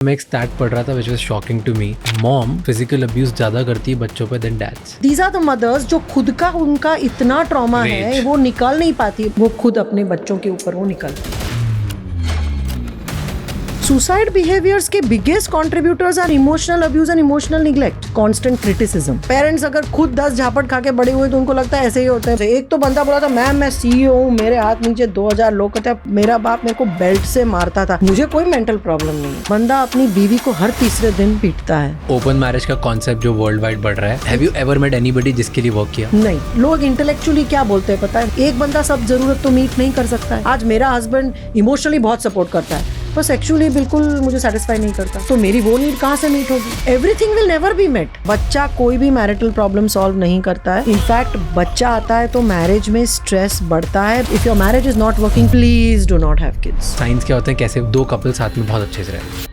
मैं एक स्टैट पढ़ रहा था which was shocking to me. Mom physical abuse ज्यादा करती है बच्चों पे then dads. These are the mothers जो खुद का उनका इतना ट्रॉमा है वो निकाल नहीं पाती, वो खुद अपने बच्चों के ऊपर वो निकालती है. सुसाइड बिहेवियर्स के biggest contributors are emotional abuse and emotional neglect, constant criticism. Parents अगर खुद 10 झापट खा के बड़े हुए तो उनको लगता है ऐसे ही होता है. एक तो बंदा बोला था मैम मैं सीईओ हूँ, मेरे हाथ नीचे 2000 लोग कहते हैं मेरा बाप मेरे को बेल्ट से मारता था, मुझे कोई मेंटल प्रॉब्लम नहीं है. बंदा अपनी बीवी को हर तीसरे दिन पीटता है. ओपन मैरिज का कॉन्सेप्ट जो वर्ल्ड वाइड बढ़ रहा है, have you ever met anybody जिसके लिए वर्क किया? नहीं. लोग इंटेलेक्चुअली क्या बोलते हैं पता है, एक बंदा सब जरूरत तो मीट नहीं कर सकता है. आज मेरा हस्बैंड इमोशनली बहुत सपोर्ट करता है पर सेक्सुअली बिल्कुल मुझे सेटिस्फाई नहीं करता, तो मेरी वो नीड कहाँ से मीट होगी? Everything will never be met. बच्चा कोई भी मैरिटल प्रॉब्लम सॉल्व नहीं करता है. इनफैक्ट बच्चा आता है तो मैरिज में स्ट्रेस बढ़ता है. If your marriage is not working please do not have kids. Science क्या होते हैं, कैसे दो कपल साथ में बहुत अच्छे से रहते हैं.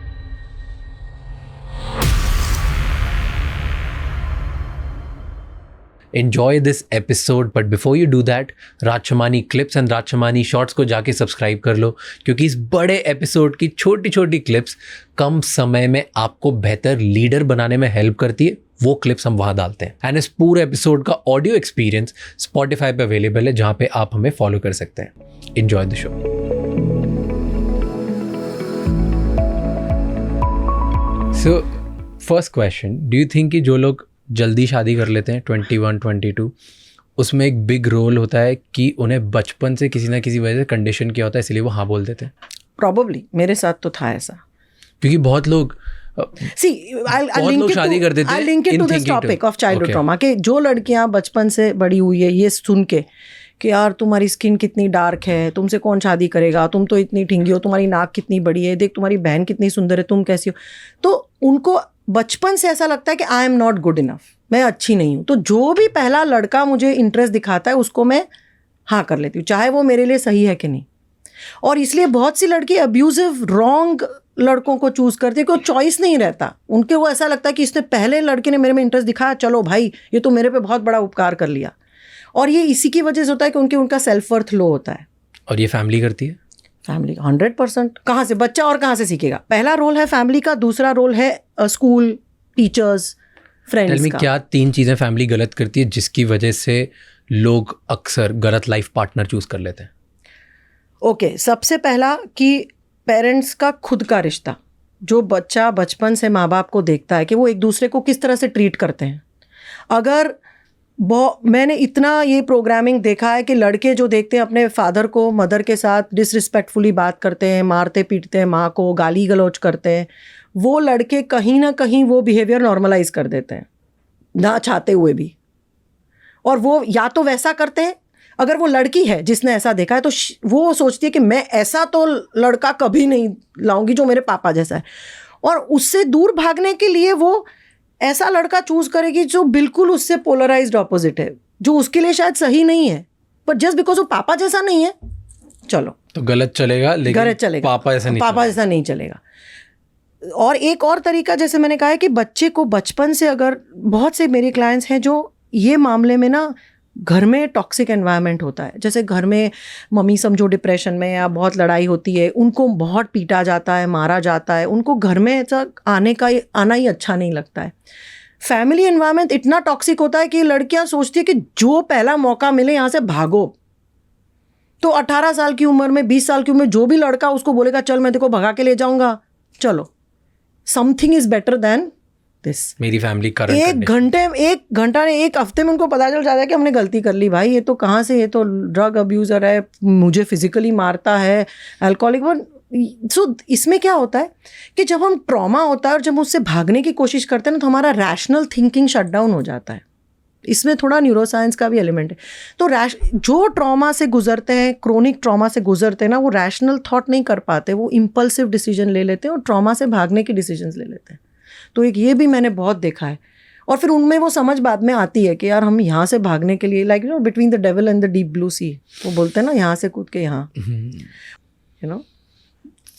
Enjoy this episode, but before you do that, राजशमानी clips and राजशमानी shorts को जाके सब्सक्राइब कर लो, क्योंकि इस बड़े एपिसोड की छोटी छोटी क्लिप्स कम समय में आपको बेहतर लीडर बनाने में हेल्प करती है. वो क्लिप्स हम वहाँ डालते हैं. एंड इस पूरे एपिसोड का ऑडियो एक्सपीरियंस स्पॉटिफाई पे अवेलेबल है, जहाँ पे आप हमें फॉलो कर सकते हैं. Enjoy the show. So first question, do you think कि जो लोग जल्दी शादी कर लेते हैं 21, 22, उसमें एक बिग रोल होता है कि उन्हें बचपन से किसी ना किसी वजह से कंडीशन किया होता है, इसलिए वो हाँ बोल देते हैं? प्रॉबली मेरे साथ तो था ऐसा. क्योंकि बहुत लोग शादी कर देते हैं. I'll link it to this topic of childhood trauma कि जो लड़कियां बचपन से बड़ी हुई है ये सुन के कि यार तुम्हारी स्किन कितनी डार्क है, तुमसे कौन शादी करेगा, तुम तो इतनी ठिंगी हो, तुम्हारी नाक कितनी बड़ी है, देख तुम्हारी बहन कितनी सुंदर है, तुम कैसी हो. तो उनको बचपन से ऐसा लगता है कि I am not good enough, मैं अच्छी नहीं हूँ. तो जो भी पहला लड़का मुझे इंटरेस्ट दिखाता है उसको मैं हाँ कर लेती हूँ, चाहे वो मेरे लिए सही है कि नहीं. और इसलिए बहुत सी लड़की अब्यूजिव रॉन्ग लड़कों को चूज करती है, कोई चॉइस नहीं रहता उनके. वो ऐसा लगता है कि इसने पहले लड़के ने मेरे में इंटरेस्ट दिखाया, चलो भाई ये तो मेरे पे बहुत बड़ा उपकार कर लिया. और ये इसी की वजह से होता है कि उनका सेल्फ वर्थ लो होता है. और ये फैमिली करती है. फैमिली 100%. कहाँ से बच्चा और कहाँ से सीखेगा? पहला रोल है फैमिली का, दूसरा रोल है स्कूल, टीचर्स, फ्रेंड्स का. क्या 3 चीज़ें फैमिली गलत करती है जिसकी वजह से लोग अक्सर गलत लाइफ पार्टनर चूज कर लेते हैं? ओके, सबसे पहला कि पेरेंट्स का खुद का रिश्ता. जो बच्चा बचपन से माँ बाप को देखता है कि वो एक दूसरे को किस तरह से ट्रीट करते हैं. अगर मैंने इतना ये प्रोग्रामिंग देखा है कि लड़के जो देखते हैं अपने फादर को मदर के साथ डिसरिस्पेक्टफुली बात करते हैं, मारते पीटते हैं माँ को, गाली गलौज करते हैं, वो लड़के कहीं ना कहीं वो बिहेवियर नॉर्मलाइज कर देते हैं ना चाहते हुए भी. और वो या तो वैसा करते हैं, अगर वो लड़की है जिसने ऐसा देखा है तो वो सोचती है कि मैं ऐसा तो लड़का कभी नहीं लाऊंगी जो मेरे पापा जैसा है. और उससे दूर भागने के लिए वो ऐसा लड़का चूज करेगी जो बिल्कुल उससे पोलराइज्ड ऑपोजिट है, जो उसके लिए शायद सही नहीं है, पर जस्ट बिकॉज वो पापा जैसा नहीं है, चलो तो गलत चलेगा, लेकिन गलत चलेगा, पापा जैसा नहीं चलेगा. और एक और तरीका, जैसे मैंने कहा है कि बच्चे को बचपन से, अगर बहुत से मेरे क्लाइंट्स हैं जो ये मामले में ना घर में टॉक्सिक एनवायरनमेंट होता है, जैसे घर में मम्मी समझो डिप्रेशन में या बहुत लड़ाई होती है, उनको बहुत पीटा जाता है, मारा जाता है, उनको घर में ऐसा आना ही अच्छा नहीं लगता है. फैमिली एनवायरनमेंट इतना टॉक्सिक होता है कि लड़कियां सोचती है कि जो पहला मौका मिले यहाँ से भागो. तो 18 साल की उम्र में, 20 साल की उम्र में जो भी लड़का उसको बोलेगा चल मैं देखो भगा के ले जाऊंगा, चलो, something is better than this. मेरी फैमिली कर एक घंटा ने एक हफ्ते में उनको पता चल जाता है कि हमने गलती कर ली भाई, ये तो कहाँ से, ये तो ड्रग अब्यूजर है, मुझे फिजिकली मारता है, अल्कोहलिक. सो इसमें क्या होता है कि जब हम ट्रॉमा होता है और जब उससे भागने की कोशिश करते हैं ना, तो हमारा रैशनल थिंकिंग शट डाउन हो जाता है. इसमें थोड़ा न्यूरोसाइंस का भी एलिमेंट है. तो जो ट्रॉमा से गुजरते हैं, क्रोनिक ट्रॉमा से गुजरते हैं ना, वो रैशनल थॉट नहीं कर पाते, वो इम्पल्सिव डिसीजन ले लेते हैं और ट्रॉमा से भागने के डिसीजन ले लेते हैं. तो एक ये भी मैंने बहुत देखा है. और फिर उनमें वो समझ बाद में आती है कि यार हम यहाँ से भागने के लिए, like between the devil and the deep blue sea, वो बोलते हैं ना, यहाँ से कूद के यहाँ, you know.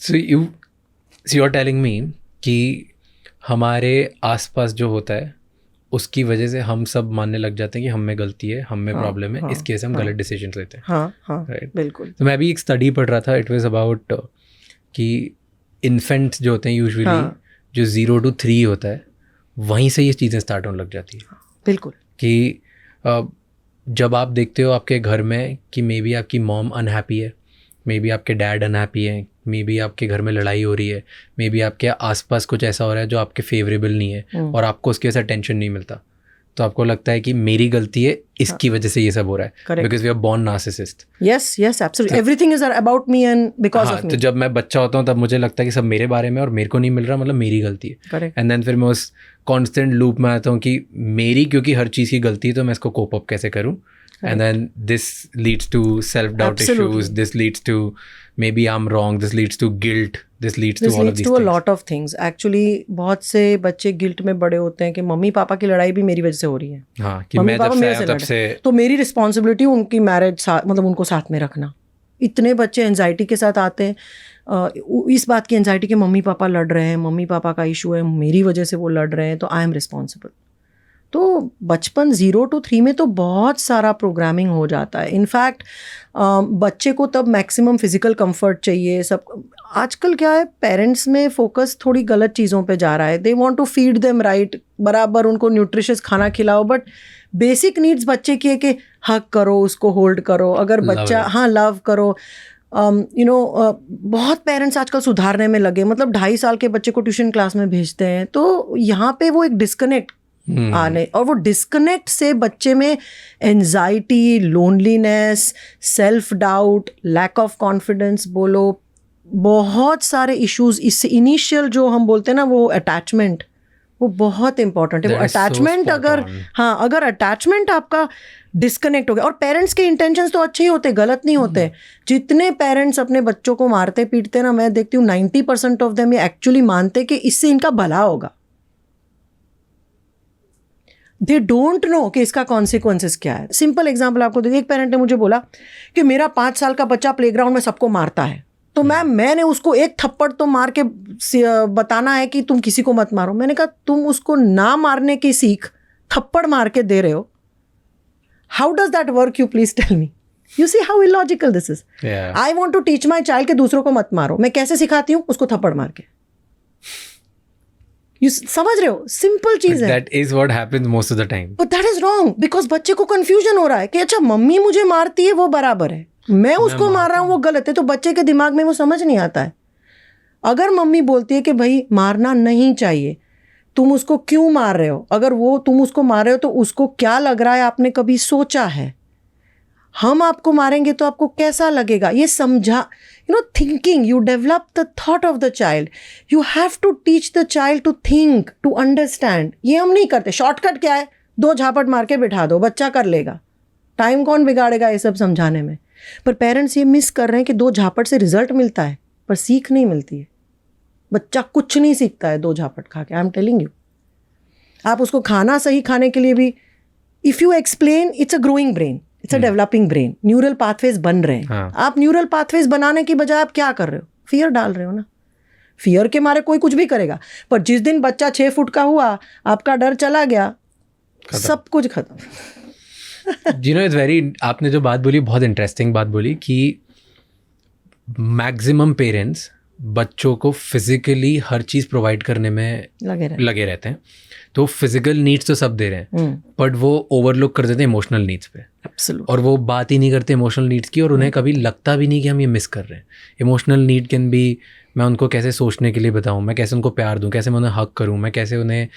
So you are telling me कि हमारे आसपास जो होता है उसकी वजह से हम सब मानने लग जाते हैं कि हम में गलती है, हम में प्रॉब्लम है, इस केस हम गलत डिसीजन लेते हैं. राइट, बिल्कुल. तो मैं भी एक स्टडी पढ़ रहा था, इट वाज अबाउट कि इन्फेंट्स जो होते हैं यूजुअली, हाँ। जो 0 to 3 होता है, वहीं से ये चीज़ें स्टार्ट होने लग जाती है बिल्कुल कि जब आप देखते हो आपके घर में कि मे बी आपकी मॉम अनहैप्पी है, मे बी आपके डैड अनहैप्पी है, मे बी आपके घर में लड़ाई हो रही है, मे बी आपके आसपास कुछ ऐसा हो रहा है जो आपके फेवरेबल नहीं है और आपको उसकी वजह से टेंशन नहीं मिलता, तो आपको लगता है कि मेरी गलती है, इसकी वजह से ये सब हो रहा है, because we are born narcissist. Yes yes absolutely, everything is about me and because of me. तो जब मैं बच्चा होता हूँ तब मुझे लगता है कि सब मेरे बारे में और मेरे को नहीं मिल रहा, मतलब मेरी गलती है। एंड देन फिर मैं उस कॉन्स्टेंट लूप में आता हूँ कि मेरी क्योंकि हर चीज़ की गलती है तो मैं इसको कोप अप कैसे करूँ, and then this leads to self-doubt issues, this leads to maybe I'm wrong, this leads to guilt, this leads to all of these things. This leads to a lot of things. Actually बहुत से बच्चे guilt में बड़े होते हैं कि mummy papa की लड़ाई भी मेरी वजह से हो रही है। हाँ, कि मैं जब से आया तब से तो मेरी रिस्पॉन्सिबिलिटी उनकी मैरिज मतलब उनको साथ में रखना। इतने बच्चे एंजाइटी के साथ आते हैं, इस बात की एंजाइटी कि मम्मी पापा लड़ रहे हैं, मम्मी पापा का इशू है, मेरी वजह से वो लड़ रहे हैं, तो आई एम रिस्पॉन्सिबल। तो बचपन 0 to 3 में तो बहुत सारा प्रोग्रामिंग हो जाता है। इनफैक्ट बच्चे को तब मैक्सिमम फिजिकल कंफर्ट चाहिए। सब आजकल क्या है, पेरेंट्स में फोकस थोड़ी गलत चीज़ों पे जा रहा है। They want to feed them right, बराबर उनको न्यूट्रिशियस खाना खिलाओ, बट बेसिक नीड्स बच्चे की है कि हग करो, उसको होल्ड करो, अगर बच्चा हाँ लव करो। बहुत पेरेंट्स आजकल सुधारने में लगे, मतलब 2.5 साल के बच्चे को ट्यूशन क्लास में भेजते हैं, तो यहाँ पे वो एक डिस्कनेक्ट आने, और वो डिस्कनेक्ट से बच्चे में anxiety, loneliness, self doubt, lack of confidence बोलो, बहुत सारे इश्यूज इससे इनिशियल जो हम बोलते हैं ना वो अटैचमेंट, वो बहुत इंपॉर्टेंट है। वो अटैचमेंट अगर अटैचमेंट आपका डिस्कनेक्ट हो गया, और पेरेंट्स के इंटेंशंस तो अच्छे ही होते, गलत नहीं होते। जितने पेरेंट्स अपने बच्चों को मारते पीटते ना, मैं देखती हूँ 90% ऑफ देम ये एक्चुअली मानते कि इससे इनका भला होगा। दे डोंट नो कि इसका कॉन्सिक्वेंसेस क्या है। सिंपल एग्जाम्पल आपको दे, एक पेरेंट ने मुझे बोला कि मेरा 5 साल का बच्चा प्लेग्राउंड में सबको मारता है, तो मैंने उसको एक थप्पड़ तो मार के बताना है कि तुम किसी को मत मारो। मैंने कहा तुम उसको ना मारने की सीख थप्पड़ मार के दे रहे हो, how does that work, you please tell me. You see how illogical this is. I want to teach my child कि दूसरों को मत मारो, मैं कैसे सिखाती हूँ, उसको थप्पड़ मार के। You समझ रहे हो, सिंपल चीज है। That is what happens most of the time. But that is wrong, because बच्चे को कंफ्यूजन हो रहा है कि अच्छा मम्मी मुझे मारती है वो बराबर है, मैं उसको मार रहा हूँ वो गलत है। तो बच्चे के दिमाग में वो समझ नहीं आता है। अगर मम्मी बोलती है कि भाई मारना नहीं चाहिए, तुम उसको क्यों मार रहे हो, अगर वो तुम उसको मार रहे हो तो उसको क्या लग रहा है, आपने कभी सोचा है? हम आपको मारेंगे तो आपको कैसा लगेगा, ये समझा। Thinking, you develop the thought of the child, you have to teach the child to think, to understand. ये हम नहीं करते। शॉर्टकट क्या है, 2 झापट मार के बिठा दो, बच्चा कर लेगा, टाइम कौन बिगाड़ेगा ये सब समझाने में। पर पेरेंट्स ये मिस कर रहे हैं कि 2 झापट से रिजल्ट मिलता है पर सीख नहीं मिलती है। बच्चा कुछ नहीं सीखता है 2 झापट खा के, आई एम टेलिंग यू। आप उसको खाना सही खाने के लिए भी, if you explain, it's a growing brain, it's a developing brain, neural pathways बन रहे हैं। हाँ. आप न्यूरल पाथवेज बनाने की बजाय आप क्या कर रहे हो, फियर डाल रहे हो ना। फियर के मारे कोई कुछ भी करेगा, पर जिस दिन बच्चा 6 फुट का हुआ, आपका डर चला गया, सब कुछ खत्म। जी नो, इट्स वेरी, आपने जो बात बोली बहुत इंटरेस्टिंग बात बोली कि मैक्सिमम पेरेंट्स बच्चों को फिजिकली हर चीज़ प्रोवाइड करने में लगे रहते हैं। तो फिजिकल नीड्स तो सब दे रहे हैं, बट वो ओवरलुक कर देते हैं इमोशनल नीड्स पे। Absolutely. और वो बात ही नहीं करते इमोशनल नीड्स की, और उन्हें कभी लगता भी नहीं कि हम ये मिस कर रहे हैं। इमोशनल नीड कैन बी, मैं उनको कैसे सोचने के लिए बताऊं, मैं कैसे उनको प्यार दूं, कैसे मैं उन्हें हक करूं, मैं कैसे उन्हें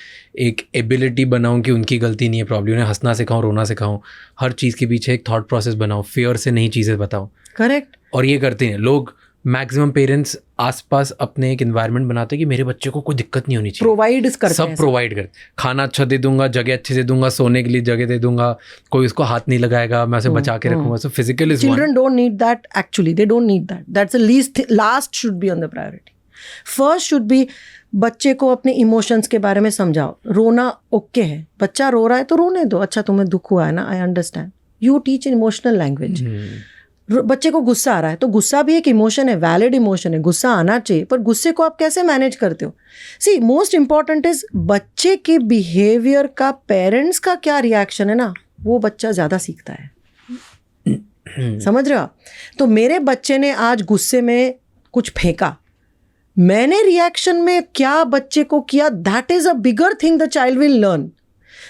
एक एबिलिटी बनाऊं कि उनकी गलती नहीं है प्रॉब्लम, उन्हें हंसना सिखाऊं, रोना सिखाऊं, हर चीज़ के पीछे एक थॉट प्रोसेस बनाऊं, फियर से नई चीज़ें बताऊं। करेक्ट। और ये करते हैं लोग, मैक्सिमम पेरेंट्स आसपास अपने एक एनवायरनमेंट बनाते हैं कि मेरे बच्चे को कोई दिक्कत नहीं होनी चाहिए। प्रोवाइड करते सब हैं, प्रोवाइड करते, खाना अच्छा दे दूंगा, जगह अच्छे से दूंगा, सोने के लिए जगह दे दूंगा, कोई उसको हाथ नहीं लगाएगा, मैं उसे बचा के रखूंगा। So physical is children don't need that, actually they don't need that, that's the least, last should be on the priority. First should be बच्चे को अपने इमोशंस के बारे में समझाओ। रोना ओके है, बच्चा रो रहा है तो रोने दो, अच्छा तुम्हें दुख हुआ है ना, I understand, you teach emotional language. बच्चे को गुस्सा आ रहा है तो गुस्सा भी एक इमोशन है, वैलिड इमोशन है, गुस्सा आना चाहिए, पर गुस्से को आप कैसे मैनेज करते हो। सी मोस्ट इंपॉर्टेंट इज बच्चे के बिहेवियर का पेरेंट्स का क्या रिएक्शन है ना, वो बच्चा ज़्यादा सीखता है। समझ रहे हो आप? तो मेरे बच्चे ने आज गुस्से में कुछ फेंका, मैंने रिएक्शन में क्या बच्चे को किया, that is a bigger thing the child will learn.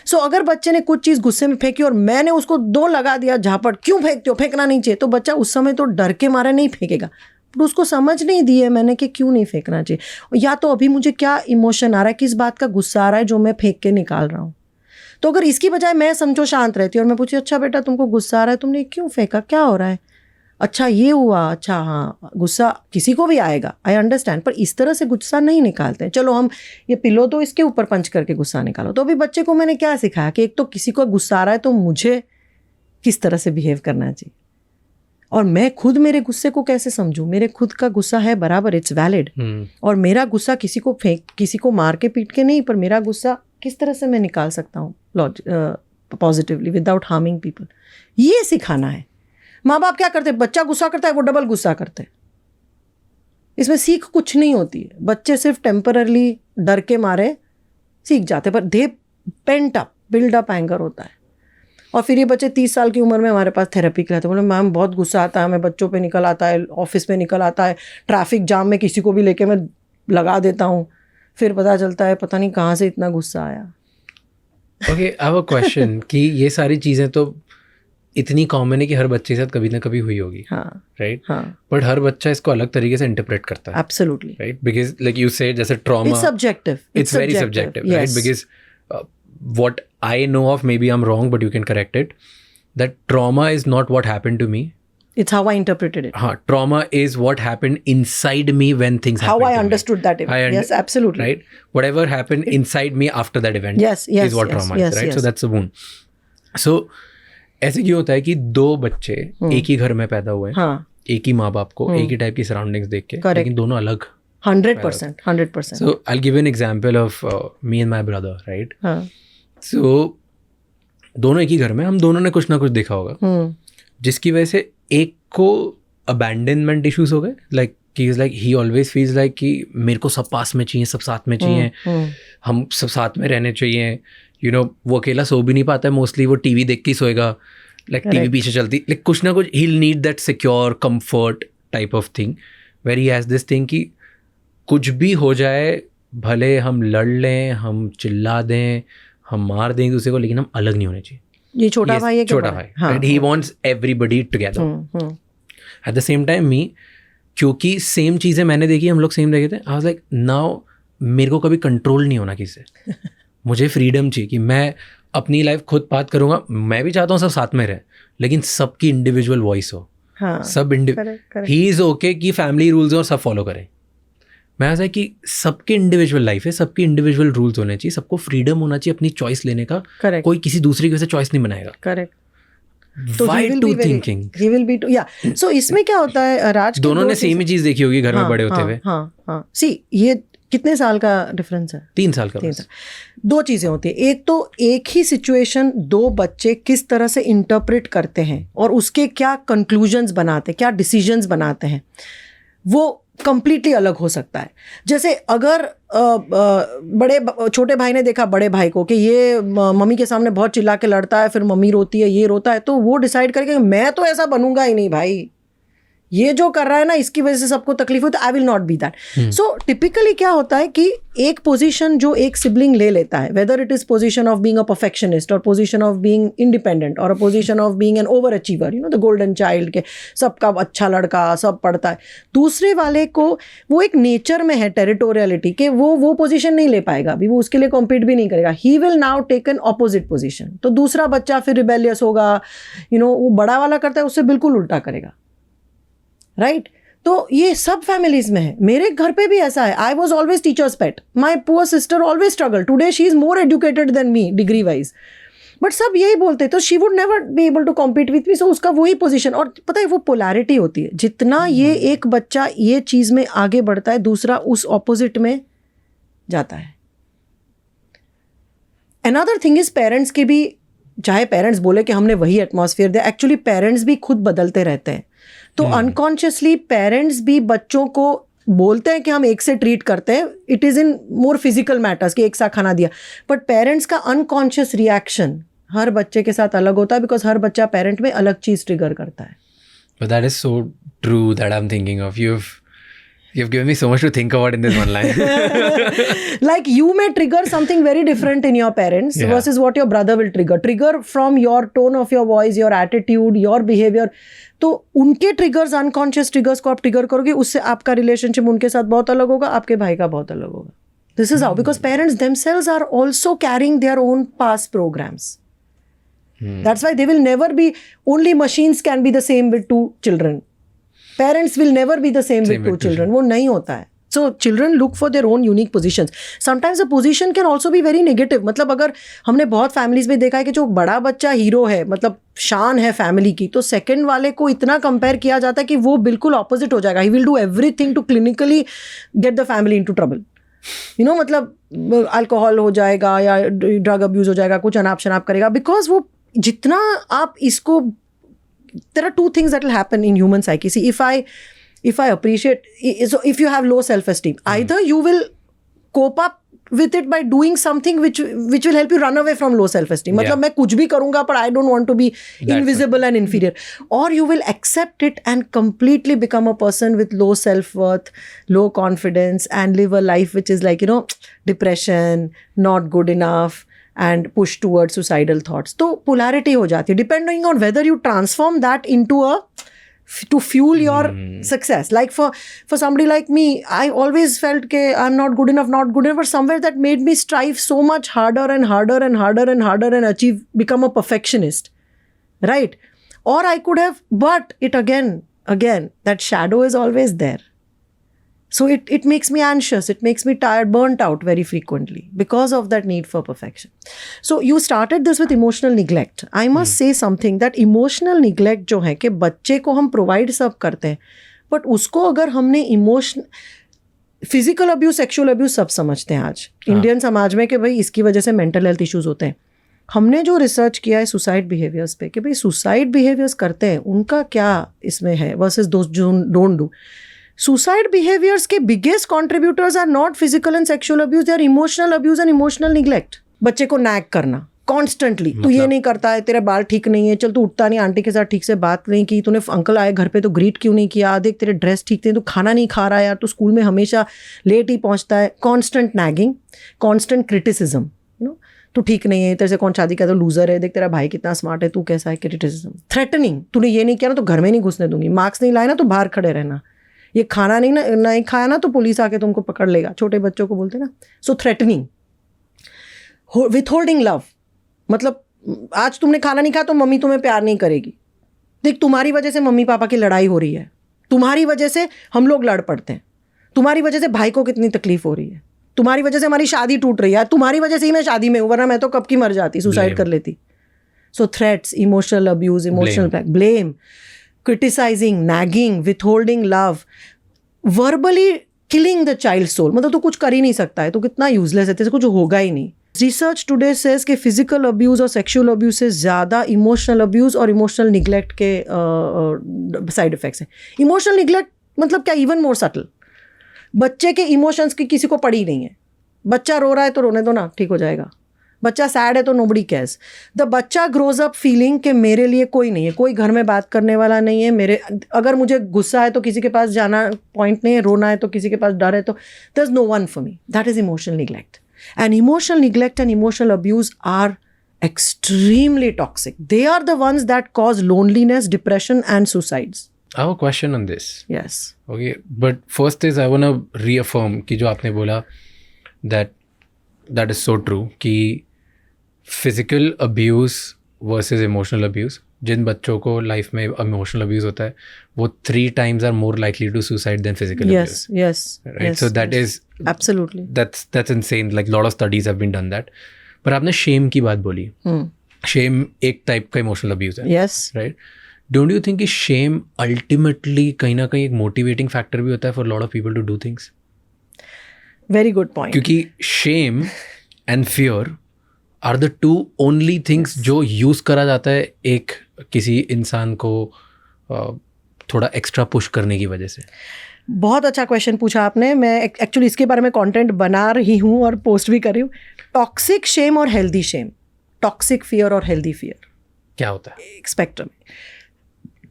So अगर बच्चे ने कुछ चीज़ गुस्से में फेंकी और मैंने उसको 2 लगा दिया झापट, क्यों फेंकते हो, फेंकना नहीं चाहिए, तो बच्चा उस समय तो डर के मारे नहीं फेंकेगा, बट उसको समझ नहीं दी है मैंने कि क्यों नहीं फेंकना चाहिए, या तो अभी मुझे क्या इमोशन आ रहा है, किस बात का गुस्सा आ रहा है जो मैं फेंक के निकाल रहा हूँ. तो अगर इसकी बजाय मैं समझो शांत रहती और मैं पूछी अच्छा बेटा तुमको गुस्सा आ रहा है, तुमने क्यों फेंका, क्या हो रहा है, अच्छा ये हुआ, अच्छा हाँ गुस्सा किसी को भी आएगा, आई अंडरस्टैंड, पर इस तरह से गुस्सा नहीं निकालते. चलो हम ये पिलो तो इसके ऊपर पंच करके गुस्सा निकालो. तो अभी बच्चे को मैंने क्या सिखाया कि एक तो किसी को गुस्सा आ रहा है तो मुझे किस तरह से बिहेव करना चाहिए, और मैं खुद मेरे गुस्से को कैसे समझूं, मेरे खुद का गुस्सा है बराबर, इट्स वैलिड, और मेरा गुस्सा किसी को मार के पीट के नहीं, पर मेरा गुस्सा किस तरह से मैं निकाल सकता हूँ पॉजिटिवली विदाउट हार्मिंग पीपल. ये सिखाना है. माँ बाप क्या करते हैं, बच्चा गुस्सा करता है वो डबल गुस्सा करते हैं, इसमें सीख कुछ नहीं होती है. बच्चे सिर्फ टेम्पररली डर के मारे सीख जाते हैं, पर they pent up build up anger होता है. और फिर ये बच्चे 30 साल की उम्र में हमारे पास थेरेपी के लिए आते हैं, बोले मैम बहुत गुस्सा आता है हमें, बच्चों पे निकल आता है, ऑफिस में निकल आता है, ट्रैफिक जाम में किसी को भी लेके मैं लगा देता हूँ, फिर पता चलता है पता नहीं कहाँ से इतना गुस्सा आया. Okay, I have a question कि ये सारी चीज़ें तो इतनी कॉमन है कि हर बच्चे के साथ कभी ना कभी हुई होगी, हाँ राइट, हाँ बट हर बच्चा इसको अलग तरीके से इंटरप्रेट करता है, absolutely. Right, because like you से जैसे trauma, it's subjective, it's very subjective, right? Because what I know of, maybe I'm wrong, but you can correct it, that trauma is not what happened to me. It's how I interpreted it. Trauma is what happened inside me when things How happened I to understood me. that event. Yes, absolutely. Right? Whatever happened inside me after that event Yes, is what trauma is, right? yes. So that's a wound. So ऐसे क्यों होता है कि 2 बच्चे एक ही घर में पैदा हुए हैं, हाँ, एक ही माँ बाप को एक ही टाइप की सराउंडिंग्स देख के, लेकिन दोनों अलग. 100%. So I'll give you an example of me and my brother, right? हाँ. So दोनों एक ही घर में, हम दोनों ने कुछ ना कुछ देखा होगा जिसकी वजह से एक को अबैंडनमेंट इश्यूज हो गए, like he always feels like कि मेरे को सब पास में चाहिए, सब साथ में चाहिए, हम सब साथ में रहने चाहिए, वो अकेला सो भी नहीं पाता है मोस्टली, वो टीवी देख के ही सोएगा, लाइक टीवी पीछे चलती, लाइक कुछ ना कुछ he will need that secure comfort type of thing, where he has this thing कि कुछ भी हो जाए, भले हम लड़ लें, हम चिल्ला दें, हम मार दें एक दूसरे को, लेकिन हम अलग नहीं होने चाहिए. ये छोटा भाई है, छोटा भाई, and he wants everybody together. At the same time me, क्योंकि सेम चीज़ें मैंने देखी, हम लोग सेम देखे थे, I was like now मेरे को कभी कंट्रोल नहीं होना किसी से. मुझे फ्रीडम चाहिए कि मैं अपनी लाइफ खुद बात करूँगा. मैं भी चाहता हूँ सब साथ में रहे, लेकिन सबकी इंडिविजुअल वॉइस हो. सब ही इज़ ओके कि फैमिली रूल्स और सब फॉलो करें. मैं ऐसा है कि सबकी इंडिविजुअल लाइफ है, सबकी इंडिविजुअल रूल्स होने चाहिए, सबको फ्रीडम होना चाहिए अपनी चॉइस लेने का. Correct. कोई किसी दूसरे की वजह से चॉइस नहीं बनाएगा. Correct. Why to thinking? He will be too, yeah. So इसमें क्या होता है, राज दोनों ने सेम ही चीज देखी होगी घर में बड़े होते हुए. हाँ. See, ये कितने साल का डिफरेंस है? 3 साल का. 3 साल. 2 चीज़ें होती है, एक तो एक ही सिचुएशन 2 बच्चे किस तरह से इंटरप्रेट करते हैं और उसके क्या कंक्लूजन्स बनाते हैं, क्या डिसीजंस बनाते हैं, वो कंप्लीटली अलग हो सकता है. जैसे अगर छोटे भाई ने देखा बड़े भाई को कि ये मम्मी के सामने बहुत चिल्ला के लड़ता है, फिर मम्मी रोती है, ये रोता है, तो वो डिसाइड करके मैं तो ऐसा बनूंगा ही नहीं भाई, ये जो कर रहा है ना इसकी वजह से सबको तकलीफ होती है, I will not be that. So typically क्या होता है कि एक पोजीशन जो एक सिबलिंग ले लेता है, whether it is position of being a perfectionist और पोजीशन ऑफ बीइंग इंडिपेंडेंट और a position of being an over achiever, the golden child के सबका अच्छा लड़का सब पढ़ता है, दूसरे वाले को वो एक नेचर में है टेरिटोरियलिटी के, वो पोजीशन नहीं ले पाएगा, अभी वो उसके लिए कॉम्पीट भी नहीं करेगा. He will now take an opposite position. तो दूसरा बच्चा फिर रिबेलियस होगा, वो बड़ा वाला करता है उससे बिल्कुल उल्टा करेगा, राइट. तो ये सब फैमिलीज में है, मेरे घर पे भी ऐसा है. I was always teacher's pet, my poor sister always struggle, today she is more educated than me degree wise, but सब यही बोलते, तो she would never be able to compete with me. So उसका वही पोजीशन, और पता है वो पोलैरिटी होती है, जितना ये एक बच्चा ये चीज़ में आगे बढ़ता है, दूसरा उस ऑपोजिट में जाता है. अनदर थिंग इज पेरेंट्स के भी, चाहे पेरेंट्स बोले कि हमने वही एटमॉस्फेयर दिया, एक्चुअली पेरेंट्स भी खुद बदलते रहते हैं. तो अनकॉन्शियसली पेरेंट्स भी बच्चों को बोलते हैं कि हम एक से ट्रीट करते हैं, it is in more physical matters कि एक साथ खाना दिया, बट पेरेंट्स का अनकॉन्शियस रिएक्शन हर बच्चे के साथ अलग होता है, बिकॉज हर बच्चा पेरेंट में अलग चीज़ ट्रिगर करता है. But that is so true that I'm thinking of. You've given me so much to think about in this one line. Like you may trigger something very different in your parents versus what your brother will trigger from your tone of your voice, your attitude, your behavior. तो उनके triggers, unconscious triggers को आप trigger करोगे, उससे आपका relationship उनके साथ बहुत अलग होगा, आपके भाई का बहुत अलग होगा. This is how, because parents themselves are also carrying their own past programs. That's why they will never be, only machines can be the same with two children. Parents will never be the same with two children. वो नहीं होता है. So children look for their own unique positions. Sometimes a position can also be very negative. मतलब अगर हमने बहुत families में देखा है कि जो बड़ा बच्चा हीरो है, मतलब शान है फैमिली की, तो सेकंड वाले को इतना कंपेयर किया जाता है कि वो बिल्कुल ऑपोजिट हो जाएगा. He will do everything to clinically get the family into trouble. You know, मतलब अल्कोहल हो जाएगा या ड्रग अब्यूज हो जाएगा, कुछ अनाप शनाप करेगा, बिकॉज वो जितना आप इसको, there are two things that will happen in human psyche. See, if I appreciate, so if you have low self-esteem, either you will cope up with it by doing something which will help you run away from low self-esteem. मतलब मैं कुछ भी करूँगा but I don't want to be invisible and inferior. Or you will accept it and completely become a person with low self-worth, low confidence, and live a life which is like, you know, depression, not good enough, and push towards suicidal thoughts. तो polarity हो जाती है, depending on whether you transform that into to fuel your success. Like for somebody like me, I always felt that I'm not good enough, but somewhere that made me strive so much harder and harder and harder and harder and become a perfectionist, right? Or I could have, but it again, that shadow is always there. So it makes me anxious, it makes me tired, burnt out very frequently because of that need for perfection. So you started this with emotional neglect. I must say something, that emotional neglect जो है कि बच्चे को हम provide सब करते हैं, but उसको अगर हमने फिजिकल अब्यूज, सेक्शुअल अब्यूज सब समझते हैं आज इंडियन समाज में कि भाई इसकी वजह से मेंटल हेल्थ इश्यूज होते हैं. हमने जो रिसर्च किया है सुसाइड बिहेवियर्स पे कि भाई सुसाइड बिहेवियर्स करते हैं उनका क्या इसमें है वर्सेस दोज जो डोंट डू. Suicide behaviors के biggest contributors are not physical and sexual abuse, they are emotional abuse and emotional neglect. बच्चे को नैग करना कॉन्स्टेंटली, तू ये नहीं करता है, तेरे बाल ठीक नहीं है, चल तू उठता नहीं, आंटी के साथ ठीक से बात नहीं की, तूने अंकल आए घर पे तो ग्रीट क्यों नहीं किया, देख तेरे ड्रेस ठीक थे, तू खाना नहीं खा रहा है यार, तू स्कूल में हमेशा लेट ही पहुंचता है. Constant nagging, constant criticism, you know, तू ठीक नहीं है, तेरे से कौन शादी करता, तो लूजर है, देख तेरा भाई कितना स्मार्ट है, तू कैसा है, क्रिटिसिज्म. थ्रेटनिंग, तूने ये नहीं किया ना तो घर में नहीं घुसने दूंगी, मार्क्स नहीं लाए ना तो बाहर खड़े रहना, ये खाना नहीं खाया ना तो पुलिस आके तुमको पकड़ लेगा, छोटे बच्चों को बोलते ना. सो थ्रेटनिंग, विथहोल्डिंग लव, मतलब आज तुमने खाना नहीं खाया तो मम्मी तुम्हें प्यार नहीं करेगी. देख तुम्हारी वजह से मम्मी पापा की लड़ाई हो रही है, तुम्हारी वजह से हम लोग लड़ पड़ते हैं, तुम्हारी वजह से भाई को कितनी तकलीफ हो रही है, तुम्हारी वजह से हमारी शादी टूट रही है, तुम्हारी वजह से ही मैं शादी में हूँ, वरना मैं तो कब की मर जाती, सुसाइड कर लेती. So threats, emotional abuse, emotional blame, criticizing, nagging, withholding love, verbally killing the child's soul. मतलब तो कुछ कर ही नहीं सकता है, तो कितना यूजलेस है, तेरे से कुछ होगा ही नहीं. रिसर्च टुडे सेज कि फिजिकल अब्यूज और सेक्सुअल अब्यूज से ज़्यादा इमोशनल अब्यूज और इमोशनल निगलेक्ट के साइड इफेक्ट्स हैं. इमोशनल निगलेक्ट मतलब क्या, इवन मोर सटल. बच्चे के इमोशंस की किसी को पड़ी नहीं है, बच्चा रो रहा है तो रोने दो ना, ठीक हो जाएगा. बच्चा सैड है तो नोबडी केयर्स. द बच्चा ग्रोज अप फीलिंग कि मेरे लिए कोई नहीं है, कोई घर में बात करने वाला नहीं है, मेरे अगर मुझे गुस्सा है तो किसी के पास जाना पॉइंट नहीं है, रोना है तो किसी के पास डर है तो there is no one for me. That is emotional neglect. And emotional neglect and emotional abuse are extremely toxic. They are the ones that cause loneliness, depression and suicides. I have a question on this. Yes. Okay, but first is I want to reaffirm कि जो आपने बोला that is so true कि physical abuse versus emotional abuse, जिन बच्चों को life में emotional abuse होता है वो 3 times are more likely to suicide than physical abuse. Yes. Right? Yes, so that is absolutely. That's insane. Like lot of studies have been done that. पर आपने Shem की बात बोली. शेम एक टाइप का इमोशनल अब्यूज़ है. Yes. Right? Don't you think कि shame ultimately कहीं ना कहीं एक मोटिवेटिंग फैक्टर भी होता है for lot of people to do things? Very good point. क्योंकि shame and fear are the 2 only things जो यूज़ करा जाता है एक किसी इंसान को थोड़ा एक्स्ट्रा पुश करने की वजह से. बहुत अच्छा क्वेश्चन पूछा आपने. मैं एक्चुअली इसके बारे में कंटेंट बना रही हूँ और पोस्ट भी कर रही हूँ. टॉक्सिक शेम और हेल्दी शेम, टॉक्सिक फियर और हेल्दी फियर क्या होता है? एक स्पेक्ट्रम.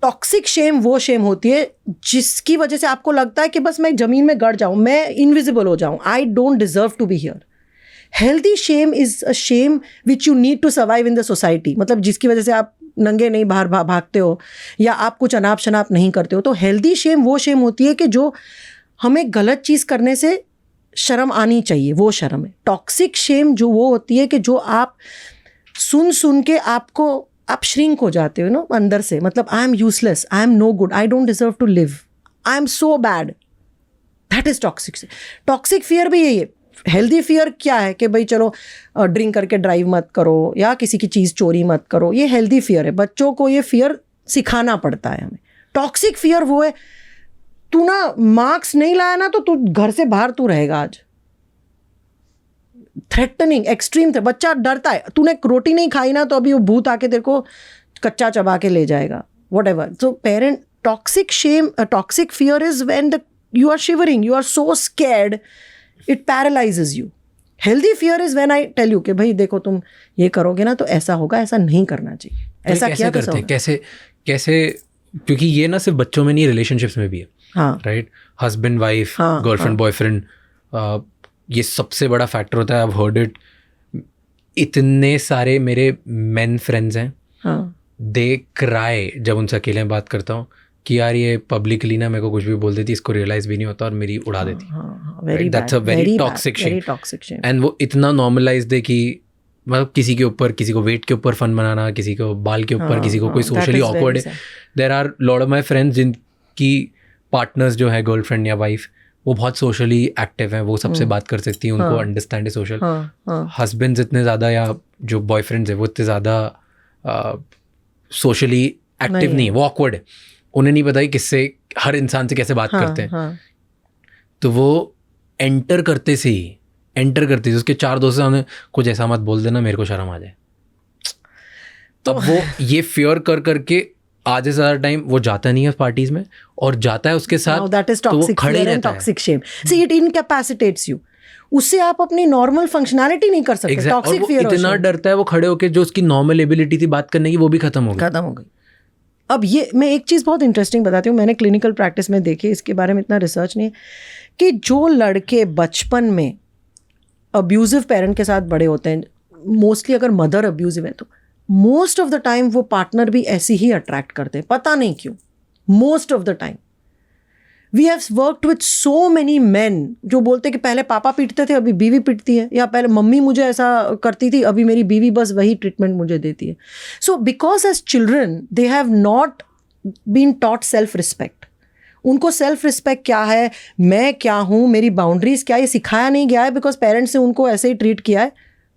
टॉक्सिक शेम वो शेम होती है जिसकी वजह से आपको लगता है कि बस मैं जमीन में गड़ जाऊं, मैं इनविजिबल हो जाऊं, I don't deserve to be here. Healthy shame is a shame which you need to survive in the society. मतलब जिसकी वजह से आप नंगे नहीं बाहर भागते हो या आप कुछ अनाप शनाप नहीं करते हो. तो हेल्दी शेम वो शेम होती है कि जो हमें गलत चीज़ करने से शर्म आनी चाहिए, वो शर्म है. टॉक्सिक शेम जो वो होती है कि जो आप सुन के आप श्रिंक हो जाते हो ना अंदर से. मतलब I am useless, I am no good, I don't deserve to live, I am so bad. That is toxic. Toxic fear भी यही है. हेल्दी फियर क्या है कि भाई चलो ड्रिंक करके ड्राइव मत करो या किसी की चीज़ चोरी मत करो, ये हेल्दी फियर है. बच्चों को ये फियर सिखाना पड़ता है हमें. टॉक्सिक फियर वो है, तू ना मार्क्स नहीं लाया ना तो तू घर से बाहर तू रहेगा आज. Threatening, extreme. बच्चा डरता है, तूने रोटी नहीं खाई ना तो अभी वो भूत आके तेरे को कच्चा चबा के ले जाएगा, whatever. So parent toxic shame, toxic fear is when you are shivering, you are so scared, it paralyses you. Healthy fear is when I tell you कि भाई देखो तुम ये करोगे ना तो ऐसा होगा, ऐसा नहीं करना चाहिए, ऐसा किया तो करते हैं कैसे क्योंकि ये ना सिर्फ बच्चों में नहीं, रिलेशनशिप्स में भी है. हाँ, right. Husband wife, girlfriend boyfriend, ये सबसे बड़ा फैक्टर होता है. I have heard it. इतने सारे मेरे मेन फ्रेंड्स हैं, दे क्राई जब उनसे अकेले में बात करता हूँ कि यार ये पब्लिकली ना मेरे को कुछ भी बोल देती, इसको रियलाइज भी नहीं होता और मेरी उड़ा देती. That's a very toxic shame. And वो इतना नॉर्मलाइज्ड है कि मतलब किसी के ऊपर, किसी को वेट के ऊपर फन बनाना, किसी को बाल के ऊपर, किसी को कोई सोशली ऑकवर्ड है. There are lot of my friends जिनकी पार्टनर्स जो है गर्लफ्रेंड या वाइफ, वो बहुत सोशली एक्टिव हैं, वो सबसे बात कर सकती हैं, उनको अंडरस्टैंड है सोशल. हस्बैंड्स इतने ज़्यादा या जो बॉयफ्रेंड्स है वो इतने ज़्यादा सोशली एक्टिव नहीं है, वो ऑकवर्ड है. उन्हें नहीं पता कि किससे, हर इंसान से कैसे बात करते हैं. तो वो एंटर करते से उसके 4 दोस्त सामने कुछ ऐसा मत बोल देना मेरे को शर्म आ जाए. तो वो ये फियर करके आधे से ज़्यादा टाइम वो जाता नहीं है पार्टीज में, और जाता है उसके साथ. That is toxic fear and toxic shame. See it incapacitates you. उससे आप अपनी नॉर्मल फंक्शनैलिटी नहीं कर सकते. टॉक्सिक फियर इतना डरता है वो खड़े होके, जो उसकी नॉर्मल एबिलिटी थी बात करने की वो भी खत्म हो गई. अब ये मैं एक चीज़ बहुत इंटरेस्टिंग बताती हूँ, मैंने क्लिनिकल प्रैक्टिस में देखी, इसके बारे में इतना रिसर्च नहीं है, कि जो लड़के बचपन में अब्यूजिव पेरेंट के साथ बड़े होते हैं, मोस्टली अगर मदर अब्यूजिव है तो मोस्ट ऑफ द टाइम वो पार्टनर भी ऐसी ही अट्रैक्ट करते हैं, पता नहीं क्यों. Most of the time we have worked with so many man जो बोलते हैं कि पहले पापा पीटते थे अभी बीवी पीटती है, या पहले मम्मी मुझे ऐसा करती थी अभी मेरी बीवी बस वही ट्रीटमेंट मुझे देती है. So because as children they have not been taught self respect. उनको सेल्फ रिस्पेक्ट क्या है, मैं क्या हूँ, मेरी बाउंड्रीज क्या है, ये सिखाया नहीं गया है. बिकॉज पेरेंट्स ने उनको ऐसे ही ट्रीट किया है,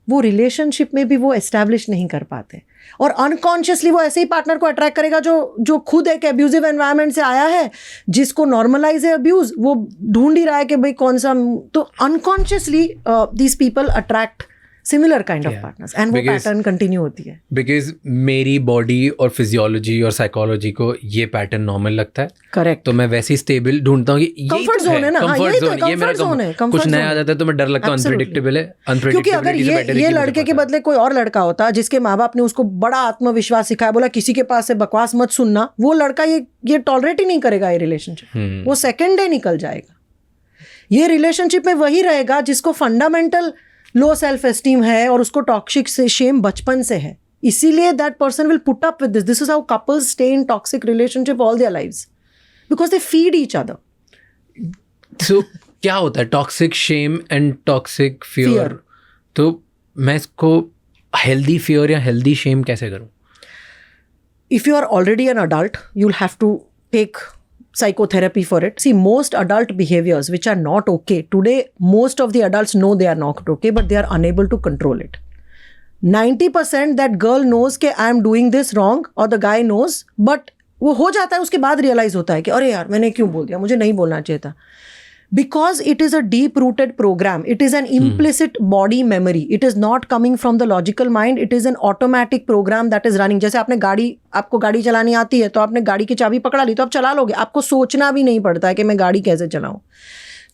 वो रिलेशनशिप में भी वो एस्टैब्लिश नहीं कर पाते. और अनकॉन्शियसली वो ऐसे ही पार्टनर को अट्रैक्ट करेगा जो खुद एक अब्यूजिव एनवायरनमेंट से आया है, जिसको नॉर्मलाइज है अब्यूज, वो ढूंढ ही रहा है कि भाई कौन सा. तो unconsciously these people attract similar kind of partners and वो पैटर्न कंटिन्यू होती है. बिकॉज मेरी बॉडी और फिजियोलॉजी और साइकोलॉजी को ये पैटर्न नॉर्मल लगता है. करेक्ट. तो मैं वैसे ही स्टेबल ढूंढता हूँ कि कंफर्ट जोन है ना, कंफर्ट जोन, ये मेरा कुछ नया आ जाता है तो मैं डर लगता हूँ, अनप्रेडिक्टेबल है. क्योंकि अगर ये लड़के के बदले कोई और लड़का होता जिसके माँ बाप ने उसको बड़ा आत्मविश्वास सिखाया, बोला किसी के पास से बकवास मत सुनना, वो लड़का ये टॉलरेट ही नहीं करेगा ये रिलेशनशिप. वो सेकेंड डे निकल जाएगा. ये रिलेशनशिप में वही रहेगा जिसको फंडामेंटल लो सेल्फ एस्टीम है और उसको टॉक्सिक से शेम बचपन से है. इसीलिए that person will put up with this. This is how couples stay in toxic relationship all their lives, because they feed each other. So क्या होता है toxic shame and toxic fear? तो मैं इसको हेल्दी फियर या healthy shame कैसे करूं? If you are already an adult, you'll have to take psychotherapy for it. See, most adult behaviors which are not okay, today most of the adults know they are not okay, but they are unable to control it. 90% that girl knows कि I am doing this wrong, or the guy knows, but वो हो जाता है, उसके बाद realise होता है कि अरे यार मैंने क्यों बोल दिया, मुझे नहीं बोलना चाहिए था. Because it is a deep-rooted program. It is an implicit body memory. It is not coming from the logical mind. It is an automatic program that is running. जैसे आपको गाड़ी चलानी आती है तो आपने गाड़ी की चाबी पकड़ा ली तो आप चला लोगे. आपको सोचना भी नहीं पड़ता है कि मैं गाड़ी कैसे चलाऊं.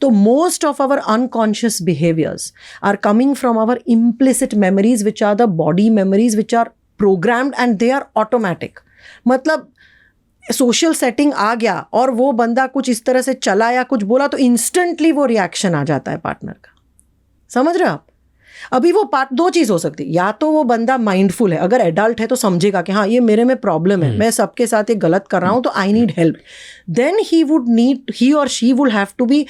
तो most of our unconscious behaviors are coming from our implicit memories, which are the body memories, which are programmed and they are automatic. मतलब सोशल सेटिंग आ गया और वो बंदा कुछ इस तरह से चला या कुछ बोला तो इंस्टेंटली वो रिएक्शन आ जाता है पार्टनर का. समझ रहे हो आप? अभी वो दो चीज़ हो सकती है. या तो वो बंदा माइंडफुल है, अगर एडल्ट है तो समझेगा कि हाँ ये मेरे में प्रॉब्लम है, मैं सबके साथ ये गलत कर रहा हूँ तो I need help. Then he और she would have to be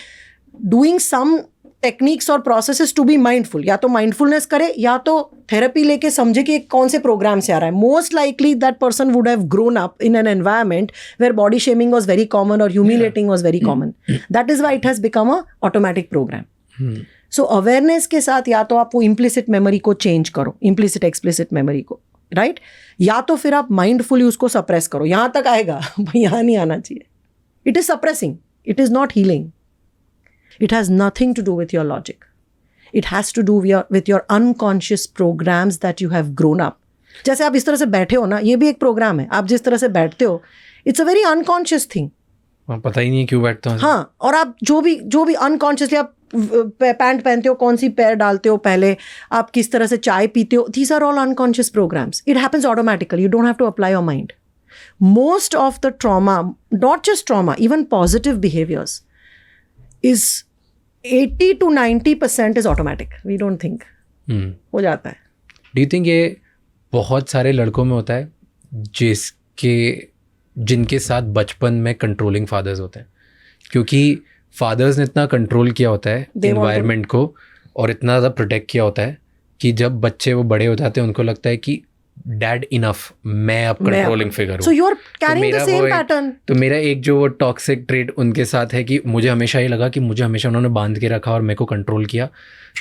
doing some techniques और प्रोसेसेस टू बी माइंडफुल. या तो माइंडफुलनेस करे या तो थेरेपी लेके समझे कि कौन से प्रोग्राम से आ रहा है. Most likely that person would have grown up in an environment where body shaming was very common और humiliating was very common. That is why it has become a automatic program. So awareness के साथ या तो आप वो implicit memory को change करो, implicit explicit memory को, राइट? या तो फिर आप माइंडफुली उसको सप्रेस करो. यहाँ तक आएगा, यहाँ नहीं आना चाहिए. It is suppressing, it is not healing. It has nothing to do with your logic. It has to do with your unconscious programs that you have grown up. जैसे आप इस तरह से बैठे हो ना, ये भी एक प्रोग्राम है. आप जिस तरह से बैठते हो, it's a very unconscious thing. पता ही नहीं क्यों बैठता हूँ. हाँ, और आप जो भी unconsciously आप पैंट पहनते हो, कौन सी पैर डालते हो पहले, आप किस तरह से चाय पीते हो, these are all unconscious programs. It happens automatically. You don't have to apply your mind. Most of the trauma, not just trauma, even positive behaviors is 80 to 90% is automatic. We don't think. हो जाता है. Do you think ये बहुत सारे लड़कों में होता है जिनके साथ बचपन में कंट्रोलिंग फादर्स होते हैं? क्योंकि फादर्स ने इतना कंट्रोल किया होता है एनवायरनमेंट को और इतना ज़्यादा प्रोटेक्ट किया होता है कि जब बच्चे वो बड़े हो जाते हैं उनको लगता है कि डैड इनफ, मैं अब कंट्रोलिंग फिगर हूँ. So you're carrying the same pattern. तो मेरा एक जो वो टॉक्सिक ट्रेट उनके साथ है कि मुझे हमेशा ये लगा कि मुझे हमेशा उन्होंने बांध के रखा और मेरे को कंट्रोल किया,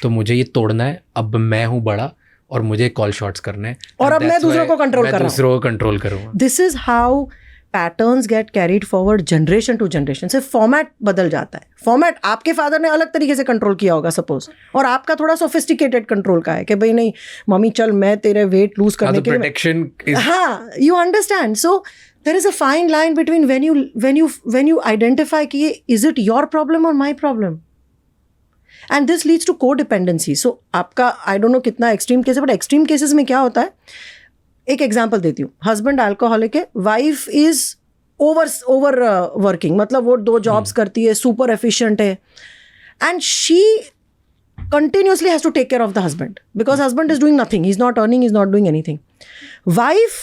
तो मुझे ये तोड़ना है. अब मैं हूँ बड़ा और मुझे कॉल शॉट्स करने हैं और अब मैं दूसरों को कंट्रोल करूँगा. This is how patterns get carried forward generation to generation. सिर्फ फॉर्मेट बदल जाता है. फॉर्मेट आपके फादर ने अलग तरीके से कंट्रोल किया होगा सपोज, और आपका थोड़ा सोफिस्टिकेटेड कंट्रोल का है कि भाई नहीं मम्मी चल मैं तेरे वेट लूज करने के लिए. हाँ, you understand. So there is a fine line between when you identify कि ये इज इट योर प्रॉब्लम और my problem, and this leads to codependency. So आपका आई डोंट नो कितना एक्सट्रीम केस है, बट एक्सट्रीम केसेस में क्या होता है, एक एग्जाम्पल देती हूँ. हस्बैंड अल्कोहलिक है, वाइफ इज ओवर वर्किंग, मतलब वो 2 जॉब्स करती है, सुपर एफिशिएंट है, and she continuously has to take care of the husband because husband is doing nothing, he's not earning, he's not doing anything. Wife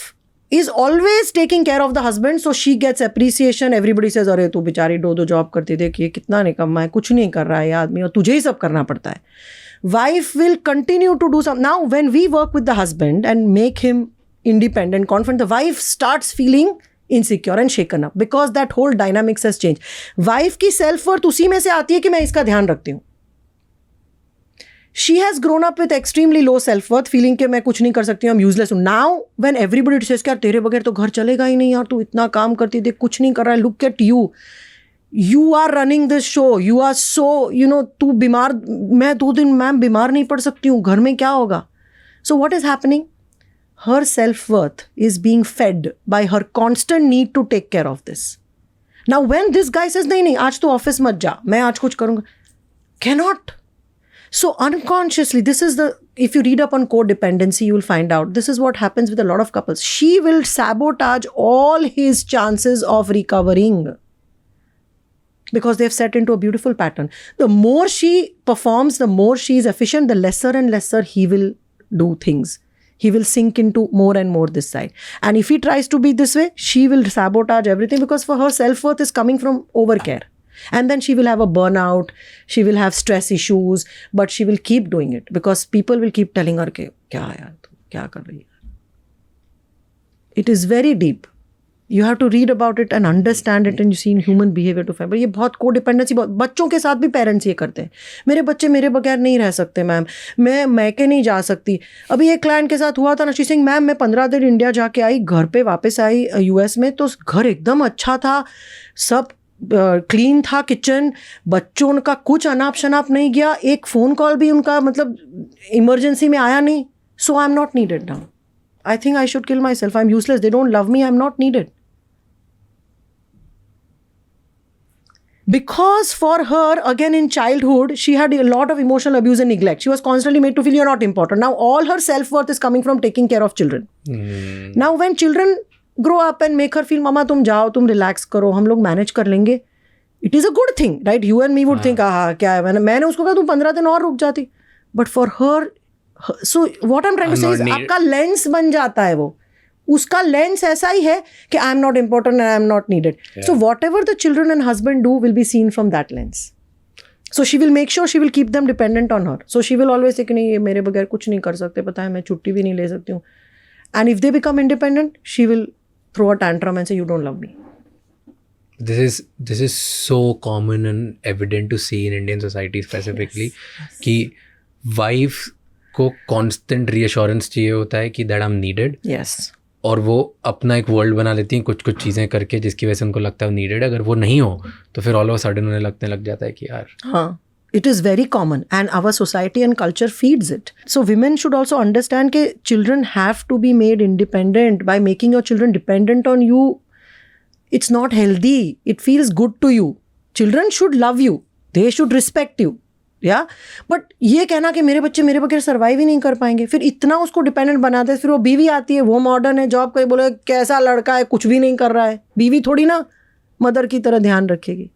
is always taking care of the husband, so she gets appreciation. Everybody says अरे तू बेचारी 2 job करती, देख ये कितना निकम्मा है, कुछ नहीं कर रहा है ये आदमी और तुझे ही सब करना पड़ता है. Wife will continue to do some. Now when we work with the husband and make him independent, confident, the wife starts feeling insecure and shaken up because that whole dynamics has changed. Wife की self worth उसी में से आती है कि मैं इसका ध्यान रखती हूँ. She has grown up with extremely low self-worth, feeling कि मैं कुछ नहीं कर सकती हूँ, I'm useless हूँ. Now when everybody says कि यार तेरे बगैर तो घर चलेगा ही नहीं यार, तू इतना काम करती देख कुछ नहीं कर रहा है, look at you, you are running this show, you are so, you know, तू बीमार, मैं 2 दिन मैम बीमार नहीं पड़ सकती हूँ, घर में क्या होगा. So what is happening? Her self-worth is being fed by her constant need to take care of this. Now when this guy says नहीं आज तू ऑफिस मत जा, मैं आज कुछ करूँगा, cannot. So unconsciously, this is the, if you read up on codependency, you will find out this is what happens with a lot of couples. She will sabotage all his chances of recovering because they've set into a beautiful pattern. The more she performs, the more she is efficient, the lesser and lesser he will do things. He will sink into more and more this side. And if he tries to be this way, she will sabotage everything because for her self-worth is coming from overcare. And then she will have a burnout, she will have stress issues, but she will keep doing it because people will keep telling her कि क्या यार तू क्या कर रही है. It is very deep. You have to read about it and understand it and you see in human behavior to find. But ये बहुत कोडिपेंडेंसी, बहुत बच्चों के साथ भी पेरेंट्स ये करते हैं. मेरे बच्चे मेरे बगैर नहीं रह सकते मैम, मैं मैके नहीं जा सकती. अभी एक क्लाइंट के साथ हुआ था ना, शी सिंह मैम मैं 15 दिन इंडिया जाके आई, घर पे वापस आई US में, तो घर एकदम अच्छा था, सब क्लीन था किचन, बच्चों का कुछ अनाप शनाप नहीं गया, एक फ़ोन कॉल भी उनका मतलब इमरजेंसी में आया नहीं. So I am not needed now. I think I should kill myself. I am useless. They don't love me. I am not needed. Because for her, again in childhood, she had a lot of emotional abuse and neglect. She was constantly made to feel you're not important. Now all her self-worth is coming from taking care of children. Now when children grow up and make her feel mama तुम जाओ, तुम relax करो, हम लोग manage कर लेंगे, it is a good thing, right? You and me would think हाँ क्या है, मैंने उसको कहा तुम 15 दिन और रुक जाती, but for her, so what I am trying to say is आपका लेंस बन जाता है, वो उसका लेंस ऐसा ही है कि I am not important and I am not needed, so what ever the children and husband do will be seen from that lens. So she will make sure she will keep them dependent on her. So she will always say कि नहीं ये मेरे बगैर कुछ नहीं कर सकते, पता है मैं छुट्टी भी नहीं ले सकती हूँ. And if they become independent, she will throw a tantrum and say you don't love me. This is so common and evident to see in Indian society specifically. Yes. कि wife को constant reassurance चाहिए होता है कि that I'm needed. Yes. और वो अपना एक वर्ल्ड बना लेती हैं कुछ कुछ चीज़ें करके जिसकी वजह से उनको लगता है नीडेड. अगर वो नहीं हो तो फिर ऑल ऑफ सडन उन्हें लगने लग जाता है कि यार. हाँ, it is very common and our society and culture feeds it. So women should also understand कि children have to be made independent. By making your children dependent on you, it's not healthy. It feels good to you. Children should love you. They should respect you. या but ये कहना कि मेरे बच्चे मेरे बगैर survive ही नहीं कर पाएंगे, फिर इतना उसको डिपेंडेंट बनाते हैं. फिर वो बीवी आती है, वो मॉडर्न है, जॉब करे, बोले कैसा लड़का है, कुछ भी नहीं कर रहा है. बीवी थोड़ी ना मदर की तरह ध्यान रखेगी.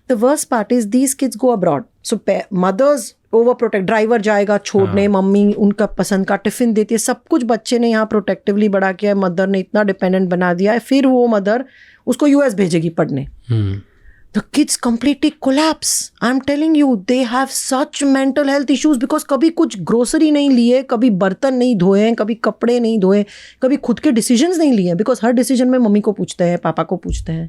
The worst part is these kids go abroad. So mothers overprotect. Driver जाएगा छोड़ने, मम्मी उनका पसंद का टिफिन देती है, सब कुछ बच्चे ने यहाँ प्रोटेक्टिवली बड़ा किया है, मदर ने इतना डिपेंडेंट बना दिया है. फिर वो मदर उसको यूएस भेजेगी पढ़ने. The kids completely collapse. I'm telling you, they have such mental health issues because कभी कुछ ग्रोसरी नहीं लिए, कभी बर्तन नहीं धोए, कभी कपड़े नहीं धोए, कभी खुद के डिसीजंस नहीं लिए, बिकॉज हर डिसीजन में मम्मी को पूछते हैं, पापा को पूछते हैं.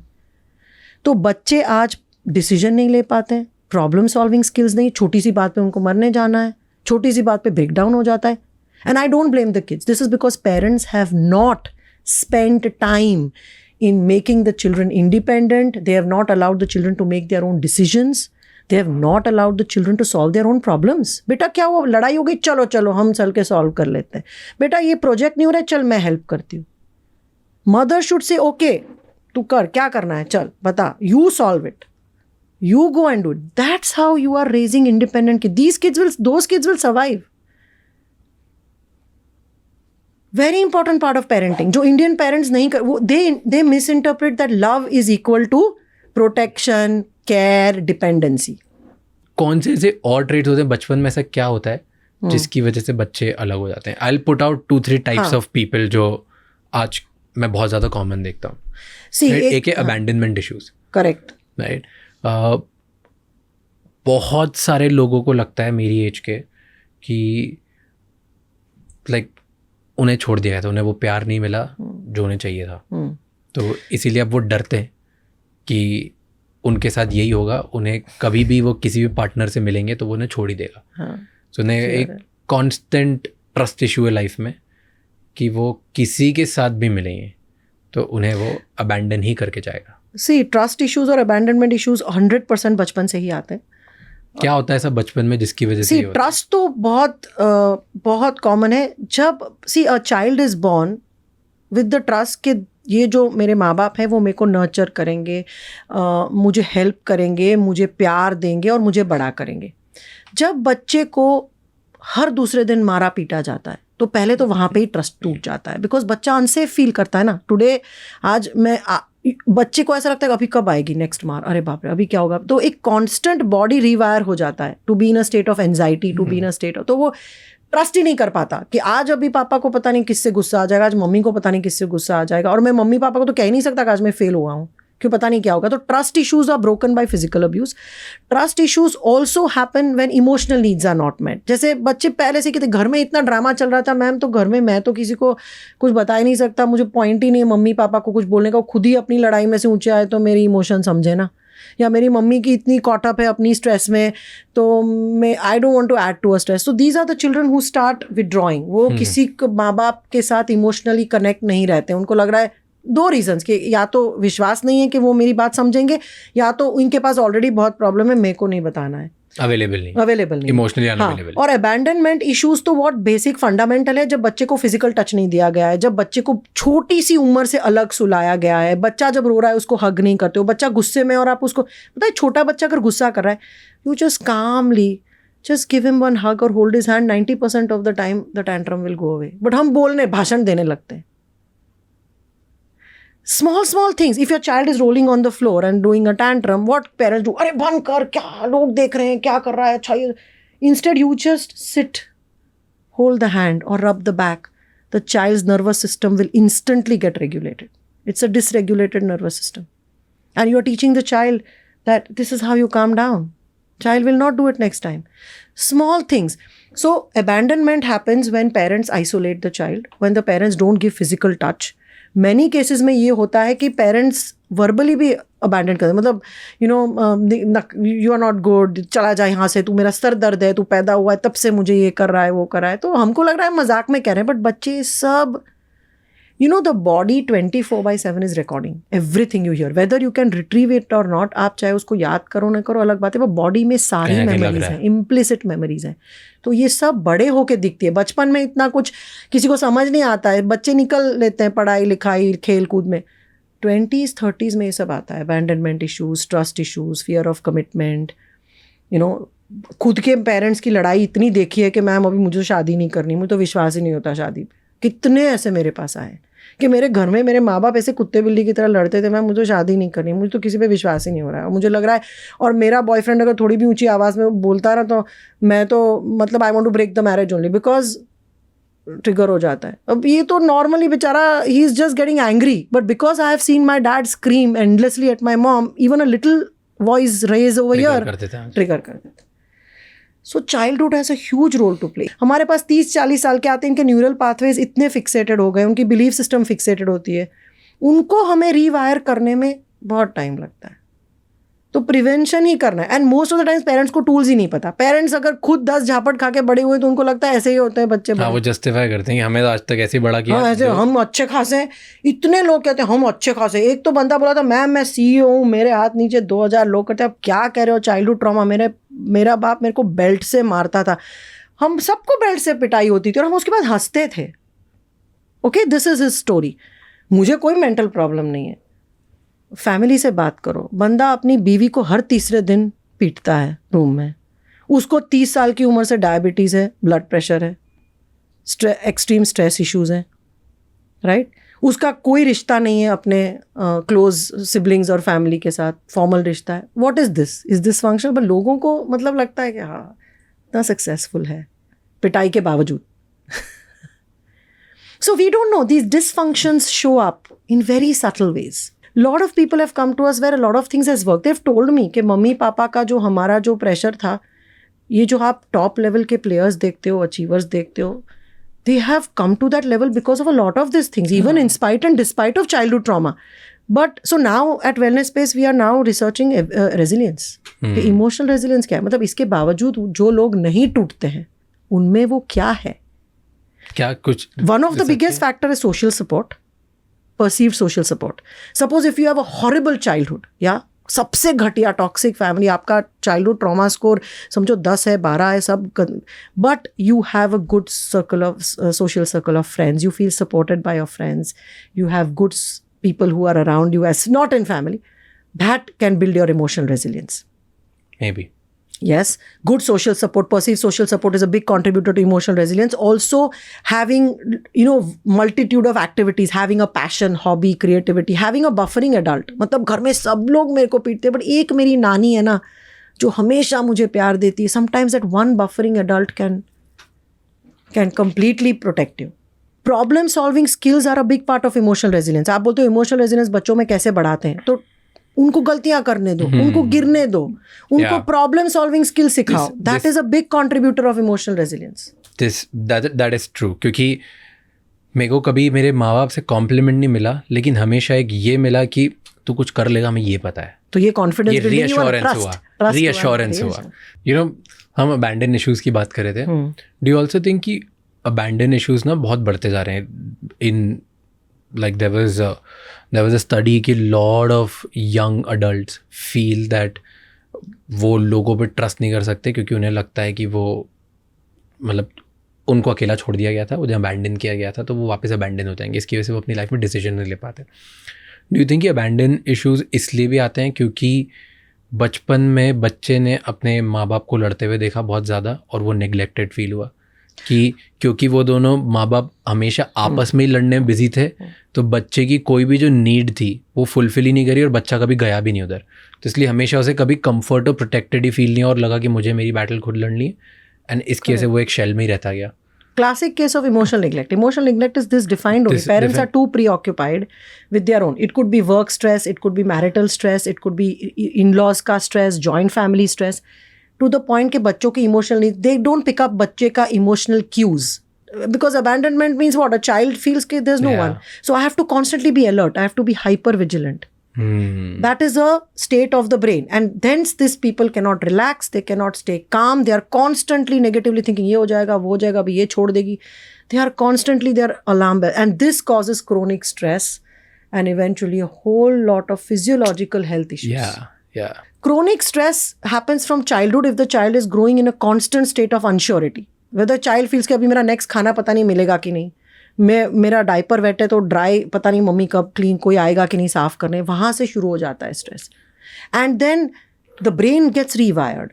तो बच्चे आज डिसीजन नहीं ले पाते हैं, प्रॉब्लम सॉल्विंग स्किल्स नहीं, छोटी सी बात पे उनको मरने जाना है, छोटी सी बात पे ब्रेक डाउन हो जाता है. And I don't blame the kids. This is because parents have not spent time in making the children independent. They have not allowed the children to make their own decisions. They have not allowed the children to solve their own problems. बेटा क्या हुआ, लड़ाई हो गई, चलो चलो हम चल के सॉल्व कर लेते हैं. बेटा ये प्रोजेक्ट नहीं हो रहा है, चल मैं हेल्प करती हूँ. मदर शुड से ओके तू कर, क्या करना है, चल बता, you solve it, you go and do it. That's how you are raising independent kid. Those kids will survive. Very important part of parenting जो इंडियन पेरेंट्स नहीं कर, वो they misinterpret that love is equal to protection, care, dependency. कौन से ऐसे और traits होते हैं बचपन में, ऐसा क्या होता है जिसकी वजह से बच्चे अलग हो जाते हैं? I will put out 2-3 types of people जो आज मैं बहुत ज़्यादा कॉमन देखता हूँ. एक है अबैंडनमेंट इश्यूज. Correct, right. बहुत सारे लोगों को लगता है मेरी एज के कि लाइक उन्हें छोड़ दिया गया था, उन्हें वो प्यार नहीं मिला जो उन्हें चाहिए था. तो इसीलिए अब वो डरते हैं कि उनके साथ यही होगा, उन्हें कभी भी वो किसी भी पार्टनर से मिलेंगे तो वो उन्हें छोड़ ही देगा. तो उन्हें एक कांस्टेंट ट्रस्ट इशू है लाइफ में कि वो किसी के साथ भी मिलेंगे तो उन्हें वो अबैंडन ही करके जाएगा. सी ट्रस्ट इश्यूज और अबैंडनमेंट इश्यूज 100% बचपन से ही आते हैं. क्या होता है ऐसा बचपन में जिसकी वजह से? ट्रस्ट तो बहुत कॉमन है. जब a child is born with the trust कि ये जो मेरे माँ बाप हैं वो मेरे को नर्चर करेंगे, मुझे हेल्प करेंगे, मुझे प्यार देंगे और मुझे बड़ा करेंगे. जब बच्चे को हर दूसरे दिन मारा पीटा जाता है तो पहले तो वहाँ पे ही ट्रस्ट टूट जाता है, बिकॉज बच्चा अनसेफ फील करता है ना. टुडे आज मैं बच्चे को ऐसा लगता है अभी कब आएगी नेक्स्ट मार, अरे बाप रे अभी क्या होगा. तो एक कांस्टेंट बॉडी रिवायर हो जाता है to be in a state of anxiety, to be in a state of, तो वो ट्रस्ट ही नहीं कर पाता कि आज अभी पापा को पता नहीं किससे गुस्सा आ जाएगा, आज मम्मी को पता नहीं किससे गुस्सा आ जाएगा, और मैं मम्मी पापा को तो कह ही नहीं सकता कि आज मैं फेल हुआ हूँ क्यों पता नहीं क्या होगा. तो trust issues are broken by physical abuse. Trust issues also happen when emotional needs are not met. जैसे बच्चे पहले से कहते घर में इतना ड्रामा चल रहा था मैम, तो घर में मैं तो किसी को कुछ बता ही नहीं सकता, मुझे पॉइंट ही नहीं है मम्मी पापा को कुछ बोलने का, खुद ही अपनी लड़ाई में से ऊंचे आए तो मेरी इमोशन समझे ना, या मेरी मम्मी की इतनी कॉट अप है अपनी स्ट्रेस में तो मैं I don't want to add to a stress. So these are the children who start withdrawing. वो किसी माँ बाप के साथ इमोशनली कनेक्ट नहीं रहते. उनको लग रहा है 2 रीजंस कि या तो विश्वास नहीं है कि वो मेरी बात समझेंगे, या तो उनके पास ऑलरेडी बहुत प्रॉब्लम है, मेरे को नहीं बताना है, अवेलेबल नहीं, इमोशनली अनअवेलेबल. और अबैंडनमेंट इश्यूज तो व्हाट बेसिक फंडामेंटल है. जब बच्चे को फिजिकल टच नहीं दिया गया है, जब बच्चे को छोटी सी उम्र से अलग सुलाया गया है, बच्चा जब रो रहा है उसको हग नहीं करते हो, बच्चा गुस्से में और आप उसको, पता है छोटा बच्चा अगर गुस्सा कर रहा है, you just calmly just give him one hug or hold his hand. 90% of the time the tantrum will go away. But हम बोलने भाषण देने लगते हैं. small things. If your child is rolling on the floor and doing a tantrum, what parents do? अरे बंद कर, क्या लोग देख रहे हैं, क्या कर रहा है, अच्छा ये. Instead you just sit, hold the hand or rub the back. The child's nervous system will instantly get regulated. It's a dysregulated nervous system. And you are teaching the child that this is how you calm down. Child will not do it next time. Small things. So abandonment happens when parents isolate the child, when the parents don't give physical touch. Many cases में ये होता है कि parents verbally भी abandon करते हैं. मतलब you are not good, चला जा यहाँ से, तू मेरा सर दर्द है, तू पैदा हुआ है तब से मुझे ये कर रहा है, वो कर रहा है. तो हमको लग रहा है मजाक में कह रहे हैं, बट बच्चे सब, the body 24/7 is recording everything you hear. Whether you can retrieve it or not, आप चाहे उसको याद करो ना करो अलग बात है, वो बॉडी में सारी मेमोरीज हैं, इम्प्लिसिट मेमोरीज हैं. तो ये सब बड़े होके दिखती है. बचपन में इतना कुछ किसी को समझ नहीं आता है, बच्चे निकल लेते हैं पढ़ाई लिखाई खेल कूद में. 20s 30s में ये सब आता है. Abandonment issues, trust issues, fear of commitment. खुद के पेरेंट्स की लड़ाई इतनी देखी है कि मैम अभी मुझे शादी नहीं करनी, मुझे तो विश्वास ही नहीं होता शादी पे. कितने ऐसे मेरे पास आए कि मेरे घर में मेरे माँ बाप ऐसे कुत्ते बिल्ली की तरह लड़ते थे, मैम मुझे तो शादी नहीं करनी, मुझे तो किसी पे विश्वास ही नहीं हो रहा है, मुझे लग रहा है. और मेरा बॉयफ्रेंड अगर थोड़ी भी ऊंची आवाज़ में बोलता है ना, तो मैं तो मतलब I want to break the marriage only, because trigger हो जाता है. अब ये तो नॉर्मली बेचारा he is just getting angry, but because I have seen my dad scream endlessly at my mom, even a little voice raise over here trigger कर देते. So childhood has a huge role to play. हमारे पास 30-40 साल के आते हैं, इनके neural pathways इतने फिक्सेटेड हो गए, उनकी बिलीफ सिस्टम फिक्सेटेड होती है, उनको हमें रीवायर करने में बहुत टाइम लगता है. तो प्रिवेंशन ही करना है. And most of the times parents को टूल्स ही नहीं पता. पेरेंट्स अगर खुद 10 झापट खा के बड़े हुए तो उनको लगता है ऐसे ही होते हैं बच्चे. हाँ, वो जस्टिफाई करते हैं कि हमें तो आज तक ऐसे ही बड़ा किया. हाँ, ऐसे हम अच्छे खासे हैं. इतने लोग कहते हैं हम अच्छे खासे. एक तो बंदा बोला था मैम मैं CEO हूँ, मेरे हाथ नीचे 2000 लोग करते हैं. अब क्या कह रहे हो, चाइल्डहुड ट्रॉमा. मेरा बाप मेरे को बेल्ट से मारता था, हम सबको बेल्ट से पिटाई होती थी और हम उसके बाद हंसते थे. Okay, this is his story. मुझे कोई मेंटल प्रॉब्लम नहीं है. फैमिली से बात करो. बंदा अपनी बीवी को हर तीसरे दिन पीटता है रूम में. उसको 30 साल की उम्र से डायबिटीज़ है, ब्लड प्रेशर है, एक्सट्रीम स्ट्रेस इश्यूज हैं, राइट. उसका कोई रिश्ता नहीं है अपने क्लोज सिबलिंग्स और फैमिली के साथ, फॉर्मल रिश्ता है. What is this function. But लोगों को मतलब लगता है कि हाँ इतना सक्सेसफुल है पिटाई के बावजूद. So we don't know, these dysfunctions show up in very subtle ways. Lot of people have come to us where a lot of things has worked. They've told me कि मम्मी पापा का जो हमारा जो pressure था, ये जो आप top level के प्लेयर्स देखते हो, अचीवर्स देखते हो, they have come to that level because of a lot of these things, even in spite and despite of childhood trauma. But so now at Wellness Space we are now researching resilience. कि emotional resilience क्या है. मतलब इसके बावजूद जो लोग नहीं टूटते हैं उनमें वो क्या है, क्या कुछ. One of the biggest factor is social support. Perceived social support. Suppose if you have a horrible childhood, या सबसे घटिया टॉक्सिक फैमिली, आपका चाइल्डहुड ट्रॉमा स्कोर समझो 10 है, 12 है, सब, but you have a good circle of social circle of friends, you feel supported by your friends, you have good people who are around you as not in family, that can build your emotional resilience. Maybe. Yes, good social support, perceived social support is a big contributor to emotional resilience. Also having, multitude of activities, having a passion, hobby, creativity, having a buffering adult. मतलब घर में सब लोग मेरे को पीटते हैं, but एक मेरी नानी है ना जो हमेशा मुझे प्यार देती है. Sometimes that one buffering adult can completely protect you. Problem solving skills are a big part of emotional resilience. आप बोलते हो emotional resilience बच्चों में कैसे बढ़ाते हैं, तो उनको गलतियां करने दो, उनको गिरने दो, उनको प्रॉब्लम सॉल्विंग स्किल सिखाओ. That is a big contributor of emotional resilience. That is true. क्योंकि मेरे को कभी मेरे माँ बाप से कॉम्प्लीमेंट नहीं मिला, लेकिन हमेशा एक ये मिला कि तू कुछ कर लेगा, हमें ये पता है. तो ये कॉन्फिडेंस, ये रीअश्योरेंस हुआ. हम अबैंडन इश्यूज की बात कर रहे थे. डू यू ऑल्सो थिंक कि अबैंडन इश्यूज ना बहुत बढ़ते जा रहे हैं इन like there was a study कि lot of young adults feel that वो लोगों पे ट्रस्ट नहीं कर सकते क्योंकि उन्हें लगता है कि वो मतलब उनको अकेला छोड़ दिया गया था, उन्हें अबैंडन किया गया था, तो वो वापस अबैंडन हो जाएंगे. इसकी वजह से वो अपनी लाइफ में डिसीजन नहीं ले पाते. डू यू थिंक कि अबैंडन इश्यूज इसलिए भी आते हैं क्योंकि बचपन में बच्चे ने अपने माँ बाप को लड़ते हुए देखा बहुत ज़्यादा और वो नेग्लेक्टेड फील हुआ, कि क्योंकि वो दोनों माँ बाप हमेशा आपस में ही लड़ने में बिजी थे, तो बच्चे की कोई भी जो नीड थी वो फुलफिल ही नहीं करी और बच्चा कभी गया भी नहीं उधर। तो इसलिए हमेशा उसे कभी कंफर्ट और प्रोटेक्टेड ही फील नहीं और लगा कि मुझे मेरी बैटल खुद लड़नी है, एंड इसकी वजह से वो एक शेल में ही रहता गया। Classic case of emotional neglect. Emotional neglect is this defined only. Parents are too preoccupied with their own. It could be work stress, it could be marital stress, it could be in-laws का stress, joint family stress. To the point कि बच्चों की emotional needs, they don't pick up बच्चे का emotional cues. Because abandonment means what? A child feels कि there's no one. So I have to constantly be alert. I have to be hyper vigilant. That is a state of the brain, and hence these people cannot relax, they cannot stay calm, they are constantly negatively thinking ये हो जाएगा वो हो जाएगा अभी ये छोड़ देगी, they are constantly their alarm bell, and this causes chronic stress and eventually a whole lot of physiological health issues. Yeah. Chronic stress happens from childhood if the child is growing in a constant state of unsurety, whether child feels कि अभी मेरा next खाना पता नहीं मिलेगा कि नहीं, मेरा डायपर वेट है तो ड्राई पता नहीं मम्मी कब क्लीन कोई आएगा कि नहीं साफ करने, वहाँ से शुरू हो जाता है stress, and then the brain gets rewired.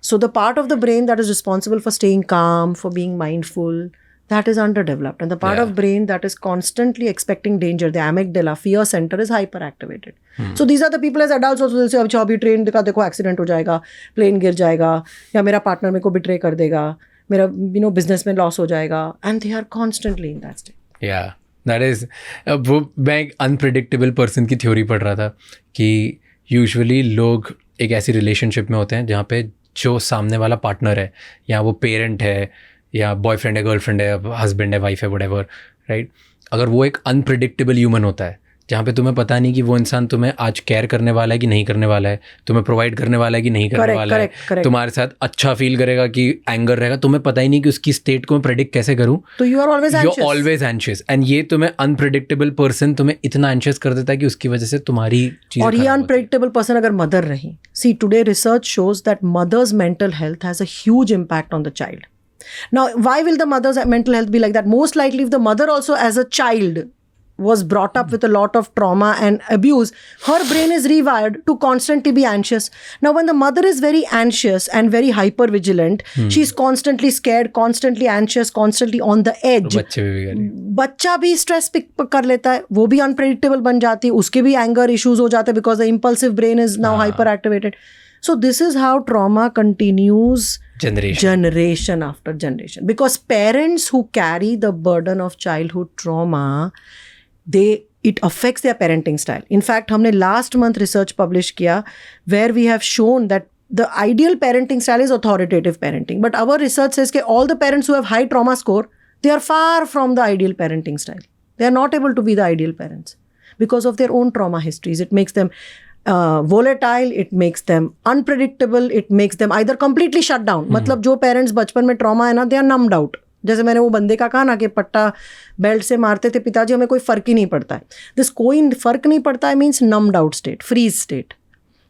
So the part of the brain that is responsible for staying calm, for being mindful, that is underdeveloped, and the part of brain that is constantly expecting danger, the amygdala, fear center, is hyperactivated. So these are the people as adults also they'll say अच्छा अभी train का देखो accident हो जाएगा, plane गिर जाएगा, या मेरा पार्टनर मेरे को बिट्रे कर देगा, मेरा बिजनेस में लॉस हो जाएगा, and they are constantly in that state. Yeah, that is वो मैं एक अनप्रेडिक्टेबल पर्सन की थ्योरी पढ़ रहा था कि यूजुअली लोग एक ऐसी रिलेशनशिप में होते हैं जहाँ पे जो सामने वाला पार्टनर है या वो पेरेंट है या बॉयफ्रेंड है, गर्लफ्रेंड है, हस्बैंड है, वाइफ है, व्हाटएवर, राइट, अगर वो एक अनप्रेडिक्टेबल ह्यूमन होता है जहाँ पे तुम्हें पता नहीं कि वो इंसान तुम्हें आज केयर करने वाला है कि नहीं करने वाला है, तुम्हें प्रोवाइड करने वाला है कि नहीं करने वाला है, तुम्हारे साथ अच्छा फील करेगा कि एंगर रहेगा, तुम्हें पता ही नहीं कि उसकी स्टेट को मैं प्रेडिक्ट कैसे करूँ, तो you are always anxious, and ये तुम्हें अनप्रेडिक्टेबल पर्सन तुम्हें इतना एंशियस कर देता है कि उसकी वजह से तुम्हारी चीज़, और ये अनप्रेडिक्टेबल पर्सन अगर मदर रही, see today research shows that mothers mental health has a huge impact on the child. Now, why will the mother's mental health be like that? Most likely, if the mother also as a child was brought up with a lot of trauma and abuse, her brain is rewired to constantly be anxious. Now, when the mother is very anxious and very hyper vigilant, she's constantly scared, constantly anxious, constantly on the edge. बच्चा भी stress pick कर लेता है, वो भी unpredictable बन जाती है, उसके भी एंगर इश्यूज हो जाते हैं because the impulsive brain is now hyper activated. So this is how trauma continues generation after generation, because parents who carry the burden of childhood trauma, it affects their parenting style. In fact, हमने last month research publish किया where we have shown that the ideal parenting style is authoritative parenting, but our research says that all the parents who have high trauma score, they are far from the ideal parenting style. They are not able to be the ideal parents because of their own trauma histories. It makes them volatile, it makes them unpredictable, it makes them either completely shut down. मतलब जो parents बचपन में trauma है ना, they are numbed out. जैसे मैंने वो बंदे का कहा ना कि पट्टा बेल्ट से मारते थे पिताजी, हमें कोई फर्क ही नहीं पड़ता है. दिस कोई फर्क नहीं पड़ता है means numbed out state, freeze state.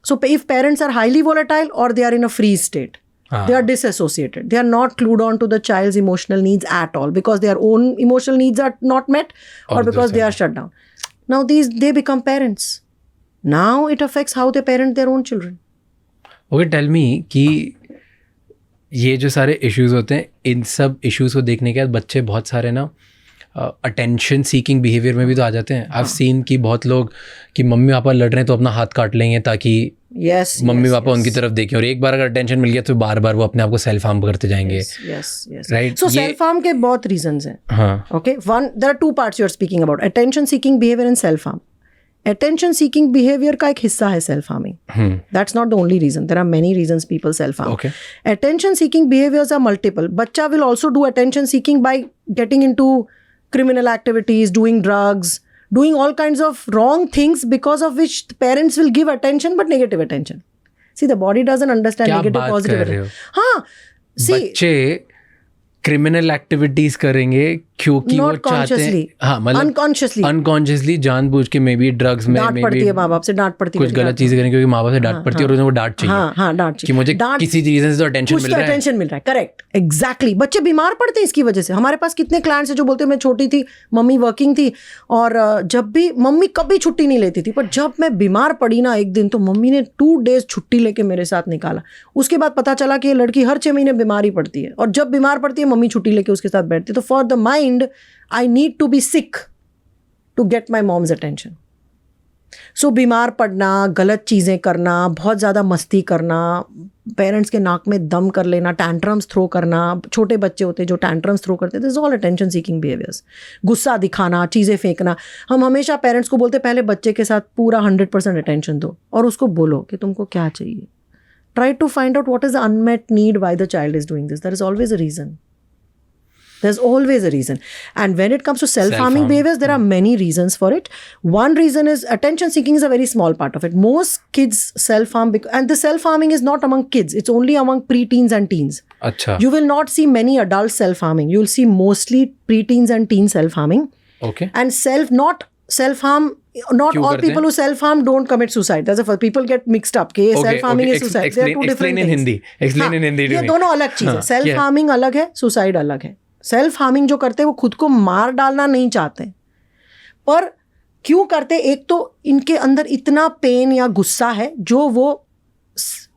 So if parents are highly volatile or they are in a freeze state, they are disassociated. They are not glued on to the child's emotional needs at all because their own emotional needs are not met or because they are shut down. Now they become parents. Now it affects how they parent their own children. Okay, tell me कि ये जो सारे issues होते हैं, इन सब issues को देखने के बाद बच्चे बहुत सारे ना अटेंशन सीकिंग बिहेवियर में भी तो आ जाते हैं. आई हैव सीन कि बहुत लोग कि मम्मी पापा लड़ रहे हैं तो अपना हाथ काट लेंगे ताकि मम्मी पापा उनकी तरफ देखें, और एक बार अगर अटेंशन मिल गया तो बार बार वो अपने आप को सेल्फ हार्म करते जाएंगे. राइट. सो सेल्फ हार्म के बहुत रीजंस हैं. हाँ. Okay, one, there are two parts you are speaking about, attention seeking behaviour and self harm. Attention seeking behavior का एक हिस्सा है self harming. That's not the only reason. There are many reasons people self harm. Okay. Attention seeking behaviors are multiple. बच्चा will also do attention seeking by getting into criminal activities, doing drugs, doing all kinds of wrong things because of which the parents will give attention but negative attention. See, the body doesn't understand negative positive. हाँ, see, बच्चे criminal activities करेंगे क्योंकि वो Not चाहते हैं, consciously, हाँ मतलब unconsciously जानबूझ के मे बी ड्रग्स में डांट पड़ती है, माँ बाप से डांट पड़ती है, कुछ गलत चीजें करें क्योंकि माँ बाप से डांट पड़ती है और उन्हें वो डांट चाहिए। हाँ डांट कि मुझे किसी रीजन से तो अटेंशन कुछ मिल तो रहा है। अटेंशन मिल रहा है, करेक्ट, एग्जैक्टली। बच्चे बीमार पड़ते हैं इसकी वजह से। हमारे पास कितने क्लाइंट्स हैं जो बोलते हैं मैं छोटी थी, मम्मी वर्किंग थी, और जब भी मम्मी कभी छुट्टी नहीं लेती थी, पर जब मैं बीमार पड़ी ना एक दिन, तो मम्मी ने 2 days छुट्टी लेके मेरे साथ निकाला। उसके बाद पता चला कि ये लड़की हर 6 महीने बीमार ही पड़ती है, और जब बीमार पड़ती है मम्मी छुट्टी लेके उसके साथ बैठती है। तो for the mind I need to be sick to get my mom's attention. So बीमार पड़ना, गलत चीज़ें करना, बहुत ज़्यादा मस्ती करना, पेरेंट्स के नाक में दम कर लेना, टैंट्रम्स थ्रो करना, छोटे बच्चे होते हैं जो टैंट्रम्स थ्रो करते हैं, this is all attention seeking behaviours. गुस्सा दिखाना, चीज़ें फेंकना। हम हमेशा पेरेंट्स को बोलते हैं पहले बच्चे के साथ पूरा 100% अटेंशन दो और उसको बोलो कि तुमको क्या चाहिए। Try to find out what is the unmet need why the child is doing this. There is always a reason. There's always a reason. And when it comes to self-harming behaviors, there are many reasons for it. One reason is attention seeking is a very small part of it. Most kids self-harm, and the self-harming is not among kids. It's only among preteens and teens. अच्छा. You will not see many adults self-harming. You will see mostly preteens and teens self-harming. Okay. And not self-harm, not all people who self-harm don't commit suicide. That's a people get mixed up. Okay, self-harming is suicide. They are two different things. Explain in Hindi. ये दोनों अलग चीज़ है. Self-harming अलग है, suicide अलग है. Self harming जो करते हैं वो खुद को मार डालना नहीं चाहते, पर क्यों करते? एक तो इनके अंदर इतना पेन या गुस्सा है जो वो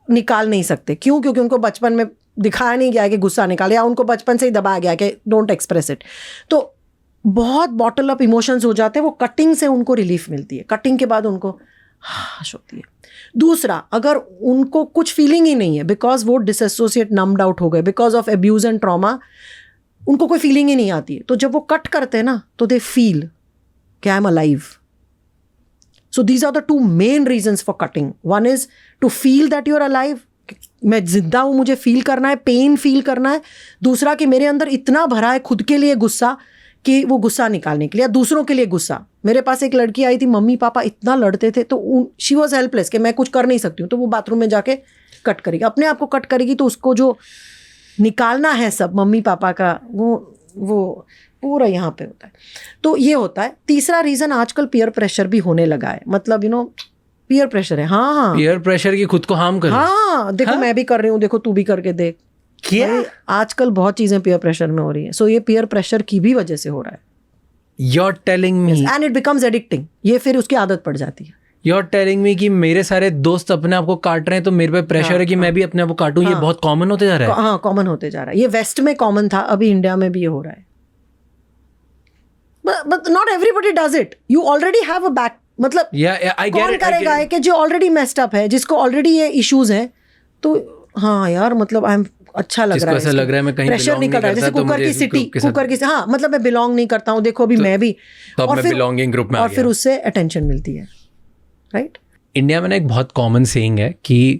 निकाल नहीं सकते। क्यों? क्योंकि उनको बचपन में दिखाया नहीं गया कि गुस्सा निकाले, या उनको बचपन से ही दबाया गया कि डोंट एक्सप्रेस इट। तो बहुत बॉटल अप इमोशंस हो जाते हैं। वो कटिंग से उनको रिलीफ मिलती है, कटिंग के बाद उनको हाश होती है। दूसरा, अगर उनको कुछ फीलिंग ही नहीं है, बिकॉज वो डिसएसोसिएट, नम्ड आउट हो गए because of abuse and trauma, उनको कोई फीलिंग ही नहीं आती है, तो जब वो कट करते हैं ना तो दे फील कि I am alive. So these are the 2 main reasons for cutting. One is to feel that you are alive, मैं जिंदा हूँ, मुझे फील करना है, पेन फील करना है। दूसरा कि मेरे अंदर इतना भरा है खुद के लिए गुस्सा कि वो गुस्सा निकालने के लिए, या दूसरों के लिए गुस्सा। मेरे पास एक लड़की आई थी, मम्मी पापा इतना लड़ते थे तो शी वॉज हेल्पलेस कि मैं कुछ कर नहीं सकती हूँ, तो वो बाथरूम में जाके कट करेगी, अपने आप को कट करेगी। तो उसको जो निकालना है सब मम्मी पापा का, वो पूरा यहाँ पे होता है। तो ये होता है। तीसरा रीज़न, आजकल पीयर प्रेशर भी होने लगा है। मतलब पीयर प्रेशर है। हाँ, पीयर प्रेशर की खुद को हार्म कर। हाँ, देखो मैं भी कर रही हूँ, देखो तू भी करके देख। क्या आजकल बहुत चीज़ें पीयर प्रेशर में हो रही हैं। सो ये पीयर प्रेशर की भी वजह से हो रहा है। You're telling me, and it becomes addicting. ये फिर उसकी आदत पड़ जाती है। You're telling me कि मेरे सारे दोस्त अपने आप को काट रहे हैं तो मेरे पे प्रेशर है कि मैं भी अपने आप को काटूं। ये बहुत कॉमन होते जा रहा है। हाँ, कॉमन होते जा रहा है। ये वेस्ट में कॉमन था, अभी इंडिया में भी ये हो रहा है। But not everybody does it. You already have a back, मतलब कौन करेगा कि जो ऑलरेडी मेस्ड अप है, जिसको ऑलरेडी ये इश्यूज हैं। तो हाँ यार, मतलब आई एम अच्छा लग रहा है, ऐसा लग रहा है मैं कहीं प्रेशर निकल रहा है, जैसे कुकर की हाँ, मतलब मैं बिलोंग नहीं करता हूँ, देखो अभी मैं भी, और फिर बिलोंगिंग ग्रुप में, और फिर उससे अटेंशन मिलती है। राइट। इंडिया में ना एक बहुत कॉमन सेइंग है कि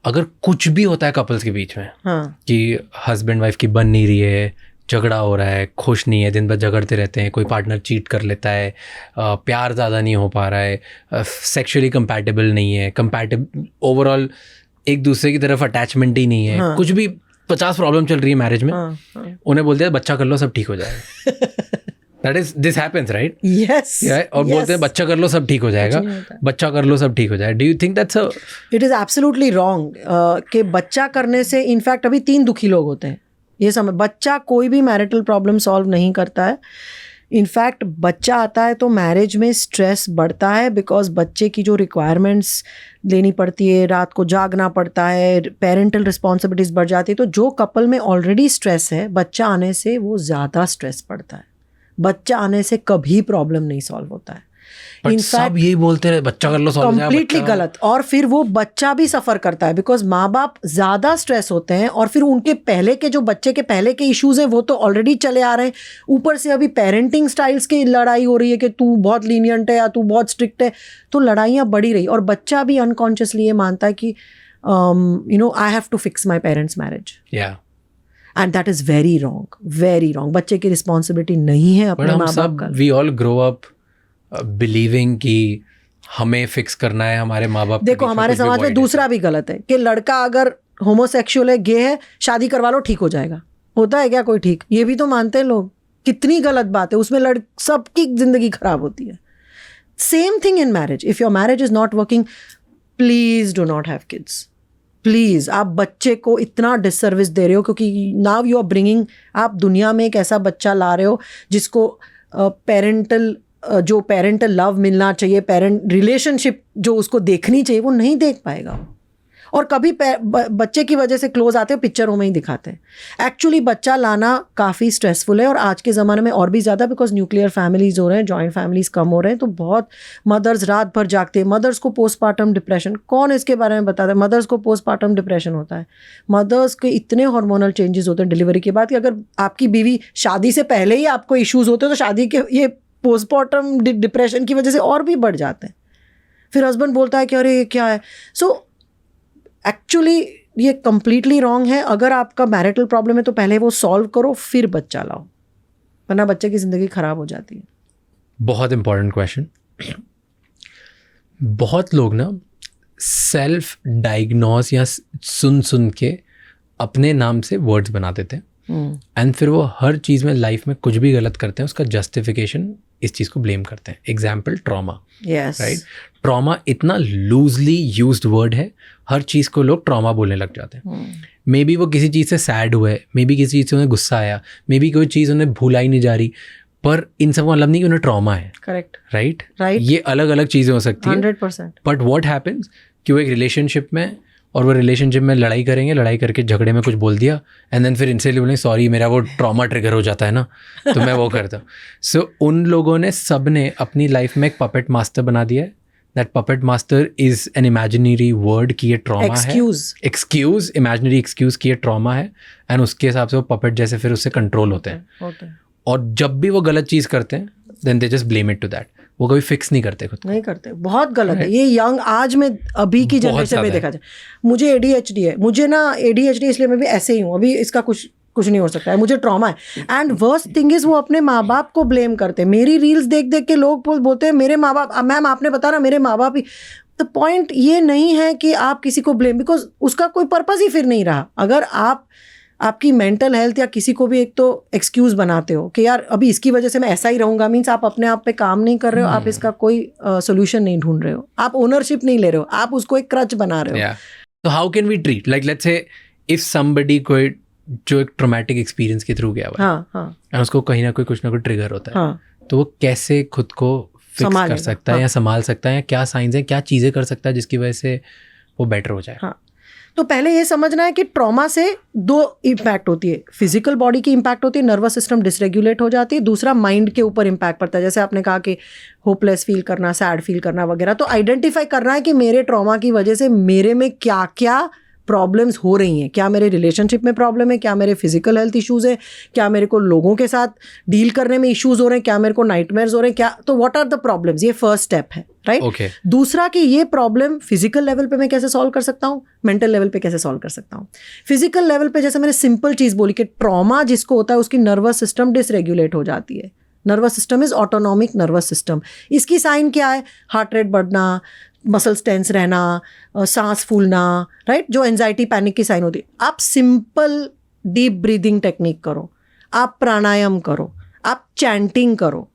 अगर कुछ भी होता है कपल्स के बीच में, हाँ, कि हस्बैंड वाइफ की बन नहीं रही है, झगड़ा हो रहा है, खुश नहीं है, दिन भर झगड़ते रहते हैं, कोई पार्टनर चीट कर लेता है, प्यार ज़्यादा नहीं हो पा रहा है, सेक्सुअली कंपैटिबल नहीं है, ओवरऑल एक दूसरे की तरफ अटैचमेंट ही नहीं है, हाँ, कुछ भी 50 प्रॉब्लम चल रही है मैरिज में, हाँ, हाँ, उन्हें बोलते हैं बच्चा कर लो सब ठीक हो जाएगा। This happens, right? Yes. Yeah, और बोलते हैं बच्चा कर लो सब ठीक हो जाएगा, बच्चा कर लो सब ठीक हो जाएगा। Do you think that's a... It is absolutely wrong कि बच्चा करने से, इनफैक्ट अभी 3 दुखी लोग होते हैं। ये समझ, बच्चा कोई भी मैरिटल प्रॉब्लम सॉल्व नहीं करता है। इनफैक्ट बच्चा आता है तो मैरिज में स्ट्रेस बढ़ता है, बिकॉज बच्चे की जो रिक्वायरमेंट्स लेनी पड़ती है, रात को जागना पड़ता है, पेरेंटल रिस्पॉन्सिबिलिटीज़ बढ़ जाती है। तो जो कपल में ऑलरेडी स्ट्रेस है, बच्चा आने से वो ज़्यादा स्ट्रेस पड़ता है। बच्चा आने से कभी प्रॉब्लम नहीं सॉल्व होता है। सब यही बोलते रहे बच्चा कर लो, कंप्लीटली गलत। और फिर वो बच्चा भी सफ़र करता है, बिकॉज माँ बाप ज़्यादा स्ट्रेस होते हैं, और फिर उनके पहले के जो बच्चे के पहले के इश्यूज हैं वो तो ऑलरेडी चले आ रहे हैं, ऊपर से अभी पेरेंटिंग स्टाइल्स की लड़ाई हो रही है कि तू बहुत लीनियंट है या तू बहुत स्ट्रिक्ट है, तो लड़ाइयाँ बढ़ी रही। और बच्चा भी अनकॉन्शियसली ये मानता है कि I have to fix my parents marriage, and that is very wrong, very wrong. बच्चे की रिस्पॉन्सिबिलिटी नहीं है अपने माँ बाप का। We all grow up believing कि हमें फिक्स करना है हमारे माँ बाप। देखो हमारे समाज में दूसरा भी गलत है कि लड़का अगर होमोसेक्सुअल है, गे है, शादी करवा लो ठीक हो जाएगा। होता है क्या कोई ठीक? ये भी तो मानते हैं लोग। कितनी गलत बात है उसमें, सबकी जिंदगी खराब होती है. Same thing in marriage. If your marriage is not working, please do not have kids. Please. आप बच्चे को इतना डिससर्विस दे रहे हो, क्योंकि नाउ यू आर ब्रिंगिंग, आप दुनिया में एक ऐसा बच्चा ला रहे हो जिसको जो पेरेंटल लव मिलना चाहिए, पेरेंट रिलेशनशिप जो उसको देखनी चाहिए, वो नहीं देख पाएगा. और कभी बच्चे की वजह से क्लोज आते हैं, पिक्चरों में ही दिखाते हैं. एक्चुअली बच्चा लाना काफ़ी स्ट्रेसफुल है, और आज के ज़माने में और भी ज़्यादा, बिकॉज न्यूक्लियर फैमिलीज हो रहे हैं, जॉइंट फैमिलीज कम हो रहे हैं, तो बहुत मदर्स रात भर जागते हैं. मदर्स को पोस्टपार्टम डिप्रेशन, कौन इसके बारे में बताता है? मदर्स को पोस्टपार्टम डिप्रेशन होता है. मदर्स के इतने हार्मोनल चेंजेस होते हैं डिलीवरी के बाद कि अगर आपकी बीवी शादी से पहले ही आपको इश्यूज होते हैं, तो शादी के ये पोस्टपार्टम डिप्रेशन की वजह से और भी बढ़ जाते हैं. फिर हस्बैंड बोलता है कि अरे ये क्या है. सो एक्चुअली ये कंप्लीटली रॉन्ग है. अगर आपका मैरिटल प्रॉब्लम है तो पहले वो सॉल्व करो, फिर बच्चा लाओ, वरना बच्चे की ज़िंदगी ख़राब हो जाती है. बहुत इंपॉर्टेंट क्वेश्चन. बहुत लोग ना सेल्फ डायग्नोस या सुन के अपने नाम से वर्ड्स बना देते हैं, एंड फिर वो हर चीज़ में लाइफ में कुछ भी गलत करते हैं, उसका जस्टिफिकेशन इस चीज़ को ब्लेम करते हैं. Example trauma. राइट. ट्रॉमा इतना लूजली यूज्ड वर्ड है, हर चीज़ को लोग ट्रॉमा बोलने लग जाते हैं. मे बी वो किसी चीज़ से सैड हुए, मे बी किसी चीज़ से उन्हें गुस्सा आया, मे बी कोई चीज़ उन्हें भूलाई नहीं जा रही, पर इन सब का मतलब नहीं कि उन्हें ट्रॉमा है. करेक्ट. राइट. राइट. ये अलग अलग चीज़ें हो सकती है. 100%. बट व्हाट हैपेंस कि वो एक रिलेशनशिप में, और वो रिलेशनशिप में लड़ाई करेंगे, लड़ाई करके झगड़े में कुछ बोल दिया, एंड देन फिर इनसे बोलेंगे सॉरी मेरा वो ट्रॉमा ट्रिगर हो जाता है ना, तो मैं वो करता हूँ. सो उन लोगों ने सब ने अपनी लाइफ में एक पपेट मास्टर बना दिया है. That puppet master is an imaginary word कि ये ट्रॉमा है. एक्सक्यूज, इमेजिनरी एक्सक्यूज कि ये ट्रॉमा है, एंड उसके हिसाब से वो पपेट जैसे फिर उससे कंट्रोल होते हैं. और जब भी वो गलत चीज़ करते हैं, then they just blame it to that. वो कभी फिक्स नहीं करते, खुद नहीं करते. बहुत गलत है ये. यंग आज में अभी की जनरेशन में देखा जाए, मुझे ADHD है, मुझे ना ADHD इसलिए मैं भी ऐसे ही हूँ, अभी इसका कुछ नहीं हो सकता है, मुझे ट्रॉमा है. एंड वर्स्ट थिंग इज वो अपने माँ बाप को ब्लेम करते हैं. मेरी रील्स देख देख के लोग बोलते हैं मेरे माँ बाप, मैम आपने बताया ना मेरे माँ बाप ही. द पॉइंट ये नहीं है कि आप किसी को ब्लेम, बिकॉज उसका कोई पर्पज ही फिर नहीं रहा. अगर आपकी मेंटल हेल्थ या किसी को भी एक तो एक्सक्यूज बनाते हो कि यार अभी इसकी वजह से मैं ऐसा ही रहूंगा, मीन्स आप अपने आप पे काम नहीं कर रहे हो, आप इसका कोई सोल्यूशन नहीं ढूंढ रहे हो, आप ओनरशिप नहीं ले रहे हो, आप उसको एक क्रच बना रहे हो. तो how can we treat, like let's say if somebody कोई जो एक ट्रॉमेटिक एक्सपीरियंस के थ्रू गया हुआ है, हाँ, उसको कहीं ना कोई कुछ ना कोई ट्रिगर होता है, हाँ, तो वो कैसे खुद को फिक्स कर सकता है या संभाल सकता है, या क्या साइंस है, क्या चीज़ें कर सकता है जिसकी वजह से वो बेटर हो जाए. हाँ. तो पहले ये समझना है कि ट्रॉमा से 2 इम्पैक्ट होती है. फिजिकल बॉडी की इम्पैक्ट होती है, नर्वस सिस्टम डिसरेगुलेट हो जाती है. दूसरा माइंड के ऊपर इम्पैक्ट पड़ता है, जैसे आपने कहा कि होपलेस फील करना, सैड फील करना वगैरह. तो आइडेंटिफाई करना है कि मेरे ट्रॉमा की वजह से मेरे में क्या क्या प्रॉब्लम्स हो रही हैं. क्या मेरे रिलेशनशिप में प्रॉब्लम है, क्या मेरे फिजिकल हेल्थ इश्यूज़ हैं, क्या मेरे को लोगों के साथ डील करने में इश्यूज़ हो रहे हैं, क्या मेरे को नाइटमेयर्स हो रहे हैं, क्या. तो व्हाट आर द प्रॉब्लम्स, ये फर्स्ट स्टेप है. राइट. दूसरा कि ये प्रॉब्लम फिजिकल लेवल पे मैं कैसे सॉल्व कर सकता हूँ, मेंटल लेवल पे कैसे सॉल्व कर सकता हूँ. फिजिकल लेवल पे जैसे मैंने सिंपल चीज़ बोली कि ट्रॉमा जिसको होता है उसकी नर्वस सिस्टम डिसरेगुलेट हो जाती है. Nervous system is autonomic nervous system. इसकी साइन क्या है? हार्ट रेट बढ़ना, मसल्स टेंस रहना, सांस फूलना. राइट. जो एंजाइटी पैनिक की साइन होती है. आप सिंपल डीप ब्रीदिंग टेक्निक करो, आप प्राणायाम करो, आप चैंटिंग करो,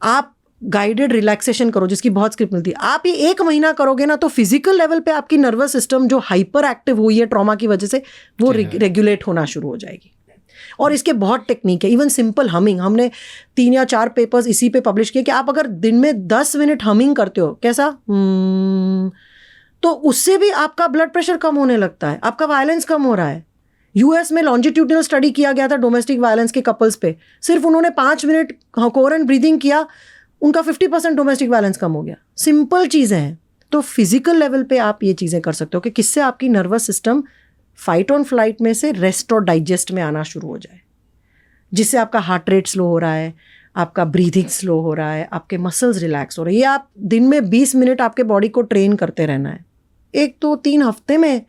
आप गाइडेड रिलैक्सेशन करो जिसकी बहुत स्क्रिप्ट मिलती है. आप ये 1 महीना करोगे ना, तो फिजिकल लेवल पे आपकी नर्वस सिस्टम जो हाइपर एक्टिव हुई है ट्रॉमा की वजह से, वो रेगुलेट होना शुरू हो जाएगी. और इसके बहुत टेक्निक है. इवन सिंपल हमिंग, हमने 3 या 4 पेपर्स इसी पे पब्लिश किए कि आप अगर दिन में 10 मिनट हमिंग करते हो, कैसा, तो उससे भी आपका ब्लड प्रेशर कम होने लगता है, आपका वायलेंस कम हो रहा है. US में लॉन्जिट्यूडनल स्टडी किया गया था डोमेस्टिक वायलेंस के कपल्स पे. सिर्फ उन्होंने 5 मिनट कोहेरेंट ब्रीदिंग किया, उनका 50% डोमेस्टिक वायलेंस कम हो गया. सिंपल चीज़ें हैं. तो फिजिकल लेवल पे आप ये चीज़ें कर सकते हो कि किससे आपकी nervous system fight on flight में से रेस्ट और डाइजेस्ट में आना शुरू हो जाए, जिससे आपका हार्ट रेट स्लो हो रहा है, आपका ब्रीथिंग स्लो हो रहा है, आपके मसल्स रिलैक्स हो रहे हैं. ये आप दिन में 20 मिनट आपके बॉडी को ट्रेन करते रहना है. 1-2-3 हफ्ते में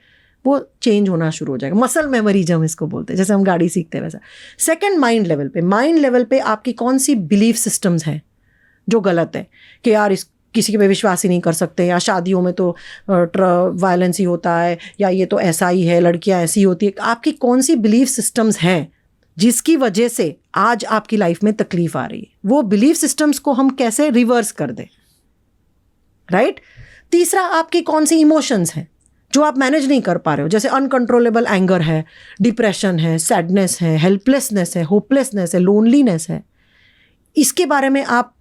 वो चेंज होना शुरू हो जाएगा. मसल मेमोरी जब हम इसको बोलते हैं, जैसे हम गाड़ी सीखते हैं वैसा. सेकंड, माइंड लेवल पे. माइंड लेवल पे आपकी कौन सी बिलीफ सिस्टम्स हैं जो गलत है, कि यार किसी पे विश्वास ही नहीं कर सकते, या शादियों में तो वायलेंस ही होता है, या ये तो ऐसा ही है, लड़कियां ऐसी होती है. आपकी कौन सी बिलीफ सिस्टम्स हैं जिसकी वजह से आज आपकी लाइफ में तकलीफ आ रही है, वो बिलीफ सिस्टम्स को हम कैसे रिवर्स कर दें, राइट? तीसरा, आपकी कौन सी इमोशंस हैं जो आप मैनेज नहीं कर पा रहे हो, जैसे अनकंट्रोलेबल एंगर है, डिप्रेशन है, सैडनेस है, हेल्पलेसनेस है, होपलेसनेस है, लोनलीनेस है। इसके बारे में आप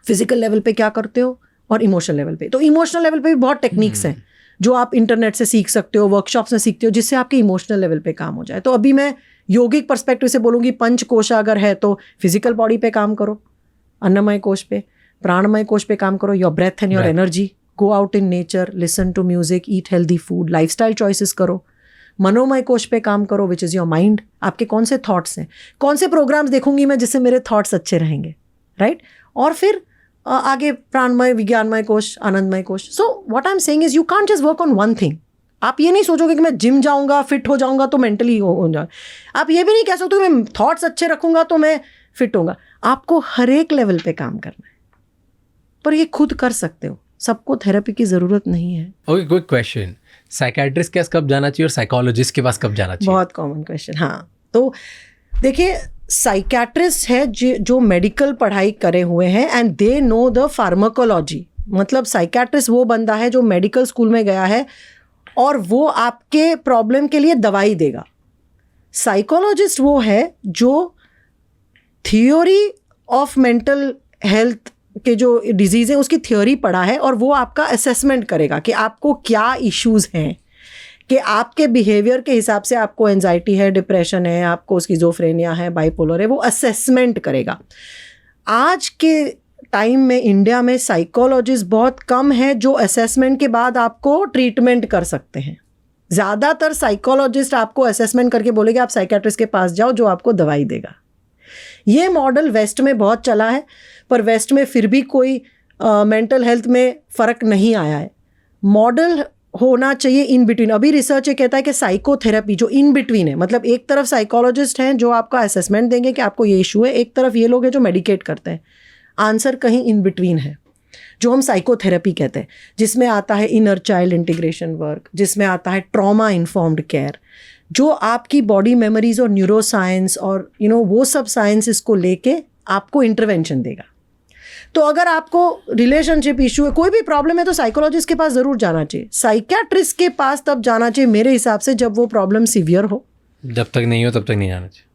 फिजिकल लेवल पे क्या करते हो और इमोशनल लेवल पे। तो इमोशनल लेवल पे भी बहुत टेक्निक्स हैं जो आप इंटरनेट से सीख सकते हो, वर्कशॉप्स में सीखते हो, जिससे आपके इमोशनल लेवल पे काम हो जाए। तो अभी मैं योगिक पर्सपेक्टिव से बोलूँगी, पंच कोश अगर है तो फिजिकल बॉडी पे काम करो, अन्नमय कोश पे, प्राणमय कोश पे काम करो, your breath and your energy, go out in nature, listen to music, eat healthy food, lifestyle choices करो। मनोमय कोश पे काम करो, विच इज़ योर माइंड, आपके कौन से थॉट्स हैं, कौन से प्रोग्राम्स देखूंगी मैं जिससे मेरे थॉट्स अच्छे रहेंगे, राइट? और फिर आगे प्राणमय, विज्ञानमय कोश, आनंदमय कोश। सो what I am saying is you can't just work on one thing. आप ये नहीं सोचोगे कि मैं जिम जाऊंगा, फिट हो जाऊंगा तो मेंटली हो जाए। आप ये भी नहीं कह सकते मैं थॉट्स अच्छे रखूंगा तो मैं फिट होऊंगा। आपको हर एक लेवल पे काम करना है, पर ये खुद कर सकते हो, सबको थेरेपी की ज़रूरत नहीं है। ओके, क्विक क्वेश्चन, साइकियाट्रिस्ट के पास कब जाना चाहिए और साइकोलॉजिस्ट के पास कब जाना चाहिए? बहुत कॉमन क्वेश्चन। हाँ, तो देखिए, साइकियाट्रिस्ट है जो मेडिकल पढ़ाई करे हुए हैं and they know the pharmacology. मतलब साइकियाट्रिस्ट वो बंदा है जो मेडिकल स्कूल में गया है और वो आपके प्रॉब्लम के लिए दवाई देगा। साइकोलॉजिस्ट वो है जो थियोरी ऑफ मेंटल हेल्थ के जो डिजीज़ है उसकी थ्योरी पढ़ा है और वो आपका असेसमेंट करेगा कि आपको क्या इश्यूज़ हैं, कि आपके बिहेवियर के हिसाब से आपको एंजाइटी है, डिप्रेशन है, आपको स्किज़ोफ्रेनिया है, बाइपोलर है, वो असेसमेंट करेगा। आज के टाइम में इंडिया में साइकोलॉजिस्ट बहुत कम है जो असेसमेंट के बाद आपको ट्रीटमेंट कर सकते हैं। ज़्यादातर साइकोलॉजिस्ट आपको असेसमेंट करके बोलेंगे आप साइकियाट्रिस्ट के पास जाओ जो आपको दवाई देगा। ये मॉडल वेस्ट में बहुत चला है, पर वेस्ट में फिर भी कोई मेंटल हेल्थ में फ़र्क नहीं आया है। मॉडल होना चाहिए इन बिटवीन। अभी रिसर्च ये कहता है कि साइकोथेरेपी जो इन बिटवीन है, मतलब एक तरफ साइकोलॉजिस्ट हैं जो आपका असेसमेंट देंगे कि आपको ये इशू है, एक तरफ ये लोग हैं जो मेडिकेट करते हैं। आंसर कहीं इन बिटवीन है जो हम साइकोथेरेपी कहते हैं, जिसमें आता है इनर चाइल्ड इंटीग्रेशन वर्क, जिसमें आता है ट्रॉमा इन्फॉर्म्ड केयर, जो आपकी बॉडी मेमोरीज और न्यूरो साइंस और वो सब साइंसेस को लेके आपको इंटरवेंशन देगा। तो अगर आपको रिलेशनशिप इशू है, कोई भी प्रॉब्लम है, तो साइकोलॉजिस्ट के पास ज़रूर जाना चाहिए। साइकियाट्रिस्ट के पास तब जाना चाहिए मेरे हिसाब से जब वो प्रॉब्लम सीवियर हो। जब तक नहीं हो तब तक नहीं जाना चाहिए।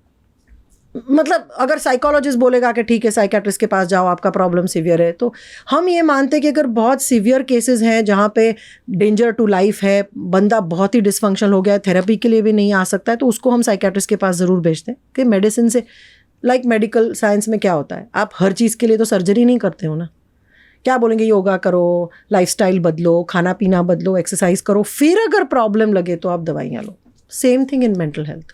मतलब अगर साइकोलॉजिस्ट बोलेगा कि ठीक है साइकियाट्रिस्ट के पास जाओ, आपका प्रॉब्लम सीवियर है, तो हम ये मानते हैं कि अगर बहुत सीवियर केसेस हैं जहाँ पे डेंजर टू लाइफ है, बंदा बहुत ही डिसफंक्शनल हो गया है, थेरेपी के लिए भी नहीं आ सकता है, तो उसको हम साइकियाट्रिस्ट के पास ज़रूर भेजते हैं। कि मेडिसिन से लाइक मेडिकल साइंस में क्या होता है, आप हर चीज़ के लिए तो सर्जरी नहीं करते हो ना। क्या बोलेंगे, योगा करो, लाइफस्टाइल बदलो, खाना पीना बदलो, एक्सरसाइज करो, फिर अगर प्रॉब्लम लगे तो आप दवाइयाँ लो। Same thing in mental health.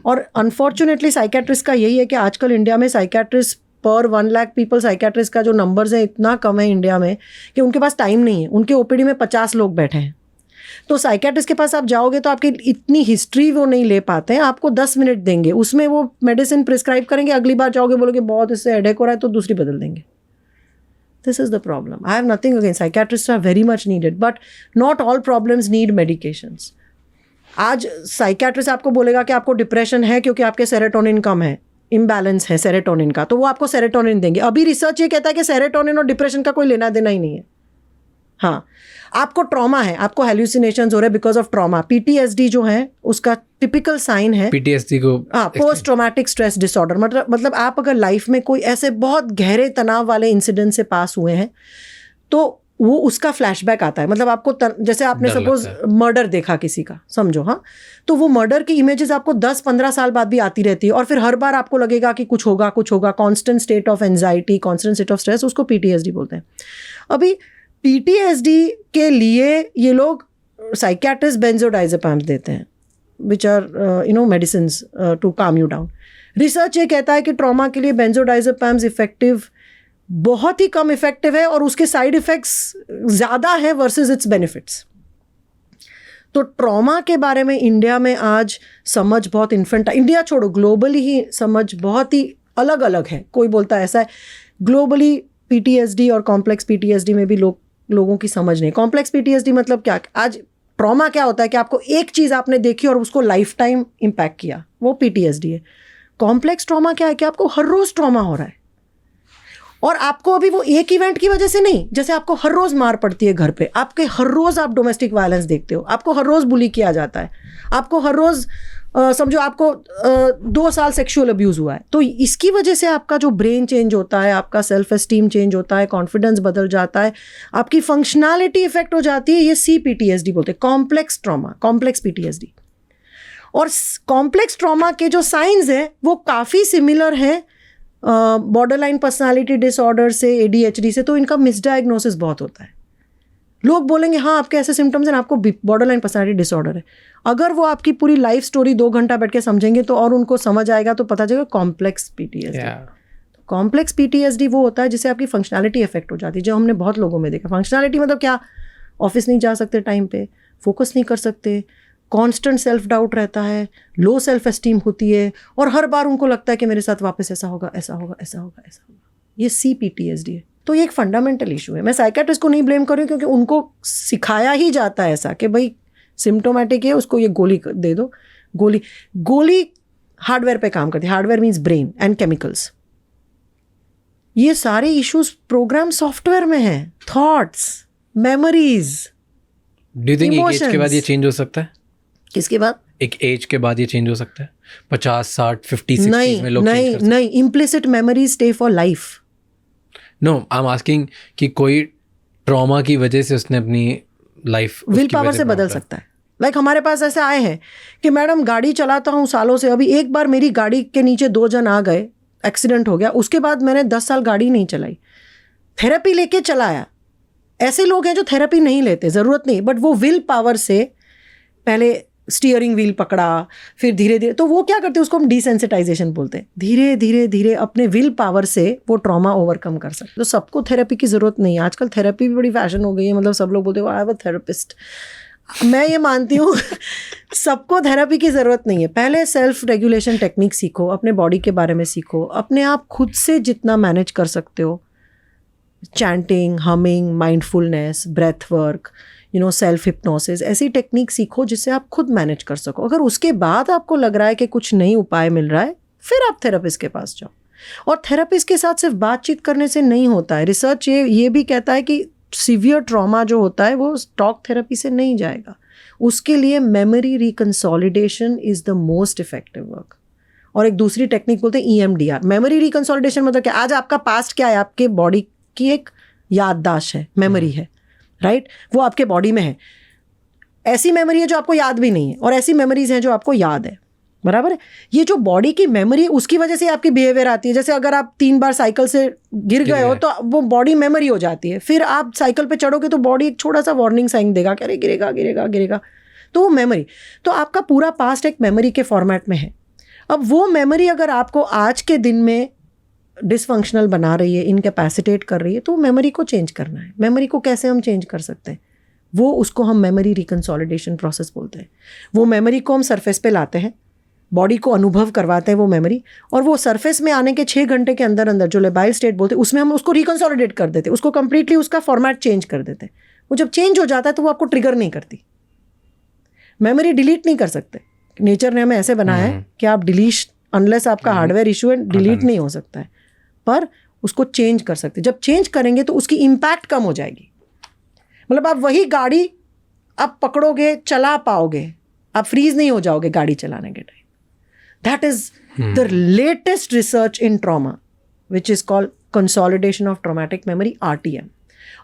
और अनफॉर्चुनेटली साइकियाट्रिस्ट का यही है कि आजकल इंडिया में साइकियाट्रिस्ट पर 1 लाख पीपल, साइकियाट्रिस्ट का जो नंबर्स है इतना कम है इंडिया में कि उनके पास टाइम नहीं है। उनके ओपीडी में 50 लोग बैठे हैं, तो साइकियाट्रिस्ट के पास आप जाओगे तो आपकी इतनी हिस्ट्री वो नहीं ले पाते हैं, आपको 10 मिनट देंगे, उसमें वो मेडिसिन प्रिस्क्राइब करेंगे, अगली बार जाओगे बोलोगे बहुत इससे हेडेक हो रहा है तो दूसरी बदल देंगे। This is the problem. I have nothing against, psychiatrist are very much needed, but not all problems need medications. आज साइकियाट्रिस्ट आपको बोलेगा कि आपको डिप्रेशन है क्योंकि आपके सेरोटोनिन कम है, इम्बैलेंस है सेरोटोनिन का, तो वो आपको सेरोटोनिन देंगे। अभी रिसर्च ये कहता है कि सेरोटोनिन और डिप्रेशन का कोई लेना देना ही नहीं है। हाँ, आपको ट्रॉमा है, आपको हेल्यूसिनेशंस हो रहे हैं बिकॉज ऑफ ट्रॉमा, पीटीएसडी जो है उसका टिपिकल साइन है। पीटीएसडी को पोस्ट ट्रॉमेटिक स्ट्रेस डिसऑर्डर, मतलब आप अगर लाइफ में कोई ऐसे बहुत गहरे तनाव वाले इंसिडेंट से पास हुए हैं तो वो उसका फ्लैशबैक आता है। मतलब आपको जैसे आपने सपोज मर्डर देखा किसी का, समझो, हाँ, तो वो मर्डर की इमेजेस आपको 10-15 साल बाद भी आती रहती है और फिर हर बार आपको लगेगा कि कुछ होगा कुछ होगा। Constant state of anxiety, constant state of stress, उसको पीटीएसडी बोलते हैं। अभी पीटीएसडी के लिए ये लोग साइकियाट्रिस्ट बेंजोडाइजेपाम्स देते हैं, विच आर मेडिसिन्स टू काम यू डाउन। रिसर्च ये कहता है कि ट्रॉमा के लिए बेंजोडाइजेपाम्स इफेक्टिव, बहुत ही कम इफेक्टिव है और उसके साइड इफेक्ट्स ज़्यादा है वर्सेस इट्स बेनिफिट्स। तो ट्रॉमा के बारे में इंडिया में आज समझ बहुत इंडिया छोड़ो, ग्लोबली ही समझ बहुत ही अलग अलग है। कोई बोलता है ऐसा है, ग्लोबली पीटीएसडी और कॉम्प्लेक्स पीटीएसडी में भी लोगों की समझ नहीं। कॉम्प्लेक्स पीटीएसडी मतलब क्या, आज ट्रॉमा क्या होता है कि आपको एक चीज़ आपने देखी और उसको लाइफ टाइम इम्पैक्ट किया, वो पीटीएसडी है। कॉम्प्लेक्स ट्रॉमा क्या है कि आपको हर रोज ट्रॉमा हो रहा है, और आपको अभी वो एक इवेंट की वजह से नहीं, जैसे आपको हर रोज मार पड़ती है घर पे, आपके हर रोज आप डोमेस्टिक वायलेंस देखते हो, आपको हर रोज बुली किया जाता है, आपको हर रोज समझो आपको 2 साल सेक्सुअल अब्यूज हुआ है, तो इसकी वजह से आपका जो ब्रेन चेंज होता है, आपका सेल्फ एस्टीम चेंज होता है, कॉन्फिडेंस बदल जाता है, आपकी फंक्शनैलिटी इफेक्ट हो जाती है। ये CPTSD बोलते हैं, कॉम्प्लेक्स ट्रॉमा, कॉम्प्लेक्स PTSD। और कॉम्प्लेक्स ट्रॉमा के जो साइंस हैं वो काफ़ी सिमिलर हैं बॉर्डरलाइन पर्सनालिटी डिसऑर्डर से, ADHD से। तो इनका मिसडायग्नोसिस बहुत होता है। लोग बोलेंगे हाँ आपके ऐसे सिम्टम्स हैं, आपको बॉर्डरलाइन पर्सनालिटी डिसऑर्डर है। अगर वो आपकी पूरी लाइफ स्टोरी 2 घंटा बैठ के समझेंगे तो और उनको समझ आएगा, तो पता चलेगा कॉम्प्लेक्स PTSD। कॉम्प्लेक्स PTSD वो होता है जिससे आपकी फंक्शनैलिटी इफेक्ट हो जाती है, जो हमने बहुत लोगों में देखा। फंक्शनैलिटी मतलब क्या? ऑफिस नहीं जा सकते टाइम पे, फोकस नहीं कर सकते, कांस्टेंट सेल्फ डाउट रहता है, लो सेल्फ एस्टीम होती है, और हर बार उनको लगता है कि मेरे साथ वापस ऐसा होगा, ऐसा होगा, ऐसा होगा, ऐसा होगा। ये CPTSD है। तो ये एक फंडामेंटल इशू है। मैं साइकेट्रिस्ट को नहीं ब्लेम कर रही हूँ, क्योंकि उनको सिखाया ही जाता है ऐसा कि भाई सिम्टोमेटिक है, उसको ये गोली दे दो। गोली हार्डवेयर पे काम करती है। Hardware means brain and chemicals. ये सारे इश्यूज प्रोग्राम सॉफ्टवेयर में है, thoughts, memories. Do you think एक एज के बाद ये चेंज हो सकता है? किसके बाद? एक एज के बाद ये चेंज हो सकता है? 50, 60, 50, 60 में लोग चेंज कर सकते हैं? नहीं, implicit memories stay for life. No, I am asking कि कोई ट्रॉमा की वजह से उसने अपनी लाइफ विल पावर से बदल सकता है। लाइक हमारे पास ऐसे आए हैं कि मैडम गाड़ी चलाता हूँ सालों से, अभी एक बार मेरी गाड़ी के नीचे 2 जन आ गए, एक्सीडेंट हो गया, उसके बाद मैंने 10 साल गाड़ी नहीं चलाई, थेरेपी लेके चलाया। ऐसे लोग हैं जो थेरेपी नहीं लेते, ज़रूरत नहीं, बट वो विल पावर से पहले स्टीयरिंग व्हील पकड़ा, फिर धीरे धीरे, तो वो क्या करते हैं, उसको हम डिसेंसिटाइजेशन बोलते हैं। धीरे धीरे धीरे अपने विल पावर से वो ट्रॉमा ओवरकम कर सकते। तो सबको थेरेपी की ज़रूरत नहीं है। आजकल थेरेपी भी बड़ी फैशन हो गई है, मतलब सब लोग बोलते हैं आई हैव अ थेरेपिस्ट। मैं ये मानती हूँ सबको थेरेपी की ज़रूरत नहीं है। पहले सेल्फ रेगुलेशन टेक्निक सीखो, अपने बॉडी के बारे में सीखो, अपने आप खुद से जितना मैनेज कर सकते हो, chanting, humming, mindfulness, breath work, self hypnosis, ऐसी टेक्निक सीखो जिससे आप खुद मैनेज कर सको। अगर उसके बाद आपको लग रहा है कि कुछ नई उपाय मिल रहा है, फिर आप थेरेपिस्ट के पास जाओ। और थेरेपिस्ट के साथ सिर्फ बातचीत करने से नहीं होता है। रिसर्च ये भी कहता है कि सीवियर ट्रॉमा जो होता है वो टॉक थेरेपी से नहीं जाएगा। उसके लिए memory reconsolidation is the most effective work. और एक दूसरी टेक्निक बोलते हैं EMDR। मेमोरी रिकंसोलिडेशन मतलब क्या? आज आपका पास्ट क्या है? आपके बॉडी की एक याददाश्त है, मेमोरी है, राइट? वो आपके बॉडी में है। ऐसी मेमोरी है जो आपको याद भी नहीं है, और ऐसी मेमोरीज हैं जो आपको याद है, बराबर है? ये जो बॉडी की मेमोरी, उसकी वजह से आपकी बिहेवियर आती है। जैसे अगर आप 3 बार साइकिल से गिर गए हो तो वो बॉडी मेमोरी हो जाती है। फिर आप साइकिल पे चढ़ोगे तो बॉडी एक छोटा सा वार्निंग साइन देगा कि अरे गिरेगा गिरेगा गिरेगा, तो वो मेमोरी। तो आपका पूरा पास्ट एक मेमोरी के फॉर्मेट में है। अब वो मेमोरी अगर आपको आज के दिन में डिसफंक्शनल बना रही है, इनकैपेसिटेट कर रही है, तो मेमोरी को चेंज करना है। मेमोरी को कैसे हम चेंज कर सकते हैं? उसको हम मेमोरी रिकंसोलिडेशन प्रोसेस बोलते हैं। वो मेमोरी को हम सरफेस पे लाते हैं, बॉडी को अनुभव करवाते हैं वो मेमोरी, और वो सरफेस में आने के 6 घंटे के अंदर अंदर, जो लेबाइल स्टेट बोलते हैं, उसमें हम उसको रिकंसोलिडेट कर देते हैं, उसको कंप्लीटली उसका फॉर्मेट चेंज कर देते हैं। वो जब चेंज हो जाता है तो वो आपको ट्रिगर नहीं करती। मेमोरी डिलीट नहीं कर सकते। नेचर ने हमें ऐसे बनाया है कि आप डिलीट, अनलेस आपका हार्डवेयर इशू है, डिलीट नहीं हो सकता है, पर उसको चेंज कर सकते। जब चेंज करेंगे तो उसकी इम्पैक्ट कम हो जाएगी। मतलब आप वही गाड़ी आप पकड़ोगे, चला पाओगे, आप फ्रीज नहीं हो जाओगे गाड़ी चलाने के time. That is the latest research in trauma which is called consolidation of traumatic memory, RTM।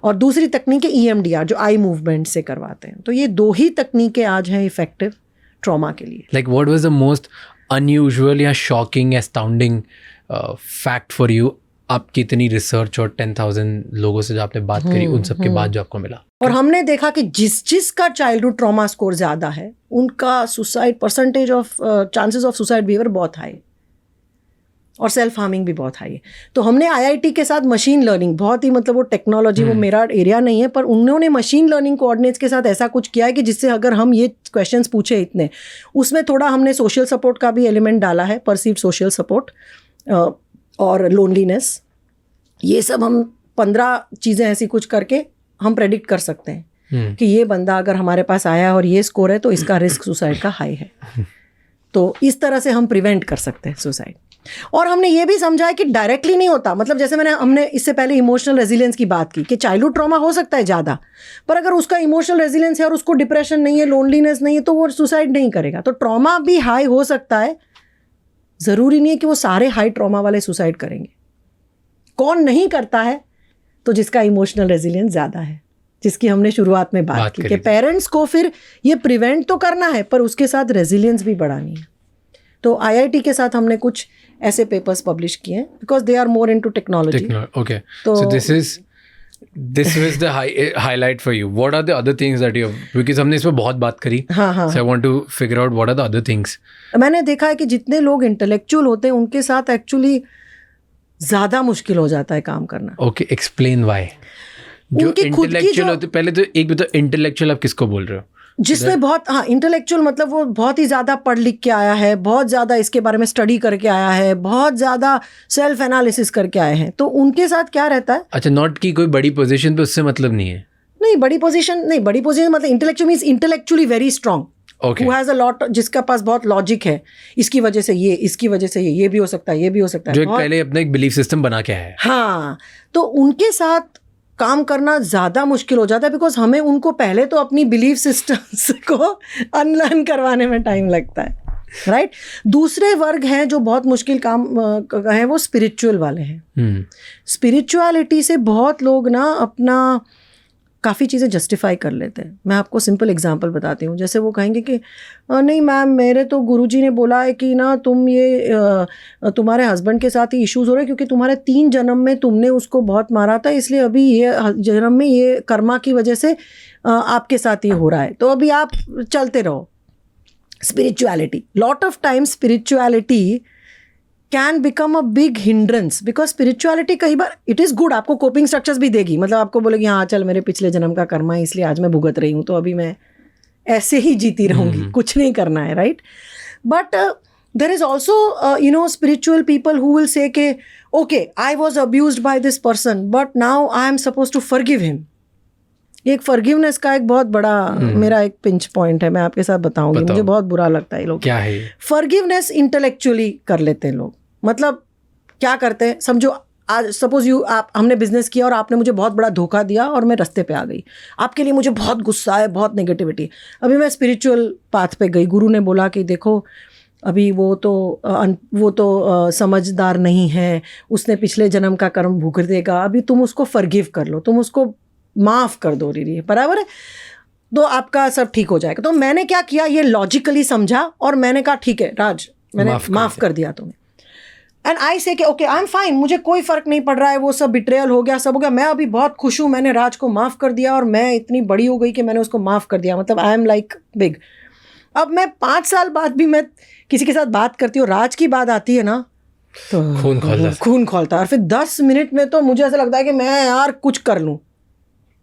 और दूसरी तकनीक है EMDR, जो आई मूवमेंट से करवाते हैं। तो ये 2 ही तकनीकें आज हैं इफेक्टिव ट्रॉमा के लिए। Like what was the most unusual या shocking, astounding fact for you, आपकी इतनी रिसर्च और 10,000 लोगों से जो आपने बात करी, उन सब के बाद जो आपको मिला? और हमने देखा कि जिसका चाइल्डहुड ट्रॉमा स्कोर ज़्यादा है, उनका suicide percentage of chances of suicide behaviour बहुत हाई, और सेल्फ हार्मिंग भी बहुत हाई है। तो हमने IIT के साथ मशीन लर्निंग, बहुत ही मतलब वो टेक्नोलॉजी, वो मेरा एरिया नहीं है, पर उन्होंने मशीन लर्निंग कोऑर्डिनेट्स के साथ ऐसा कुछ किया है कि जिससे अगर हम ये क्वेश्चंस पूछे इतने, उसमें थोड़ा हमने सोशल सपोर्ट का भी एलिमेंट डाला है, परसीव्ड सोशल सपोर्ट और लोनलीनेस, ये सब हम 15 चीज़ें ऐसी कुछ करके हम प्रेडिक्ट कर सकते हैं कि ये बंदा अगर हमारे पास आया और ये स्कोर है तो इसका रिस्क सुसाइड का हाई है। तो इस तरह से हम प्रिवेंट कर सकते हैं सुसाइड। और हमने ये भी समझा है कि डायरेक्टली नहीं होता, मतलब जैसे हमने इससे पहले इमोशनल रेजिलियंस की बात की कि चाइल्डहुड ट्रॉमा हो सकता है ज़्यादा, पर अगर उसका इमोशनल रेजिलियंस है और उसको डिप्रेशन नहीं है, लोनलीनेस नहीं है, तो वो सुसाइड नहीं करेगा। तो ट्रॉमा भी हाई हो सकता है, ज़रूरी नहीं है कि वो सारे हाई ट्रॉमा वाले सुसाइड करेंगे। कौन नहीं करता है? तो जिसका इमोशनल रेजिलियंस ज़्यादा है, जिसकी हमने शुरुआत में बात की कि पेरेंट्स को फिर ये प्रिवेंट तो करना है पर उसके साथ रेजिलियंस भी बढ़ानी है। तो आईआईटी के साथ हमने कुछ ऐसे पेपर्स पब्लिश किए हैं because they are more into technology. Okay, so this was the highlight for you. What are the other things that you have, because हमने इसमें बहुत बात करी, so I want to figure out what are the other things. मैंने देखा है कि जितने लोग इंटेलेक्चुअल होते हैं उनके साथ एक्चुअली ज़्यादा मुश्किल हो जाता है काम करना। Okay, explain why. जो इंटेलेक्चुअल होते, पहले तो एक बताओ, इंटेलेक्चुअल आप किसको बोल रहे हो? जिसमें बहुत, हाँ, इंटेलेक्चुअल मतलब वो बहुत ही ज़्यादा पढ़ लिख के आया है, बहुत ज़्यादा इसके बारे में स्टडी करके आया है, बहुत ज़्यादा सेल्फ एनालिसिस करके आए हैं, तो उनके साथ क्या रहता है? अच्छा, नॉट की कोई बड़ी पोजीशन पे, उससे मतलब नहीं है। नहीं, बड़ी पोजीशन मतलब intellectual means intellectually very strong, who has a lot, जिसका पास बहुत लॉजिक है, इसकी वजह से ये, इसकी वजह से ये भी हो सकता है, ये भी हो सकता है, जो पहले अपना एक बिलीफ सिस्टम बना के आया है। हाँ, तो उनके साथ काम करना ज़्यादा मुश्किल हो जाता है बिकॉज हमें उनको पहले तो अपनी बिलीफ सिस्टम्स को अनलर्न करवाने में टाइम लगता है, राइट? दूसरे वर्ग हैं जो बहुत मुश्किल काम हैं, वो स्पिरिचुअल वाले हैं। स्पिरिचुअलिटी से बहुत लोग ना अपना काफ़ी चीज़ें जस्टिफाई कर लेते हैं। मैं आपको सिंपल एग्जांपल बताती हूँ। जैसे वो कहेंगे कि नहीं मैम, मेरे तो गुरुजी ने बोला है कि ना तुम ये तुम्हारे हस्बैंड के साथ ही इश्यूज़ हो रहे हैं क्योंकि तुम्हारे 3 जन्म में तुमने उसको बहुत मारा था, इसलिए अभी ये जन्म में ये कर्मा की वजह से आपके साथ ये हो रहा है, तो अभी आप चलते रहो। Spirituality, lot of time spirituality can become a big hindrance because spirituality कई बार इट इज़ गुड, आपको कोपिंग स्ट्रक्चर्स भी देगी, मतलब आपको बोलेगी हाँ चल मेरे पिछले जन्म का कर्मा है इसलिए आज मैं भुगत रही हूँ, तो अभी मैं ऐसे ही जीती रहूँगी, कुछ नहीं करना है, right? But there is also spiritual people who will say के okay I was abused by this person but now I am suppose to forgive him. एक फॉरगिवनेस का एक बहुत बड़ा मेरा एक पिंच पॉइंट है, मैं आपके साथ बताऊंगी, मुझे बहुत बुरा लगता है ये लोग। क्या है फॉरगिवनेस? इंटेलेक्चुअली कर लेते हैं लोग। मतलब क्या करते हैं, समझो आज सपोज हमने बिजनेस किया और आपने मुझे बहुत बड़ा धोखा दिया और मैं रास्ते पे आ गई, आपके लिए मुझे बहुत गुस्सा है, बहुत नेगेटिविटी। अभी मैं स्पिरिचुअल पाथ पे गई, गुरु ने बोला कि देखो अभी वो तो समझदार नहीं है, उसने पिछले जन्म का कर्म भुगतेगा, अभी तुम उसको फॉरगिव कर लो, तुम उसको माफ़ कर दो, रही बराबर है, तो आपका सब ठीक हो जाएगा। तो मैंने क्या किया, ये लॉजिकली समझा और मैंने कहा ठीक है राज, मैंने माफ़ कर दिया तुम्हें। एंड आई से ओके आई एम फाइन, मुझे कोई फ़र्क नहीं पड़ रहा है, वो सब बिट्रेयल हो गया, सब हो गया, मैं अभी बहुत खुश हूँ, मैंने राज को माफ़ कर दिया और मैं इतनी बड़ी हो गई कि मैंने उसको माफ़ कर दिया, मतलब आई एम लाइक बिग। अब मैं 5 साल बाद भी मैं किसी के साथ बात करती हूँ, राज की बात आती है ना तो खून खोलता है, और फिर 10 मिनट में तो मुझे ऐसा लगता है कि मैं यार कुछ कर लूँ।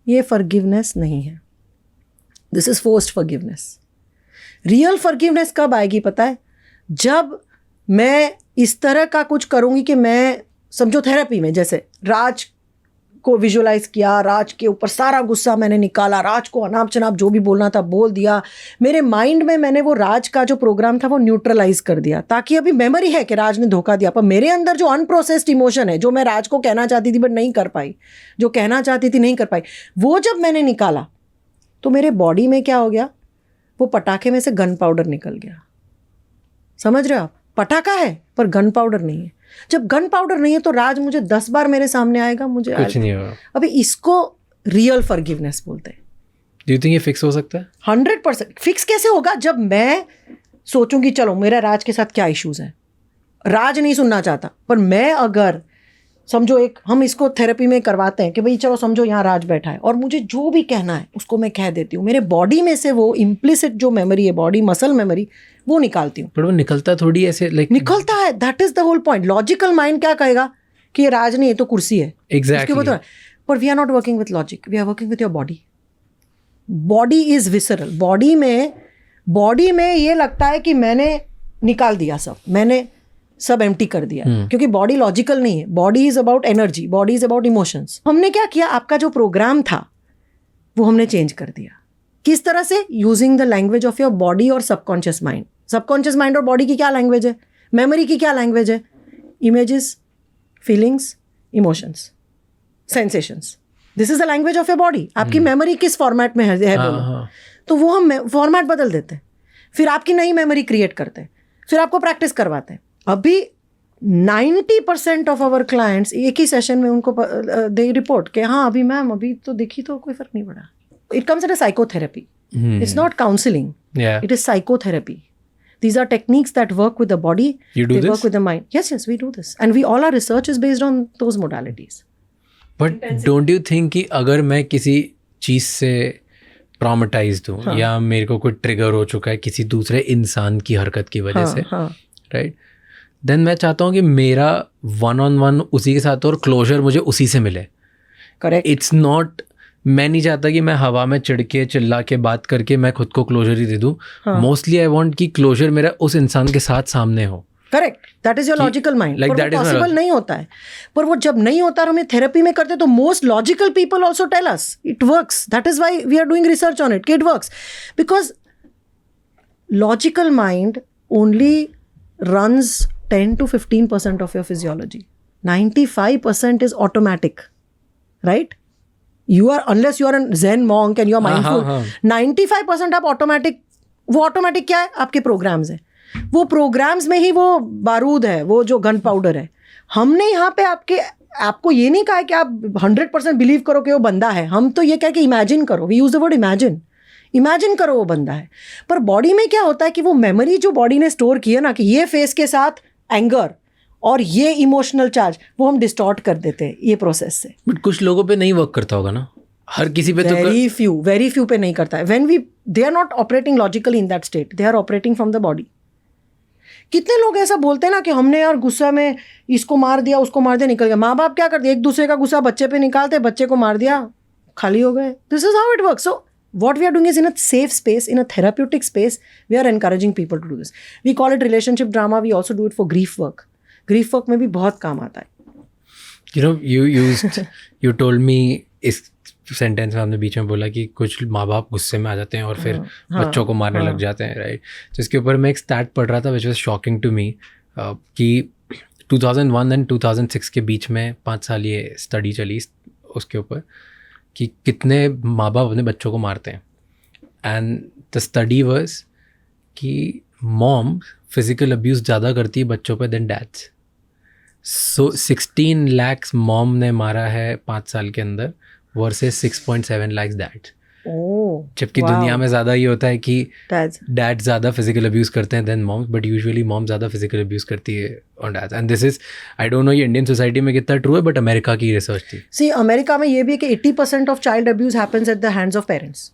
ये फॉरगिवनेस नहीं है, this is forced forgiveness. Real forgiveness कब आएगी पता है? जब मैं इस तरह का कुछ करूँगी कि मैं, समझो थेरेपी में जैसे राज को विजुअलाइज किया, राज के ऊपर सारा गुस्सा मैंने निकाला, राज को अनाप शनाप जो भी बोलना था बोल दिया, मेरे माइंड में मैंने वो राज का जो प्रोग्राम था वो न्यूट्रलाइज कर दिया, ताकि अभी मेमोरी है कि राज ने धोखा दिया, पर मेरे अंदर जो अनप्रोसेस्ड इमोशन है, जो मैं राज को कहना चाहती थी बट नहीं कर पाई, जो कहना चाहती थी नहीं कर पाई, वो जब मैंने निकाला तो मेरे बॉडी में क्या हो गया, वो पटाखे में से गन पाउडर निकल गया। समझ रहे हो आप? पटाखा है पर गन पाउडर नहीं है। जब गन पाउडर नहीं है तो राज मुझे 10 बार मेरे सामने आएगा, मुझे कुछ नहीं होगा। अभी इसको रियल फॉरगिवनेस बोलते हैं। डू यू थिंक ये फिक्स हो सकता है? 100%। फिक्स कैसे होगा? जब मैं सोचूंगी चलो मेरा राज के साथ क्या इश्यूज है, राज नहीं सुनना चाहता, पर मैं अगर समझो हम इसको थेरेपी में करवाते हैं कि भाई चलो समझो यहाँ राज बैठा है और मुझे जो भी कहना है उसको मैं कह देती हूँ, मेरे बॉडी में से वो इम्प्लिसिट जो मेमोरी है, बॉडी मसल मेमोरी, वो निकालती हूँ। पर वो निकलता थोड़ी ऐसे निकलता है, that is the whole point. Logical mind क्या कहेगा कि ये राज नहीं है तो कुर्सी है, एग्जैक्टली। पर we are not working with logic, we are working with your body. Body is visceral. Body में ये लगता है कि मैंने निकाल दिया सब, मैंने सब एम्प्टी कर दिया, क्योंकि बॉडी लॉजिकल नहीं है। Body is about energy, body is about emotions. हमने क्या किया, आपका जो प्रोग्राम था वो हमने चेंज कर दिया। किस तरह से? Using the language of your body और सबकॉन्शियस माइंड। सबकॉन्शियस माइंड और बॉडी की क्या लैंग्वेज है, मेमोरी की क्या लैंग्वेज है, images, feelings, emotions, sensations, this is the language of your body. आपकी मेमोरी किस फॉर्मेट में है बोलो, तो वो हम फॉर्मेट बदल देते हैं, फिर आपकी नई मेमोरी क्रिएट करते हैं, फिर आपको प्रैक्टिस करवाते हैं. अभी 90% ऑफ आवर क्लाइंट्स एक ही सेशन में उनको दे रिपोर्ट कि हाँ अभी मैम अभी तो देखी तो कोई फर्क नहीं पड़ा. It comes at a psychotherapy. It's not counseling. Yeah. It is psychotherapy. These are techniques that work with the body. You do they this? work with the mind. Yes, we do this. And all our research is based on those modalities. But don't you think कि अगर मैं किसी चीज़ से traumatised हूँ या मेरे को कोई ट्रिगर हो चुका है किसी दूसरे इंसान की हरकत की वजह से, राइट, देन मैं चाहता हूँ कि मेरा 1-on-1 उसी के साथ और क्लोजर मुझे उसी से मिले. करेक्ट. इट्स नॉट, मैं नहीं चाहता कि मैं हवा में चिढ़ के चिल्ला के बात करके मैं खुद को क्लोजर ही दे दूँ. मोस्टली आई वांट कि क्लोजर मेरा उस इंसान के साथ सामने हो. Correct. That is your logical mind. like पर वो पॉसिबल नहीं होता है. पर वो जब नहीं होता और हमें थेरेपी में करते तो most logical people also tell us it works. That is why we are doing research on it. It works because logical mind only runs 10 to 15% of your physiology. 95% is automatic, right? You are, unless you are a Zen monk and you are mindful, 95% आप automatic, वो automatic क्या है? आपके programs है. वो programs में ही वो बारूद है, वो जो गन पाउडर है. हमने यहाँ पे आपको ये नहीं कहा कि आप 100% बिलीव करो कि वो बंदा है. हम तो ये कह के इमेजिन करो. We use the word imagine करो वो बंदा है. पर बॉडी में क्या होता है कि वो मेमोरी जो बॉडी ने स्टोर की है ना, कि ये फेस के साथ एंगर और ये इमोशनल चार्ज, वो हम डिस्टॉर्ट कर देते हैं ये प्रोसेस से. बट कुछ लोगों पे नहीं वर्क करता होगा ना, हर किसी पे. वेरी फ्यू पे नहीं करता है. When they are not operating logically in that state, they are operating from the body. कितने लोग ऐसा बोलते हैं ना कि हमने यार गुस्सा में इसको मार दिया उसको मार दिया, निकल गया. माँ बाप क्या करते, एक दूसरे का गुस्सा बच्चे पे निकालते, बच्चे को मार दिया, खाली हो गए. This is how it work. So what we are doing is in a safe space, in a therapeutic space, we are encouraging people to do this. We call it relationship drama. We also do it for grief work. Grief work में भी बहुत काम आता है. You know, you told me इस sentence में आपने बीच में बोला कि कुछ माँ बाप गुस्से में आ जाते हैं और फिर बच्चों को मारने लग जाते हैं, राइट. तो इसके ऊपर मैं एक स्टैट पढ़ रहा था which was shocking to me कि 2001 एंड 2006 के बीच में 5 साल ये स्टडी चली उसके ऊपर कि कितने माँ बाप अपने बच्चों को मारते हैं. एंड द स्टडी वाज कि मॉम फिजिकल अब्यूज़ ज़्यादा करती है बच्चों पे देन डैड्स. सो 16 lakhs मॉम ने मारा है 5 साल के अंदर वर्सेस 6.7 lakhs डैड. जबकि दुनिया में ज़्यादा ये होता है कि डैड ज़्यादा फिजिकल अब्यूज़ करते हैं then moms, but usually mom ज़्यादा फिजिकल अब्यूज़ करती है on dads. And this is, I don't know ये इंडियन सोसाइटी में कितना ट्रू है, बट अमेरिका की रिसर्च थी. सी अमेरिका में ये भी है कि 80% of child abuse happens at the hands of parents.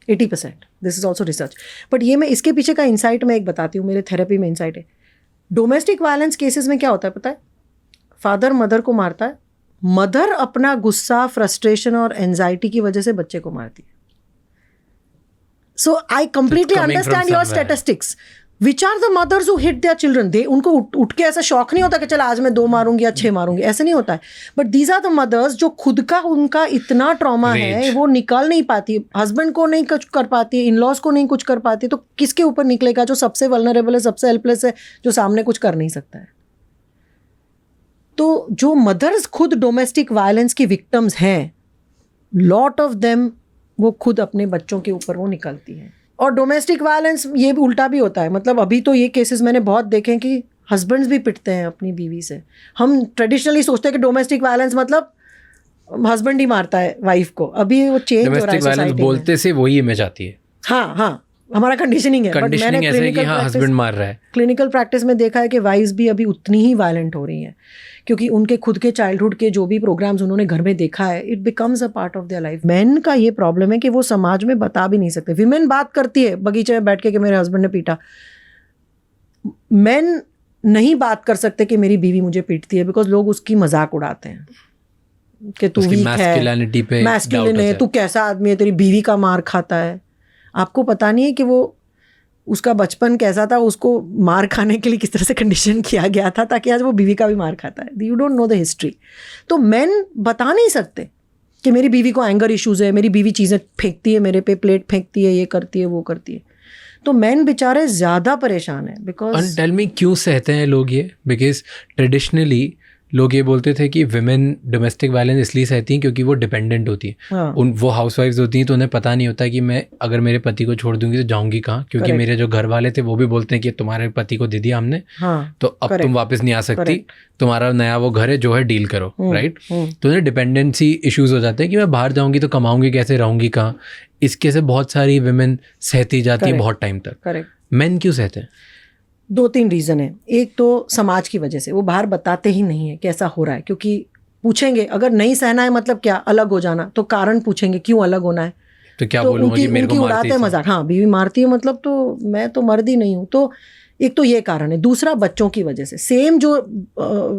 80%. This is also research. But ये मैं इसके पीछे का इंसाइट मैं एक बताती हूँ, मेरे थेरेपी में इंसाइट है. डोमेस्टिक वायलेंस केसेस में क्या होता है पता है? फादर मदर को मारता है, मदर अपना गुस्सा, फ्रस्ट्रेशन और एंजाइटी की वजह से बच्चे को मारती है. So I completely understand your statistics. Which are the mothers who hit their children? उनको उठ के ऐसा शौक नहीं होता कि चल आज मैं 2 मारूंगी या 6 मारूंगी, ऐसे नहीं होता है. But these are the mothers जो खुद का उनका इतना ट्रॉमा है, वो निकाल नहीं पाती, हस्बैंड को नहीं कुछ कर पाती, इन-लॉज को नहीं कुछ कर पाती, तो किसके ऊपर निकलेगा? जो सबसे वल्नरेबल है, सबसे हेल्पलेस है, जो सामने कुछ कर नहीं सकता है. तो जो मदर्स खुद डोमेस्टिक वायलेंस की विक्टिम्स हैं, लॉट ऑफ देम वो खुद अपने बच्चों के ऊपर वो निकलती हैं. और डोमेस्टिक वायलेंस ये भी उल्टा भी होता है. मतलब अभी तो ये केसेस मैंने बहुत देखे कि हस्बैंड्स भी पिटते हैं अपनी बीवी से. हम ट्रेडिशनली सोचते हैं कि डोमेस्टिक वायलेंस मतलब हस्बैंड ही मारता है वाइफ को. अभी वो चेंज हो रहा है सोसाइटी में. बोलते से वही इमेज आती है. हाँ, हमारा कंडीशनिंग है. बट मैंने हस्बैंड मार रहा है. क्लिनिकल प्रैक्टिस में देखा है कि वाइफ्स भी अभी उतनी ही वायलेंट हो रही हैं, क्योंकि उनके खुद के चाइल्डहुड के जो भी प्रोग्राम्स उन्होंने घर में देखा है, it becomes a part of their life. Main का ये प्रॉब्लम है कि वो समाज में बता भी नहीं सकते. विमेन बात करती है बगीचे में बैठ के कि मेरे हस्बैंड ने पीटा. मेन नहीं बात कर सकते कि मेरी बीवी मुझे पीटती है, बिकॉज लोग उसकी मजाक उड़ाते हैं कि तू वीक है, मैस्कुलिन है, तू कैसा आदमी है, तेरी बीवी का मार खाता है. आपको पता नहीं है कि वो उसका बचपन कैसा था, उसको मार खाने के लिए किस तरह से कंडीशन किया गया था ताकि आज वो बीवी का भी मार खाता है. You don't know the history. तो मेन बता नहीं सकते कि मेरी बीवी को एंगर इश्यूज़ है, मेरी बीवी चीज़ें फेंकती है मेरे पे, प्लेट फेंकती है, ये करती है वो करती है. तो मैन बेचारे ज़्यादा परेशान है बिकॉज टेल मी क्यों सहते हैं लोग ये? बिकॉज ट्रेडिशनली लोग ये बोलते थे कि विमेन डोमेस्टिक वायलेंस इसलिए सहती हैं क्योंकि वो डिपेंडेंट होती हैं। हाँ, वो हाउसवाइफ्स होती हैं तो उन्हें पता नहीं होता कि मैं अगर मेरे पति को छोड़ दूंगी तो जाऊंगी कहाँ, क्योंकि Correct. मेरे जो घर वाले थे वो भी बोलते हैं कि तुम्हारे पति को दे दिया हमने, हाँ, तो अब तुम वापस नहीं आ सकती, तुम्हारा नया वो घर है जो है डील करो, राइट? तो उन्हें डिपेंडेंसी इश्यूज हो जाते हैं कि मैं बाहर जाऊंगी तो कमाऊंगी कैसे, रहूंगी कहाँ। इसके से बहुत सारी विमेन सहती जाती है बहुत टाइम तक। करेक्ट। मेन क्यों सहते हैं? 2-3 रीज़न है। एक तो समाज की वजह से, वो बाहर बताते ही नहीं है कैसा हो रहा है, क्योंकि पूछेंगे अगर नहीं सहना है मतलब क्या, अलग हो जाना, तो कारण पूछेंगे क्यों अलग होना है, तो क्या तो बोलूंगा कि मेरे को उड़ाते हैं मजाक। हाँ, बीवी मारती है मतलब तो मैं तो मर्द ही नहीं हूँ। तो एक तो ये कारण है। दूसरा बच्चों की वजह से, सेम जो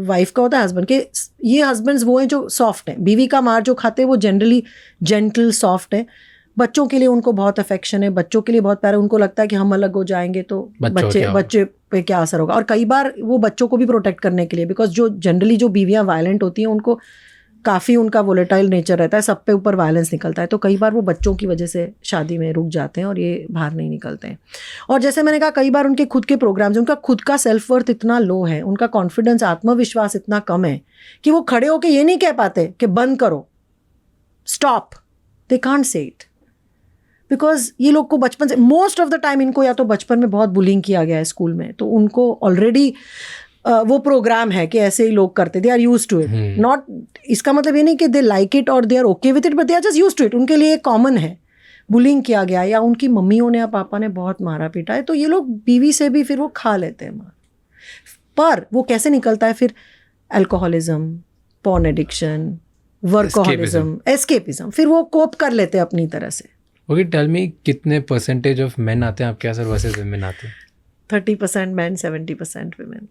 वाइफ का होता है हस्बैंड के, ये हस्बैंड्स वो हैं जो सॉफ्ट हैं, बीवी का मार जो खाते हैं वो जनरली जेंटल सॉफ्ट है। बच्चों के लिए उनको बहुत अफेक्शन है, बच्चों के लिए बहुत प्यार है, उनको लगता है कि हम अलग हो जाएंगे तो बच्चे पे क्या असर होगा। और कई बार वो बच्चों को भी प्रोटेक्ट करने के लिए, बिकॉज जो जनरली जो बीवियां वायलेंट होती हैं उनको काफ़ी उनका वोलेटाइल नेचर रहता है, सब पे ऊपर वायलेंस निकलता है, तो कई बार वो बच्चों की वजह से शादी में रुक जाते हैं और ये बाहर नहीं निकलते हैं। और जैसे मैंने कहा, कई बार उनके खुद के प्रोग्राम्स, उनका खुद का सेल्फ वर्थ इतना लो है, उनका कॉन्फिडेंस, आत्मविश्वास इतना कम है कि वो खड़े होकर ये नहीं कह पाते कि बंद करो, stop. They can't say it because ये लोग को बचपन से, मोस्ट ऑफ द टाइम इनको या तो बचपन में बहुत बुलिंग किया गया है स्कूल में, तो उनको ऑलरेडी वो प्रोग्राम है कि ऐसे ही लोग करते, they are use to it. Not, इसका मतलब ये नहीं कि दे लाइक इट और they are okay with it, but they are just use to it. उनके लिए कॉमन है, बुलिंग किया गया या उनकी मम्मियों ने या पापा ने बहुत मारा पीटा है, तो ये लोग बीवी से भी फिर वो खा लेते हैं मार। पर वो कैसे निकलता है फिर? अल्कोहलिज्म, पॉर्न एडिक्शन, वर्कोहलिज्म, एस्केपिज्म, फिर वो कोप कर लेते हैं अपनी तरह से। ओके, टेल मी कितने परसेंटेज ऑफ मेन आते हैं आपके यहाँ सर वर्सेस विमेन आते हैं? 30% मैन, 70% विमेन।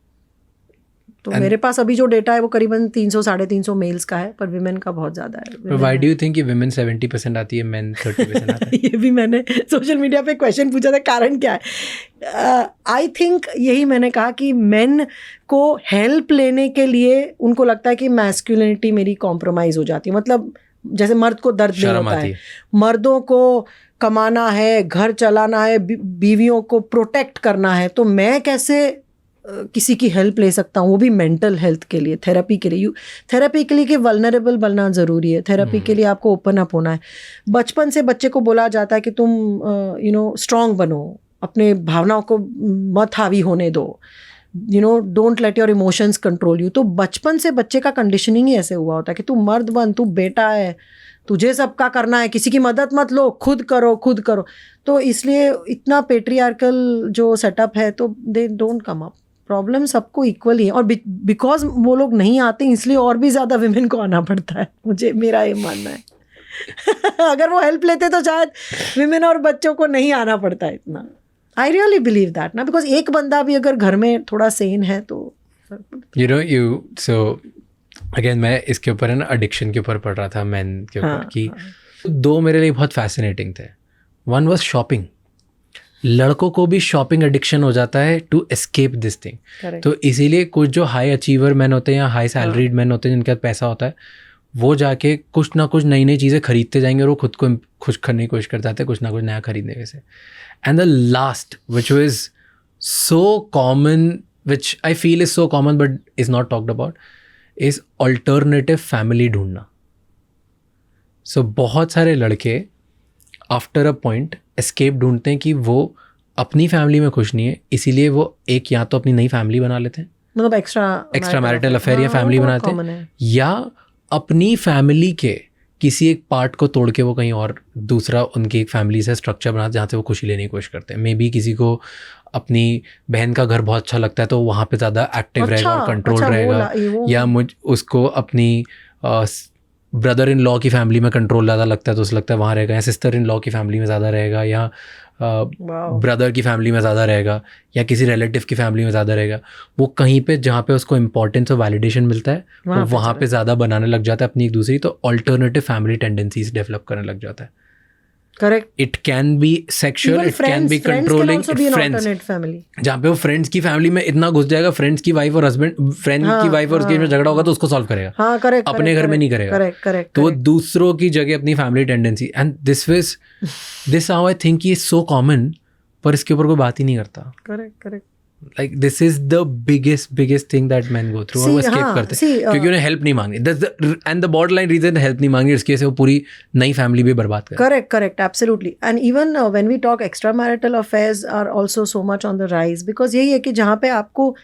तो मेरे पास अभी जो डेटा है वो करीबन 300-350 मेल्स का है, पर विमेन का बहुत ज़्यादा है। व्हाई डू यू थिंक कि विमेन 70% आती है, मेन 30% आता है? ये भी मैंने सोशल मीडिया पे क्वेश्चन पूछा था, कारण क्या है? आई थिंक यही मैंने कहा कि मेन को हेल्प लेने के लिए उनको लगता है कि मैस्कुलिनिटी मेरी कॉम्प्रोमाइज़ हो जाती है। मतलब जैसे मर्द को दर्द नहीं होता है, मर्दों को कमाना है, घर चलाना है, बीवियों को प्रोटेक्ट करना है, तो मैं कैसे किसी की हेल्प ले सकता हूँ, वो भी मेंटल हेल्थ के लिए, थेरेपी के लिए। थेरेपी के लिए कि वल्नरेबल बनना ज़रूरी है, थेरेपी के लिए आपको ओपन अप होना है। बचपन से बच्चे को बोला जाता है कि तुम स्ट्रांग बनो, अपने भावनाओं को मत हावी होने दो, don't let your emotions control you. तो बचपन से बच्चे का कंडीशनिंग ही ऐसे हुआ होता है कि तू मर्द बन, तू बेटा है, तुझे सबका करना है, किसी की मदद मत लो, खुद करो। तो इसलिए इतना पेट्रियार्कल जो सेटअप है, तो they don't come up. Problem सबको इक्वल ही है, और बिकॉज वो लोग नहीं आते इसलिए और भी ज़्यादा विमेन को आना पड़ता है, मेरा ये मानना है। अगर वो हेल्प लेते तो शायद विमेन और बच्चों को नहीं आना पड़ता है इतना। आई रियली बिलीव दैट ना, बिकॉज एक बंदा भी अगर घर में थोड़ा सेन है तो सो अगेन मैं इसके ऊपर है ना, एडिक्शन के ऊपर पढ़ रहा था, मैन के ऊपर कि दो मेरे लिए बहुत फैसिनेटिंग थे। One was shopping. लड़कों को भी शॉपिंग एडिक्शन हो जाता है टू एस्केप दिस थिंग। तो इसीलिए कुछ जो हाई अचीवर मैन होते हैं या हाई सैलरीड मैन होते हैं जिनके पास पैसा होता है, वो जाके कुछ ना कुछ नई नई चीज़ें खरीदते जाएंगे और वो खुद को खुश करने की कोशिश करते हैं कुछ ना कुछ नया खरीदने से। And the last which is so common, which I feel is so common but is not talked about, is alternative family ढूंढना। सो बहुत सारे लड़के आफ्टर अ पॉइंट एस्केप ढूंढते हैं कि वो अपनी फैमिली में खुश नहीं है, इसीलिए वो एक या तो अपनी नई फैमिली बना लेते हैं, मतलब एक्स्ट्रा मैरिटल अफेयर या फैमिली बनाते हैं, या अपनी फैमिली के किसी एक पार्ट को तोड़ के वो कहीं और दूसरा उनकी एक फैमिली से स्ट्रक्चर बनाते जहाँ से वो खुशी लेने की कोशिश करते हैं। मे बी किसी को अपनी बहन का घर बहुत अच्छा लगता है तो वहाँ पे ज़्यादा एक्टिव रहेगा और कंट्रोल रहेगा, या उसको अपनी ब्रदर इन लॉ की फैमिली में कंट्रोल ज़्यादा लगता है तो उसे लगता है वहाँ रहेगा, या सिस्टर इन लॉ की फैमिली में ज़्यादा रहेगा, या ब्रदर की फैमिली में ज़्यादा रहेगा, या किसी रिलेटिव की फैमिली में ज़्यादा रहेगा। वो कहीं पे जहाँ पे उसको इम्पोर्टेंस और वैलिडेशन मिलता है वो वहाँ पे ज़्यादा बनाने लग जाता है अपनी एक दूसरी, तो अल्टरनेटिव फैमिली टेंडेंसीज डेवलप करने लग जाता है। Correct. It can B sexual, it can B controlling, friends, जहाँ पे वो फ्रेंड्स की फैमिली में इतना घुस जाएगा, फ्रेंड्स की वाइफ और हस्बैंड, फ्रेंड की वाइफ और उसके में झगड़ा होगा तो उसको सॉल्व करेगा, हाँ, करेक्ट, अपने घर में नहीं करेगा। तो वो दूसरों की जगह अपनी family tendency, and this how I think is so common पर इसके ऊपर कोई बात ही नहीं करता. Correct. Like this is the biggest thing that men go through. और वो escape करते हैं क्योंकि उन्हें help नहीं मांगनी. And the borderline reason help नहीं मांगनी इसकी वजह से वो पूरी नई family भी बर्बाद कर. Correct, absolutely. And even when we talk extramarital affairs are also so much on the rise because यही है कि जहाँ पे आपको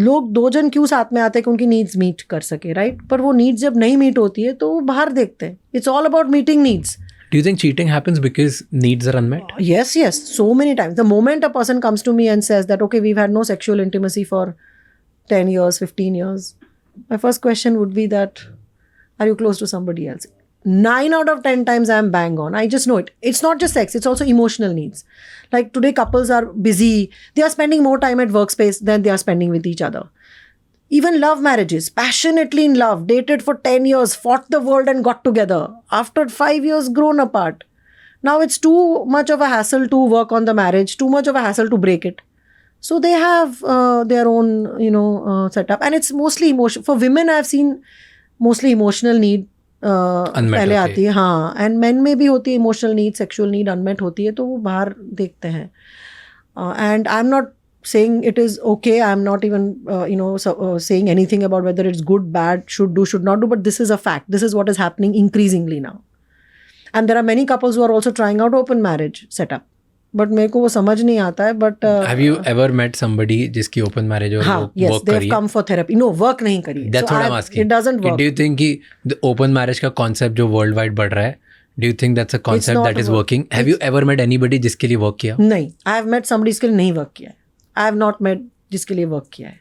लोग 2 जन क्यों साथ में आते हैं कि उनकी नीड्स मीट कर सके, राइट? पर वो नीड्स जब नहीं मीट होती है तो वो बाहर देखते हैं. It's all about meeting needs. Do you think cheating happens because needs are unmet? Yes, so many times. The moment a person comes to me and says that, okay, we've had no sexual intimacy for 10 years, 15 years, my first question would be that, are you close to somebody else? 9 out of 10 times I'm bang on. I just know it. It's not just sex, it's also emotional needs. Like today couples are busy. They are spending more time at workspace than they are spending with each other. Even love marriages, passionately in love, dated for 10 years, fought the world and got together. After 5 years, grown apart. Now it's too much of a hassle to work on the marriage, too much of a hassle to break it. So they have their own, setup. And it's mostly emotion. For women, I've seen mostly emotional need पहले आती है. हाँ, and men में भी होती है emotional need, sexual need unmet होती है, तो वो बाहर देखते हैं. And I'm not saying it is okay. I'm not even, saying anything about whether it's good, bad, should do, should not do. But this is a fact. This is what is happening increasingly now. And there are many couples who are also trying out open marriage setup. But मेरे को वो समझ नहीं आता है. But have you ever met somebody जिसकी open marriage और हाँ, work yes, they've come for therapy. No, work नहीं करी. That's what I'm asking. It doesn't work. Do you think कि the open marriage का concept जो worldwide बढ़ रहा है, do you think that's a concept that is working? Have you ever met anybody जिसके लिए work किया? नहीं, I have met somebody जिसके लिए नहीं work किया है. I have not met जिसके लिए वर्क किया है.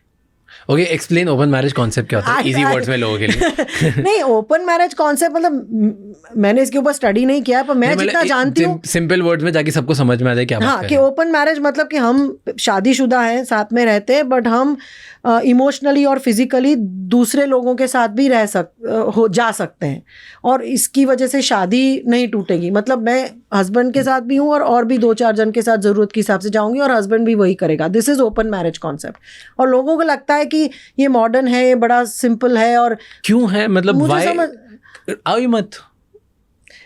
Okay, explain open marriage concept क्या होता है इजी वर्ड्स में लोगों के लिए. नहीं, ओपन मैरिज कॉन्सेप्ट मतलब मैंने इसके ऊपर स्टडी नहीं किया है, पर मैं जितना जानती हूँ सिंपल वर्ड्स में ताकि सबको समझ में आ जाए क्या बात है. कि ओपन मैरिज मतलब कि हम शादीशुदा हैं, साथ में रहते हैं, बट हम इमोशनली और फिजिकली दूसरे लोगों के साथ भी जा सकते हैं और इसकी वजह से शादी नहीं टूटेगी. मतलब मैं हस्बैंड के साथ भी हूँ और भी 2-4 जन के साथ ज़रूरत के हिसाब से जाऊँगी और हस्बैंड भी वही करेगा. This is open marriage concept. और लोगों को लगता है कि ये मॉडर्न है, ये बड़ा सिंपल है. और क्यों है, मतलब आओ मत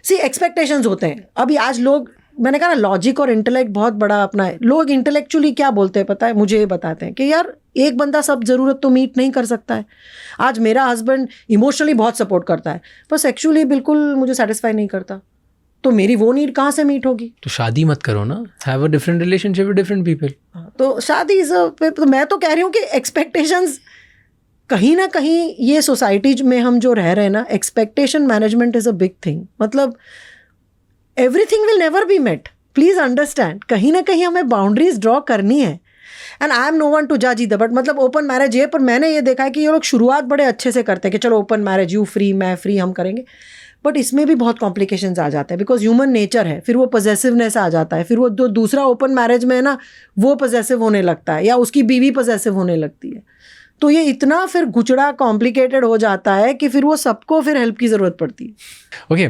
सी एक्सपेक्टेशंस होते हैं. अभी आज लोग, मैंने कहा ना, लॉजिक और इंटेलेक्ट बहुत बड़ा अपना है. लोग इंटेलेक्चुअली क्या बोलते हैं पता है, मुझे ये बताते हैं कि यार एक बंदा सब ज़रूरत तो मीट नहीं कर सकता है. आज मेरा हस्बैंड इमोशनली बहुत सपोर्ट करता है पर सेक्सुअली बिल्कुल मुझे सेटिस्फाई नहीं करता, तो मेरी वो नीड कहाँ से मीट होगी? तो शादी मत करो ना, have a different relationship with different people. तो शादी तो मैं तो कह रही हूँ कि एक्सपेक्टेशंस कहीं ना कहीं ये सोसाइटी में हम जो रह रहे हैं ना, expectation management is a big thing. मतलब everything will never be met. Please understand, कहीं ना कहीं हमें बाउंड्रीज ड्रॉ करनी है. And I am no one to जज ईदर. बट मतलब ओपन मैरिज ये, पर मैंने ये देखा है कि ये लोग शुरुआत बड़े अच्छे से करते हैं कि चलो ओपन मैरिज, यू फ्री मैं फ्री, हम करेंगे. बट इसमें भी बहुत कॉम्प्लिकेशंस आ जाते हैं बिकॉज ह्यूमन नेचर है. फिर वो पजेसिवनेस आ जाता है. फिर वो जो दूसरा ओपन मैरिज में है ना, वो पजेसिव होने लगता है या उसकी बीवी पजेसिव होने लगती है. तो ये इतना फिर गुचड़ा कॉम्प्लिकेटेड हो जाता है कि फिर वो सबको फिर हेल्प की ज़रूरत पड़ती है. Okay,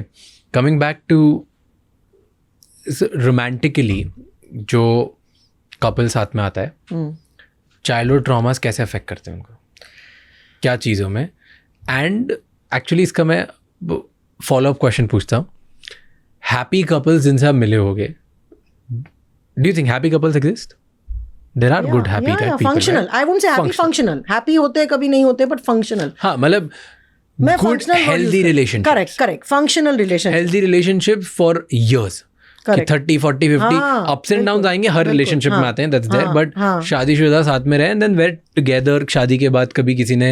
coming back to romantically जो कपल साथ में आता है, चाइल्डहुड ट्रॉमास कैसे अफेक्ट करते हैं उनको, क्या चीज़ों में? एंड एक्चुअली इसका मैं फॉलो अप क्वेश्चन पूछता हूँ. हैप्पी कपल्स जिनसे आप मिले होगे, do you think happy couples exist? There are good happy people. Functional. I won't say happy. Functional. Happy होते कभी नहीं होते, but functional. हाँ, मतलब good healthy relationship. Correct. Functional relationship. Healthy relationship for years. Correct. 30, 40, 50 ups and downs आएंगे, हर relationship में आते हैं. That's there. But शादीशुदा साथ में रहे and then we're together. शादी के बाद कभी किसी ने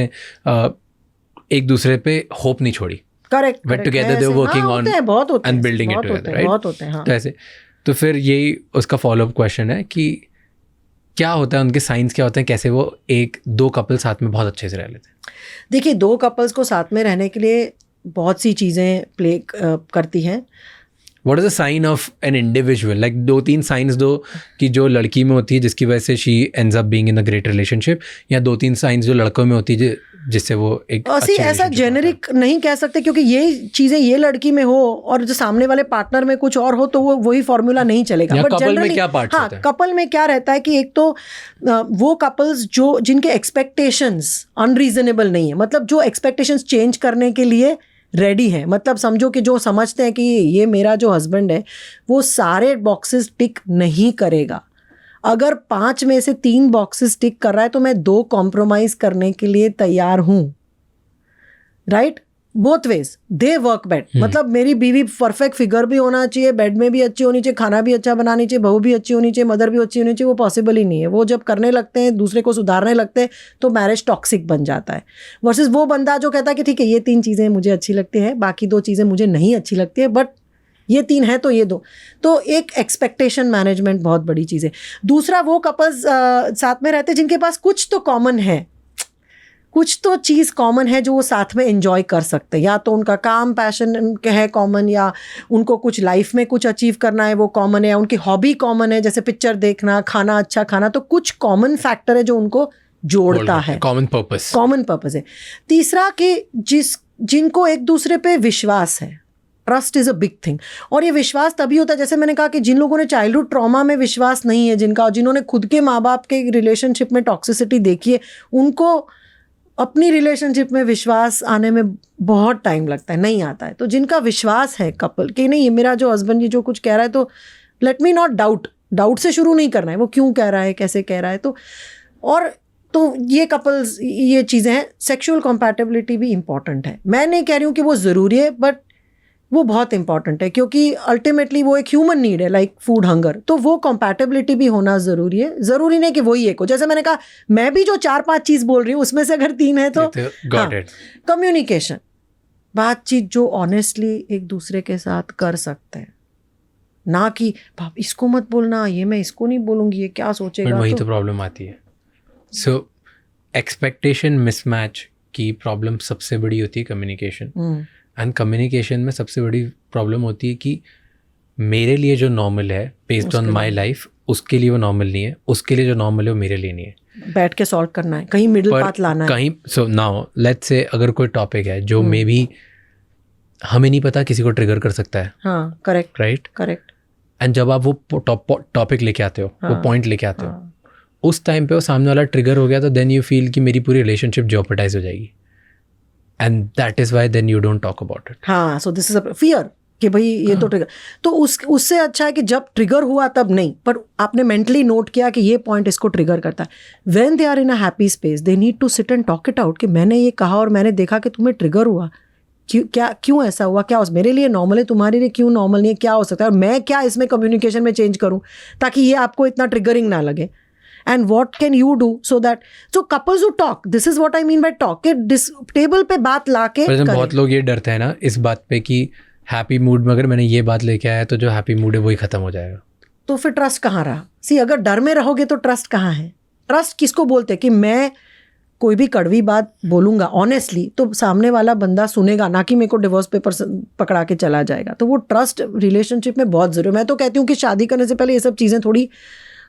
एक दूसरे पे hope नहीं छोड़ी. Correct. We're together. They're working on and building it together. Right? बहुत होते हैं. तो ऐसे, तो फिर यही उसका follow up question है कि क्या होता है, उनके साइंस क्या होते हैं, कैसे वो 1-2 कपल साथ में बहुत अच्छे से रह लेते हैं? देखिए, 2 कपल्स को साथ में रहने के लिए बहुत सी चीज़ें प्ले करती हैं. What is the sign of an individual? Like 2-3 science दो कि जो लड़की में होती है जिसकी वजह से she ends up being in a great relationship, या 2-3 साइंस जो लड़कों में होती है जिससे वो एक अच्छी ऐसा जेनरिक नहीं कह सकते, क्योंकि ये चीज़ें ये लड़की में हो और जो सामने वाले पार्टनर में कुछ और हो तो वो वही फॉर्मूला नहीं चलेगा. बट कपल में क्या पार्ट होता है? कपल में क्या रहता है कि एक तो वो कपल्स जिनके एक्सपेक्टेशंस अनरीजनेबल नहीं है, मतलब जो एक्सपेक्टेशंस चेंज करने के लिए रेडी हैं, मतलब समझो कि जो समझते हैं कि ये मेरा जो हस्बैंड है वो सारे बॉक्सेस टिक नहीं करेगा, अगर 5 में से 3 बॉक्सेस टिक कर रहा है तो मैं 2 कॉम्प्रोमाइज करने के लिए तैयार हूँ, right? Both ways they work bet. मतलब मेरी बीवी परफेक्ट फिगर भी होना चाहिए, बेड में भी अच्छी होनी चाहिए, खाना भी अच्छा बनानी चाहिए, बहू भी अच्छी होनी चाहिए, मदर भी अच्छी होनी चाहिए, वो पॉसिबल ही नहीं है। वो जब करने लगते हैं, दूसरे को सुधारने लगते हैं, तो मैरिज टॉक्सिक बन जाता है। वर्सेस वो बंदा जो कहता है कि ठीक है ये 3 चीज़ें मुझे अच्छी लगती हैं, बाकी 2 चीज़ें मुझे नहीं अच्छी लगती है, बट ये 3 है तो ये 2। तो एक एक्सपेक्टेशन मैनेजमेंट बहुत बड़ी चीज़ है। दूसरा, वो कपल्स साथ में रहते हैं जिनके पास कुछ तो कॉमन है, कुछ तो चीज़ कॉमन है जो वो साथ में एंजॉय कर सकते हैं। या तो उनका काम पैशन है कॉमन, या उनको कुछ लाइफ में कुछ अचीव करना है वो कॉमन है, या उनकी हॉबी कॉमन है जैसे पिक्चर देखना, खाना अच्छा खाना। तो कुछ कॉमन फैक्टर है जो उनको जोड़ता है, कॉमन पर्पस है। तीसरा कि जिनको एक दूसरे पे विश्वास है, trust is a big thing. और ये विश्वास तभी होता है, जैसे मैंने कहा कि जिन लोगों ने चाइल्डहुड ट्रॉमा में विश्वास नहीं है, जिन्होंने खुद के माँ बाप के रिलेशनशिप में टॉक्सिसिटी देखी है, उनको अपनी रिलेशनशिप में विश्वास आने में बहुत टाइम लगता है, नहीं आता है। तो जिनका विश्वास है कपल कि नहीं, ये मेरा जो हस्बैंड जी जो कुछ कह रहा है तो लेट मी नॉट डाउट से शुरू नहीं करना है, वो क्यों कह रहा है, कैसे कह रहा है। तो ये कपल्स, ये चीज़ें हैं। सेक्सुअल कंपैटिबिलिटी भी इंपॉर्टेंट है। मैं नहीं कह रही हूँ कि वो ज़रूरी है, बट वो बहुत इंपॉर्टेंट है, क्योंकि अल्टीमेटली वो एक ह्यूमन नीड है, लाइक फूड हंगर। तो वो कंपैटिबिलिटी भी होना ज़रूरी है। ज़रूरी नहीं कि वही एक हो। जैसे मैंने कहा, मैं भी जो 4-5 चीज़ बोल रही हूँ उसमें से अगर 3 है तो कम्युनिकेशन, बातचीत जो ऑनेस्टली एक दूसरे के साथ कर सकते हैं, ना कि बाप इसको मत बोलना, ये मैं इसको नहीं बोलूँगी, ये क्या सोचेगा। वही तो प्रॉब्लम आती है। सो एक्सपेक्टेशन मिसमैच की प्रॉब्लम सबसे बड़ी होती है कम्युनिकेशन। एंड कम्युनिकेशन में सबसे बड़ी प्रॉब्लम होती है कि मेरे लिए जो नॉर्मल है बेस्ड ऑन माई लाइफ, उसके लिए वो नॉर्मल नहीं है, उसके लिए जो नॉर्मल है वो मेरे लिए नहीं है। बैठ के सॉल्व करना है, कहीं मिडिल पाथ लाना है कहीं। सो नाउ लेट्स से अगर कोई टॉपिक है जो मे बी हमें नहीं पता, किसी को ट्रिगर कर सकता है। हाँ, करेक्ट, राइट, करेक्ट। एंड जब आप वो टॉपिक लेके आते हो, वो पॉइंट लेके आते हो, उस टाइम पे वो सामने वाला ट्रिगर हो गया, तो देन यू फील कि मेरी पूरी रिलेशनशिप जॉपर्टाइज हो जाएगी, and that is why then you don't talk about it. हाँ, so this is a fear कि भाई ये तो ट्रिगर। तो उससे अच्छा है कि जब ट्रिगर हुआ तब नहीं, पर आपने मेंटली नोट किया कि ये पॉइंट इसको ट्रिगर करता है। When they are in a happy space, they need to sit and talk it out कि मैंने ये कहा और मैंने देखा कि तुम्हें ट्रिगर हुआ, क्यों ऐसा हुआ, क्या मेरे लिए नॉर्मल है, तुम्हारे लिए क्यों नॉर्मल नहीं है, क्या हो सकता है, और मैं क्या इसमें कम्युनिकेशन में चेंज करूँ ताकि ये आपको इतना ट्रिगरिंग ना लगे। And what can you do so couples who talk, this is what I mean by talk, कि टेबल पे बात लाके करें। बहुत लोग ये डरते हैं ना इस बात पे कि हैप्पी मूड में अगर मैंने ये बात लेके आया तो जो हैप्पी मूड है वही खत्म हो जाएगा। तो फिर ट्रस्ट कहाँ रहा? सी, अगर डर में रहोगे तो ट्रस्ट कहाँ है? ट्रस्ट किसको बोलते हैं कि मैं कोई भी कड़वी बात बोलूंगा ऑनेस्टली तो सामने वाला बंदा सुनेगा, ना कि मेरे को डिवोर्स पेपर पकड़ा के चला जाएगा। तो वो ट्रस्ट रिलेशनशिप में बहुत ज़रूरी है। मैं तो कहती हूँ कि शादी करने से पहले ये सब चीज़ें थोड़ी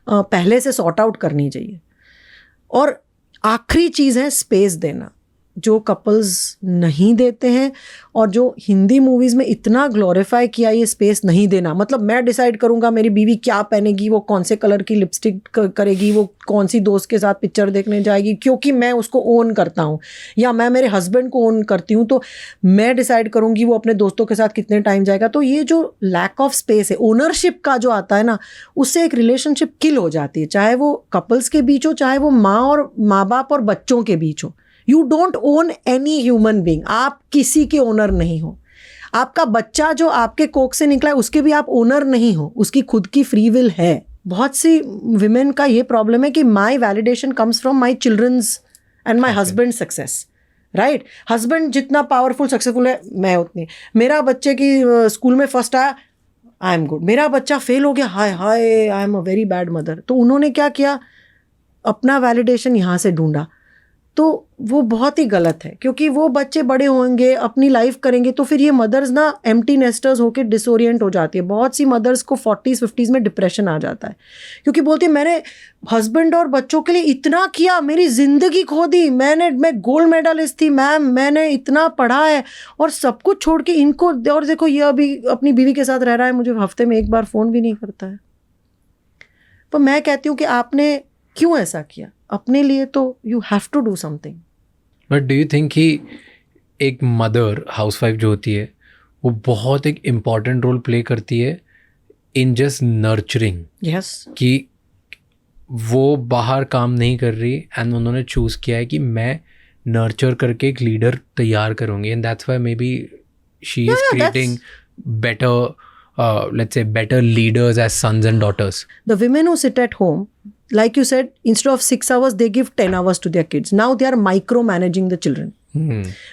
पहले से सॉर्ट आउट करनी चाहिए। और आखिरी चीज़ है स्पेस देना, जो कपल्स नहीं देते हैं और जो हिंदी मूवीज़ में इतना ग्लोरीफाई किया, ये स्पेस नहीं देना। मतलब मैं डिसाइड करूंगा मेरी बीवी क्या पहनेगी, वो कौन से कलर की लिपस्टिक करेगी, वो कौन सी दोस्त के साथ पिक्चर देखने जाएगी, क्योंकि मैं उसको ओन करता हूँ, या मैं मेरे हस्बैंड को ओन करती हूँ, तो मैं डिसाइड करूँगी वो अपने दोस्तों के साथ कितने टाइम जाएगा। तो ये जो लैक ऑफ स्पेस है, ओनरशिप का जो आता है ना, उससे एक रिलेशनशिप किल हो जाती है, चाहे वो कपल्स के बीच हो, चाहे वो माँ बाप और बच्चों के बीच हो। You don't own any human being, आप किसी के ओनर नहीं हो। आपका बच्चा जो आपके कोख से निकला है उसके भी आप ओनर नहीं हो, उसकी खुद की फ्री विल है। बहुत सी विमेन का ये प्रॉब्लम है कि my validation comes from my children's and my husband success, right. Husband जितना पावरफुल सक्सेसफुल है मैं उतनी। मेरा बच्चे की स्कूल में फर्स्ट आया, आई एम गुड। मेरा बच्चा फेल हो गया, हाय हाय I am a very bad mother. तो उन्होंने क्या किया, अपना वैलिडेशन यहाँ से ढूंढा। तो वो बहुत ही गलत है, क्योंकि वो बच्चे बड़े होंगे, अपनी लाइफ करेंगे, तो फिर ये मदर्स ना एम्प्टी नेस्टर्स होकर डिसोरिएंट हो जाती है। बहुत सी मदर्स को 40s-50s में डिप्रेशन आ जाता है, क्योंकि बोलती है मैंने हस्बैंड और बच्चों के लिए इतना किया, मेरी ज़िंदगी खो दी, मैं गोल्ड मेडलिस्ट थी मैम, मैंने इतना पढ़ा है और सब कुछ छोड़ के इनको, और देखो ये अभी अपनी बीवी के साथ रह रहा है, मुझे हफ्ते में एक बार फ़ोन भी नहीं करता है। तो मैं कहती हूँ कि आपने क्यों ऐसा किया? अपने लिए तो you have to do something. But do you think कि एक मदर हाउसवाइफ जो होती है वो बहुत एक इम्पॉर्टेंट रोल प्ले करती है इन जस्ट नर्चरिंग, यस कि वो बाहर काम नहीं कर रही एंड उन्होंने चूज़ किया है कि मैं नर्चर करके एक लीडर तैयार करूँगी, and that's why may be she is creating better let's say better leaders as sons and daughters. The women who sit at home, like you said, instead of 6 hours they give 10 hours to their kids. Now they are micromanaging the children.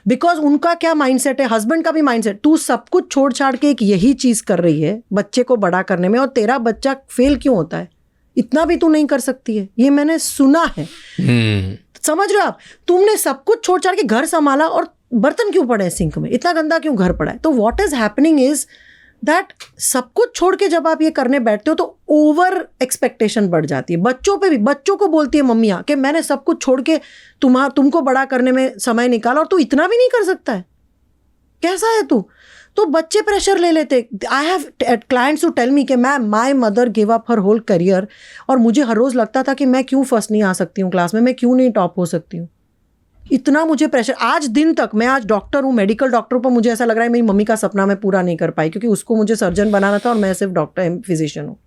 Because उनका क्या mindset है, husband का भी mindset, तू सब कुछ छोड़ छाड़ के एक यही चीज कर रही है बच्चे को बड़ा करने में, और तेरा बच्चा फेल क्यों होता है, इतना भी तू नहीं कर सकती है, ये मैंने सुना है. समझ रहे हो आप, तुमने सब कुछ छोड़ छाड़ के घर संभाला और बर्तन क्यों पड़े हैं सिंक में, इतना गंदा क्यों घर पड़ा है. तो what is happening is that सब कुछ छोड़ के जब आप ये करने बैठते हो तो ओवर एक्सपेक्टेशन बढ़ जाती है. बच्चों पे भी, बच्चों को बोलती है मम्मियाँ कि मैंने सब कुछ छोड़ के तुमको बड़ा करने में समय निकाला और तू इतना भी नहीं कर सकता है, कैसा है तू. तो बच्चे प्रेशर ले लेते. I have clients who tell me कि ma'am my mother give up her whole career, और मुझे हर रोज़ लगता था कि मैं क्यों फर्स्ट नहीं आ सकती हूँ क्लास में, मैं क्यों नहीं टॉप हो सकती हूँ, इतना मुझे प्रेशर. आज दिन तक, मैं आज डॉक्टर हूँ, मेडिकल डॉक्टर, पर मुझे ऐसा लग रहा है मेरी मम्मी का सपना मैं पूरा नहीं कर पाई, क्योंकि उसको मुझे सर्जन बनाना था और मैं सिर्फ डॉक्टर फिजिशियन हूँ.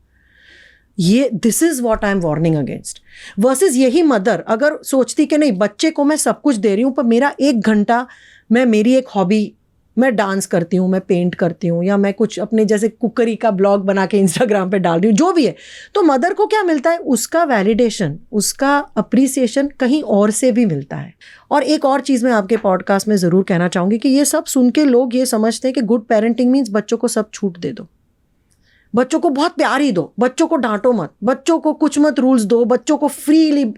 ये this is what I am warning against. Versus यही मदर अगर सोचती कि नहीं, बच्चे को मैं सब कुछ दे रही हूँ पर मेरा 1 घंटा, मैं मेरी एक हॉबी, मैं डांस करती हूँ, मैं पेंट करती हूँ, या मैं कुछ अपने जैसे कुकरी का ब्लॉग बना के इंस्टाग्राम पे डाल रही हूँ, जो भी है, तो मदर को क्या मिलता है, उसका वैलिडेशन, उसका अप्रिसिएशन कहीं और से भी मिलता है. और एक और चीज़ मैं आपके पॉडकास्ट में ज़रूर कहना चाहूँगी कि ये सब सुन के लोग ये समझते हैं कि गुड पेरेंटिंग मीन्स बच्चों को सब छूट दे दो, बच्चों को बहुत प्यार ही दो, बच्चों को डांटो मत, बच्चों को कुछ मत रूल्स दो, बच्चों को फ्रीली.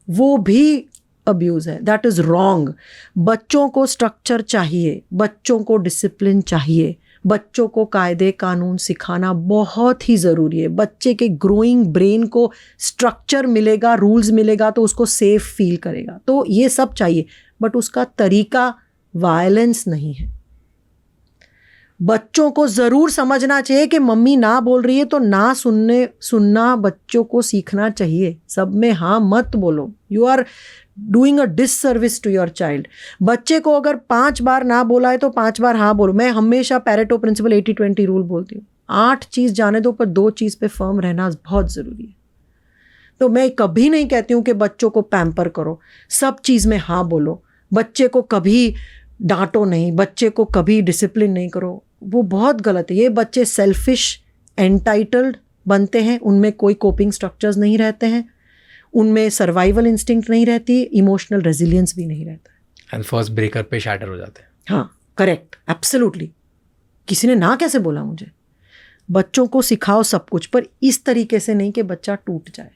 वो भी अब्यूज़ है, दैट इज़ रॉन्ग. बच्चों को स्ट्रक्चर चाहिए, बच्चों को डिसिप्लिन चाहिए, बच्चों को कायदे कानून सिखाना बहुत ही ज़रूरी है. बच्चे के ग्रोइंग ब्रेन को स्ट्रक्चर मिलेगा, रूल्स मिलेगा तो उसको सेफ फील करेगा. तो ये सब चाहिए, बट उसका तरीका वायलेंस नहीं है. बच्चों को ज़रूर समझना चाहिए कि मम्मी ना बोल रही है तो ना सुनना बच्चों को सीखना चाहिए. सब में हाँ मत बोलो, you are doing a disservice to your child. बच्चे को अगर 5 बार ना बोला है तो 5 बार हाँ बोलो. मैं हमेशा पैरेटो प्रिंसिपल 80-20 रूल बोलती हूँ. 8 चीज़ जाने दो पर 2 चीज़ पे फर्म रहना बहुत ज़रूरी है. तो मैं कभी नहीं कहती हूँ कि बच्चों को पैम्पर करो, सब चीज़ में हाँ बोलो, बच्चे को कभी डांटो नहीं, बच्चे को कभी डिसिप्लिन नहीं करो, वो बहुत गलत है. ये बच्चे सेल्फिश, एंटाइटल्ड बनते हैं, उनमें कोई कोपिंग स्ट्रक्चर्स नहीं रहते हैं, उनमें सर्वाइवल इंस्टिंक्ट नहीं रहती, इमोशनल रेजिलियंस भी नहीं रहता है, एंड फर्स्ट ब्रेकअप पे शैटर हो जाते हैं. हाँ करेक्ट, एब्सोल्युटली. किसी ने ना कैसे बोला मुझे. बच्चों को सिखाओ सब कुछ, पर इस तरीके से नहीं कि बच्चा टूट जाए.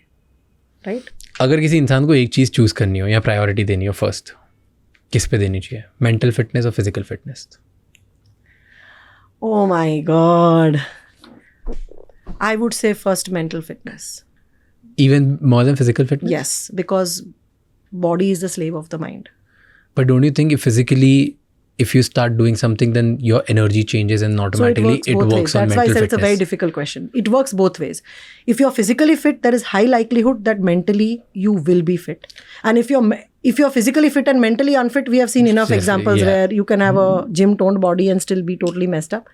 राइट. अगर किसी इंसान को एक चीज़ चूज़ करनी हो या प्रायोरिटी देनी हो फर्स्ट, किस पे देनी चाहिए, मेंटल फिटनेस और physical fitness? Oh my God. I would say first mental fitness. Even more than physical fitness? Yes, because body is the slave of the mind. But don't you think if you start doing something, then your energy changes and automatically it works on That's mental why I said fitness? it's a very difficult question. It works both ways. If you're physically fit, there is high likelihood that mentally you will be fit. And if you're physically fit and mentally unfit, we have seen enough examples where you can have a gym toned body and still be totally messed up.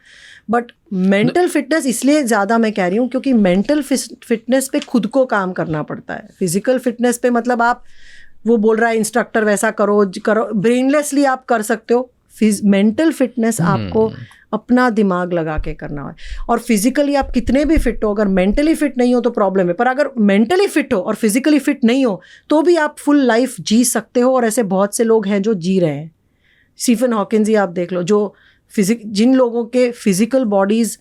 But mental fitness इसलिए ज़्यादा मैं कह रही हूँ क्योंकि mental fitness पे खुद को काम करना पड़ता है. Physical fitness पे मतलब आप, वो बोल रहा है इंस्ट्रक्टर वैसा करो, ब्रेनलेसली आप कर सकते हो. मेंटल फिटनेस आपको अपना दिमाग लगा के करना है. और फिजिकली आप कितने भी फिट हो, अगर मेंटली फिट नहीं हो तो प्रॉब्लम है. पर अगर मेंटली फिट हो और फिजिकली फिट नहीं हो तो भी आप फुल लाइफ जी सकते हो. और ऐसे बहुत से लोग हैं जो जी रहे हैं. स्टीफन हॉकिंस ही आप देख लो, जो जिन लोगों के फिजिकल बॉडीज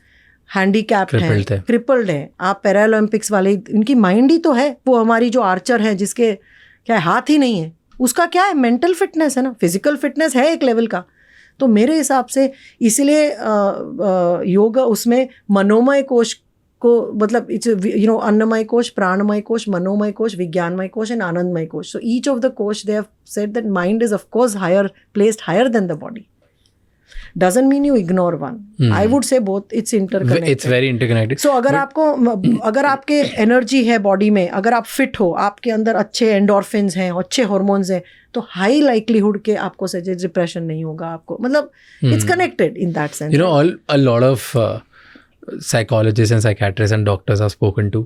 हैंडीकैप्ड हैं, क्रिपल्ड हैं. आप पैरा ओलंपिक्स वाले, उनकी माइंड ही तो है. वो हमारी जो आर्चर है जिसके क्या हाथ ही नहीं है, उसका क्या है, मेंटल फिटनेस है ना. फिजिकल फिटनेस है एक लेवल का. तो मेरे हिसाब से इसलिए योगा उसमें मनोमय कोश को, मतलब इट्स अन्नमय कोश, प्राणमय कोश, मनोमय कोश, विज्ञानमय कोश एंड आनंदमय कोश. सो ईच ऑफ द कोश they have said that mind is of course higher placed, higher than the body. doesn't mean you ignore one. I would say both, it's interconnected. It's very interconnected. So अगर आपके energy है body में, अगर आप fit हो, आपके अंदर अच्छे एंडोर्फिन्स हैं, अच्छे हार्मोन्स हैं, तो हाई लाइक्लीहुड के आपको सजे डिप्रेशन नहीं होगा आपको. मतलब it's connected in that sense. You know, a lot of psychologists and psychiatrists and doctors I've spoken to,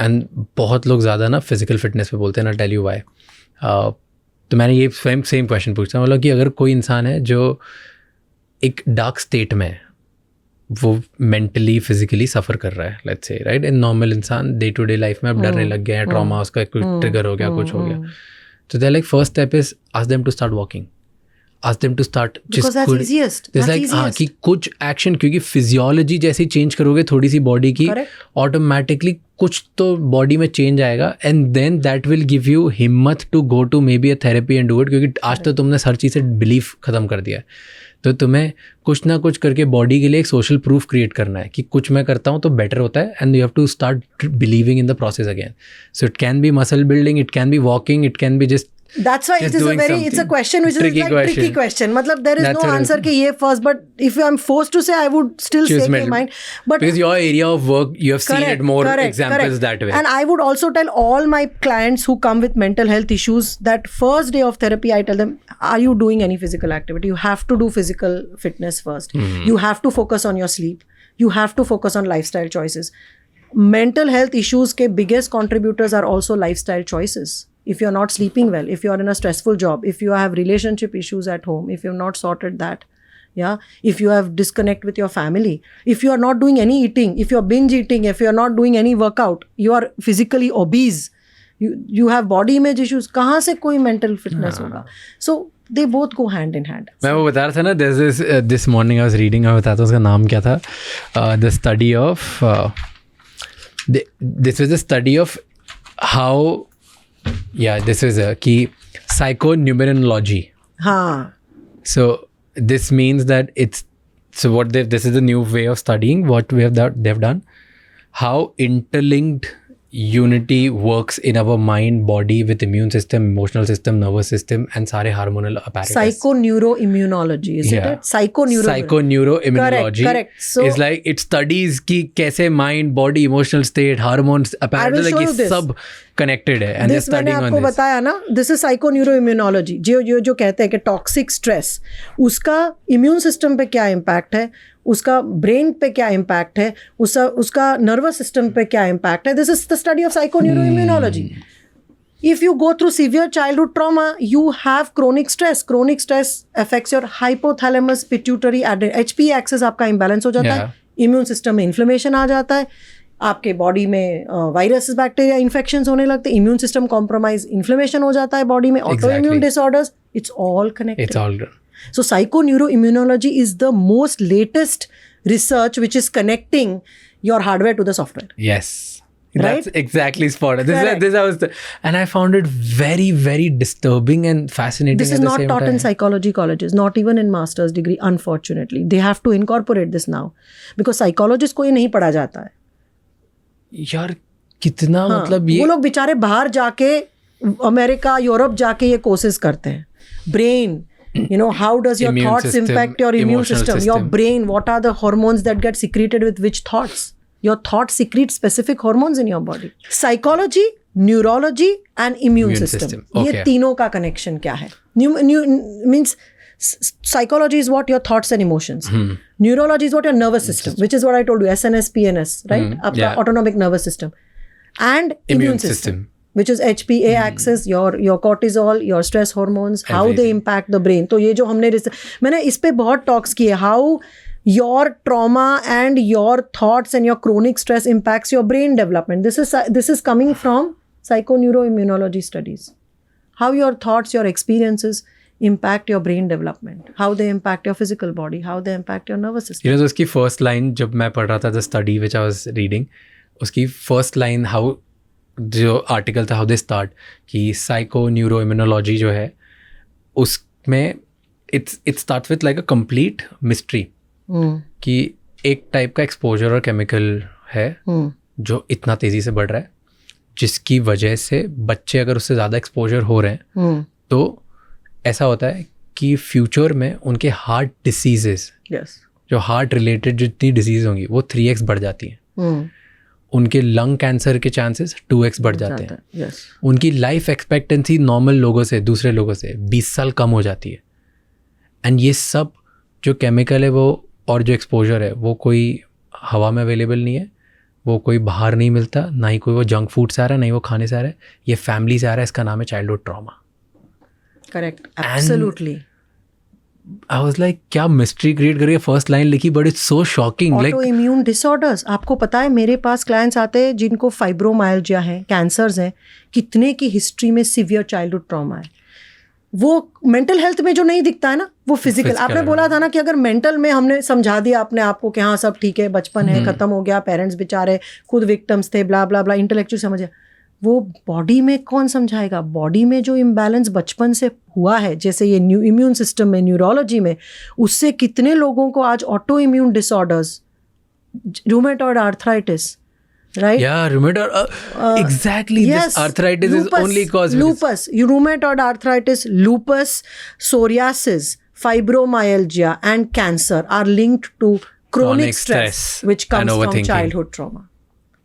and बहुत लोग ज़्यादा ना फिजिकल फिटनेस पे बोलते हैं ना. Tell you why. तो मैंने ये सेम क्वेश्चन पूछा, मतलब कि अगर कोई इंसान है जो एक डार्क स्टेट में वो मेंटली फिजिकली सफ़र कर रहा है, let's say, right, in normal इंसान डे टू डे लाइफ में अब डरने लग गया है, ट्रॉमा उसका कुछ ट्रिगर हो गया, कुछ हो गया, तो they like first step is ask them to start walking, ask them to start Because that's easiest. That's like हाँ easiest. कि कुछ एक्शन, क्योंकि फिजियोलॉजी जैसे चेंज करोगे थोड़ी सी बॉडी की, ऑटोमेटिकली कुछ तो बॉडी में चेंज आएगा, and then that will give you हिम्मत to go to maybe a therapy and do it. क्योंकि आज तो तुमने हर चीज़ से बिलीफ ख़त्म कर दिया है, तो तुम्हें कुछ ना कुछ करके बॉडी के लिए एक सोशल प्रूफ क्रिएट करना है कि कुछ मैं करता हूँ तो बेटर होता है, and you have to start believing in the process again. So it can be muscle building, it can be walking, it can be just. That's why it is it's a question which is like tricky question. मतलब there is no answer कि ये first, but if I'm forced to say, I would still say my mind. But because your area of work, you have seen it more examples that way. And I would also tell all my clients who come with mental health issues that first day of therapy, I tell them, are you doing any physical activity? You have to do physical fitness first. You have to focus on your sleep. You have to focus on lifestyle choices. Mental health issues के biggest contributors are also lifestyle choices. If you're not sleeping well, if you're in a stressful job, if you have relationship issues at home, if you've not sorted that, if you have disconnect with your family, if you are not doing any eating, if you're binge eating, if you're not doing any workout, you are physically obese, you have body image issues, कहाँ से कोई mental fitness होगा? So they both go hand in hand. मैं वो बता रहा था ना, this morning I was reading, मैं बताता हूँ उसका नाम क्या था, the study of this was a study of how this is a key psychonumerology. So this means that this is the new way of studying what they've done, how interlinked unity works in our mind, body, with immune system, emotional system, nervous system, and सारे hormonal apparatus. Psychoneuroimmunology, is it? Psychoneuroimmunology. Correct. So it's like it studies कि कैसे mind, body, emotional state, hormones, apparatus, like ये सब connected है, and they're studying on this. मैंने आपको बताया ना, this is psychoneuroimmunology. जो कहते हैं कि टॉक्सिक स्ट्रेस, उसका इम्यून सिस्टम पे क्या इम्पैक्ट है, उसका ब्रेन पे क्या इम्पैक्ट है, उसका नर्वस सिस्टम पे क्या इम्पैक्ट है. This is the study of psychoneuroimmunology. If you go through severe childhood trauma, you have chronic stress. Chronic stress affects your hypothalamus pituitary HPA axis आपका imbalance हो जाता है, इम्यून सिस्टम में inflammation आ जाता है, आपके बॉडी में वायरस बैक्टीरिया इन्फेक्शंस होने लगते हैं, इम्यून सिस्टम कॉम्प्रोमाइज, इन्फ्लेमेशन हो जाता है बॉडी में, auto immune disorders, it's all connected. It's all done. So psychoneuroimmunology is the most latest research which is connecting your hardware to the software. Yes. Right? That's exactly spot on. And I found it very, very disturbing and fascinating. This is not taught in psychology colleges, not even in master's degree, unfortunately. They have to incorporate this now. Because psychologists को ये नहीं पढ़ा जाता है. यार कितना मतलब ये वो लोग बेचारे बाहर जाके अमेरिका, यूरोप जाके ये कोर्सेज करते हैं. Brain, how does your Immune thoughts system, impact your immune emotional system? Your brain, what are the hormones that get secreted with which thoughts? Your thoughts secrete specific hormones in your body. Psychology, neurology and immune system. Okay. ये तीनों का connection क्या है? Means psychology is what? Your thoughts and emotions. Neurology is what? Your nervous system, which is what I told you, SNS, PNS, right? आपका autonomic nervous system. And immune system. Which is HPA axis, your cortisol, your stress hormones, how they impact the brain. तो ये जो मैंने इस पे बहुत talks किए, how your trauma and your thoughts and your chronic stress impacts your brain development. This is coming from psychoneuroimmunology studies. How your thoughts, your experiences impact your brain development, how they impact your physical body, how they impact your nervous system. So उसकी first line जब मैं पढ़ रहा था, the study which I was reading, उसकी first line जो article था, how they start, कि साइकोन्यूरोइम्यूनोलॉजी जो है उसमें it start with like a complete mystery, कि एक टाइप का एक्सपोजर और केमिकल है जो इतना तेज़ी से बढ़ रहा है, जिसकी वजह से बच्चे अगर उससे ज़्यादा एक्सपोजर हो रहे हैं तो ऐसा होता है कि फ्यूचर में उनके हार्ट डिसीजेस, यस, जो हार्ट रिलेटेड जितनी डिजीज़ होंगी वो 3x बढ़ जाती हैं। उनके लंग कैंसर के चांसेस 2x बढ़ जाते हैं। यस, उनकी लाइफ एक्सपेक्टेंसी नॉर्मल लोगों से, दूसरे लोगों से 20 साल कम हो जाती है। एंड ये सब जो केमिकल है वो और जो एक्सपोजर है वो कोई हवा में अवेलेबल नहीं है, वो कोई बाहर नहीं मिलता, ना ही कोई वो जंक फूड से आ रहा है, ना ही वो खाने से आ रहा है, ये फैमिली से आ रहा है। इसका नाम है childhood trauma. Correct, absolutely. I was like क्या मिस्ट्री क्रिएट करी है, फर्स्ट लाइन लिखी but it's so shocking. Like auto immune disorders, आपको पता है मेरे पास क्लाइंट्स आते हैं जिनको फाइब्रोमाइल्जिया है, कैंसर्स हैं, कितने की हिस्ट्री में सिवियर चाइल्डहुड ट्रॉमा है। वो मेंटल हेल्थ में जो नहीं दिखता है ना, वो फिजिकल। आपने बोला था ना कि अगर मेंटल में हमने समझा दिया अपने आप को कि हाँ सब ठीक है, बचपन है, खत्म हो गया, पेरेंट्स बेचारे खुद विक्टिम्स थे, ब्ला ब्ला ब्ला, इंटेलेक्चुअल समझ गया, वो बॉडी में कौन समझाएगा? बॉडी में जो इम्बैलेंस बचपन से हुआ है, जैसे ये इम्यून सिस्टम में, न्यूरोलॉजी में, उससे कितने लोगों को आज auto immune disorders, rheumatoid arthritis, right? Yeah, rheumatoid. Exactly. Yes, this arthritis lupus, is only caused. lupus, rheumatoid arthritis, lupus, psoriasis, fibromyalgia, and cancer are linked to chronic stress, which comes from childhood trauma.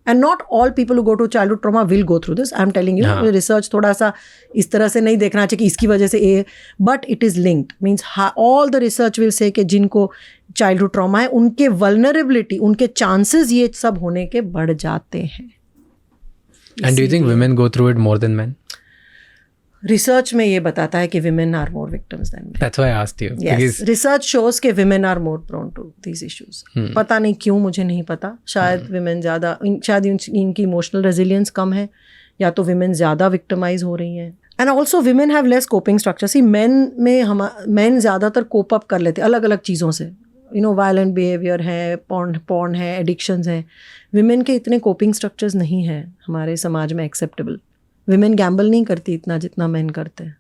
And not all people who go to childhood trauma will go through this. I'm telling you, research थोड़ा सा इस तरह से नहीं देखना चाहिए कि इसकी वजह से ये, but it is linked. Means all the research will say कि जिनको चाइल्डहुड ट्रॉमा है उनके वल्नरेबिलिटी, उनके चांसेस ये सब होने के बढ़ जाते हैं। And do you think women go through it more than men? Research में ये बताता है कि women are more victims than men. That's why I asked you. Yes, research shows कि women are more prone to these issues. पता नहीं क्यों, मुझे नहीं पता। शायद women ज़्यादा, शायद इनकी इमोशनल रेजिलियंस कम है, या तो women ज़्यादा विक्टिमाइज हो रही हैं। And also women have less coping structure. See, men ज़्यादातर कोप अप कर लेते अलग अलग चीज़ों से, वायलेंट बिहेवियर है, पॉर्न है, एडिक्शंस हैं। विमेन के इतने कोपिंग स्ट्रक्चर्स नहीं हैं हमारे समाज में एक्सेप्टेबल। विमेन गैम्बल नहीं करती इतना जितना मेन करते हैं।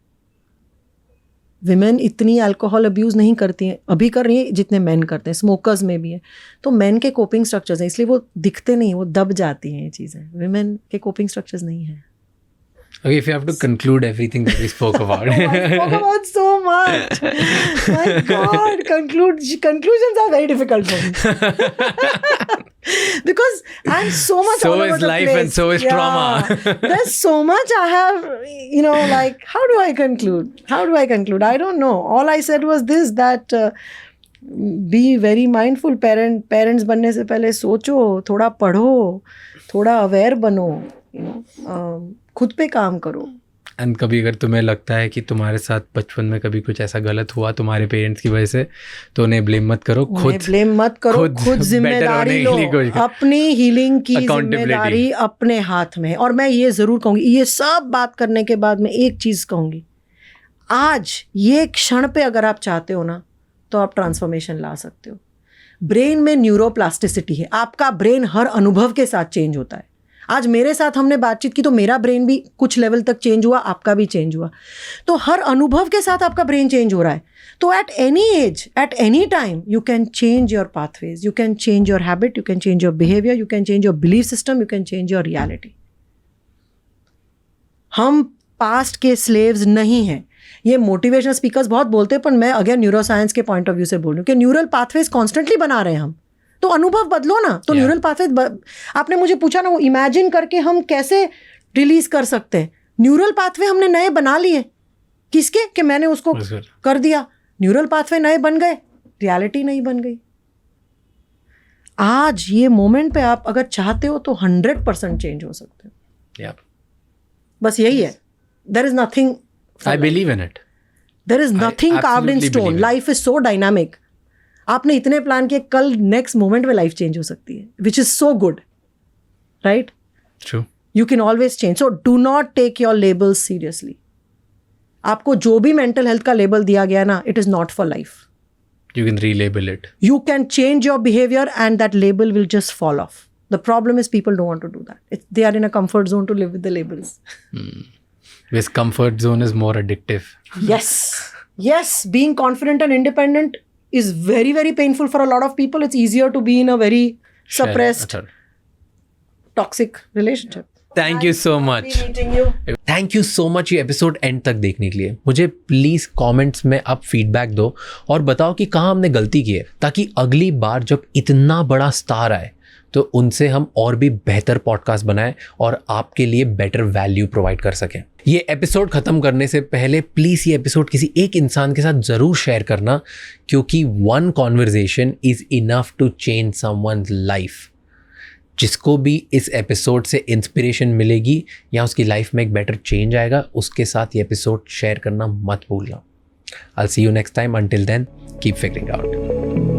विमेन इतनी अल्कोहल अब्यूज़ नहीं करती हैं, अभी कर रही हैं जितने मेन करते हैं, स्मोकर्स में भी है। तो मेन के कोपिंग स्ट्रक्चर्स हैं, इसलिए वो दिखते नहीं, वो दब जाती हैं ये चीज़ें। विमेन के कोपिंग स्ट्रक्चर्स नहीं हैं। Okay, if you have to conclude everything that we spoke about. I spoke about so much. My God, conclusions are very difficult for me. Because I'm so much all over the place. So is life and so is trauma. There's so much I have, like, how do I conclude? I don't know. All I said was this, that be very mindful parents बनने से पहले सोचो, थोड़ा पढ़ो, थोड़ा aware बनो, खुद पे काम करो। एंड कभी अगर तुम्हें लगता है कि तुम्हारे साथ बचपन में कभी कुछ ऐसा गलत हुआ तुम्हारे पेरेंट्स की वजह से, तो उन्हें ब्लेम मत करो, खुद जिम्मेदारी लो। अपनी हीलिंग की जिम्मेदारी अपने हाथ में। और मैं ये ज़रूर कहूँगी, ये सब बात करने के बाद मैं एक चीज़ कहूँगी, आज ये क्षण पे अगर आप चाहते हो ना, तो आप ट्रांसफॉर्मेशन ला सकते हो। ब्रेन में न्यूरोप्लास्टिसिटी है, आपका ब्रेन हर अनुभव के साथ चेंज होता है। आज मेरे साथ हमने बातचीत की तो मेरा ब्रेन भी कुछ लेवल तक चेंज हुआ, आपका भी चेंज हुआ। तो हर अनुभव के साथ आपका ब्रेन चेंज हो रहा है। तो at any as, at any time, you can change your pathways, you can change your habit, you can change your behaviour, you can change your belief system, you can change your reality. हम past के slaves नहीं हैं। ये motivational speakers बहुत बोलते हैं, पर मैं अगेन न्यूरो साइंस के पॉइंट ऑफ व्यू से बोल रही हूँ कि न्यूरल पाथवेज कॉन्स्टेंटली बना रहे हैं हम। तो अनुभव बदलो ना। तो न्यूरल पाथवे, आपने मुझे पूछा ना, वो इमेजिन करके हम कैसे रिलीज कर सकते हैं। न्यूरल पाथवे हमने नए बना लिए, किसके? कि मैंने उसको कर दिया, न्यूरल पाथवे नए बन गए, रियलिटी नहीं बन गई। आज ये मोमेंट पे आप अगर चाहते हो तो 100% चेंज हो सकते हो। बस यही है। There is nothing, I believe in it, there is nothing carved in stone. Life is so dynamic. आपने इतने प्लान किए, कल नेक्स्ट मोमेंट में लाइफ चेंज हो सकती है, which is so good, right? True. You can always change. So do not take your labels seriously. आपको जो भी मेंटल हेल्थ का लेबल दिया गया ना, it is not for life. You can relabel it. You can change your behavior and that label will just fall off. The problem is people don't want to do that. They are in a comfort zone to live with the labels. This comfort zone is more addictive. Yes. Yes. Being confident and independent is very, very painful for a lot of people. It's easier to be in a very suppressed, toxic relationship. Thank you so much, thank you so much ये episode and तक देखने के लिए। मुझे please comments में आप feedback दो और बताओ कि कहाँ हमने गलती की है, ताकि अगली बार जब इतना बड़ा स्टार आए तो उनसे हम और भी बेहतर पॉडकास्ट बनाएं और आपके लिए बेटर वैल्यू प्रोवाइड कर सकें। ये एपिसोड ख़त्म करने से पहले प्लीज़ ये एपिसोड किसी एक इंसान के साथ ज़रूर शेयर करना, क्योंकि one conversation is enough to change someone's life. जिसको भी इस एपिसोड से इंस्पिरेशन मिलेगी या उसकी लाइफ में एक बेटर चेंज आएगा, उसके साथ ये एपिसोड शेयर करना मत भूलना। I'll see you next time. Until then, keep figuring out.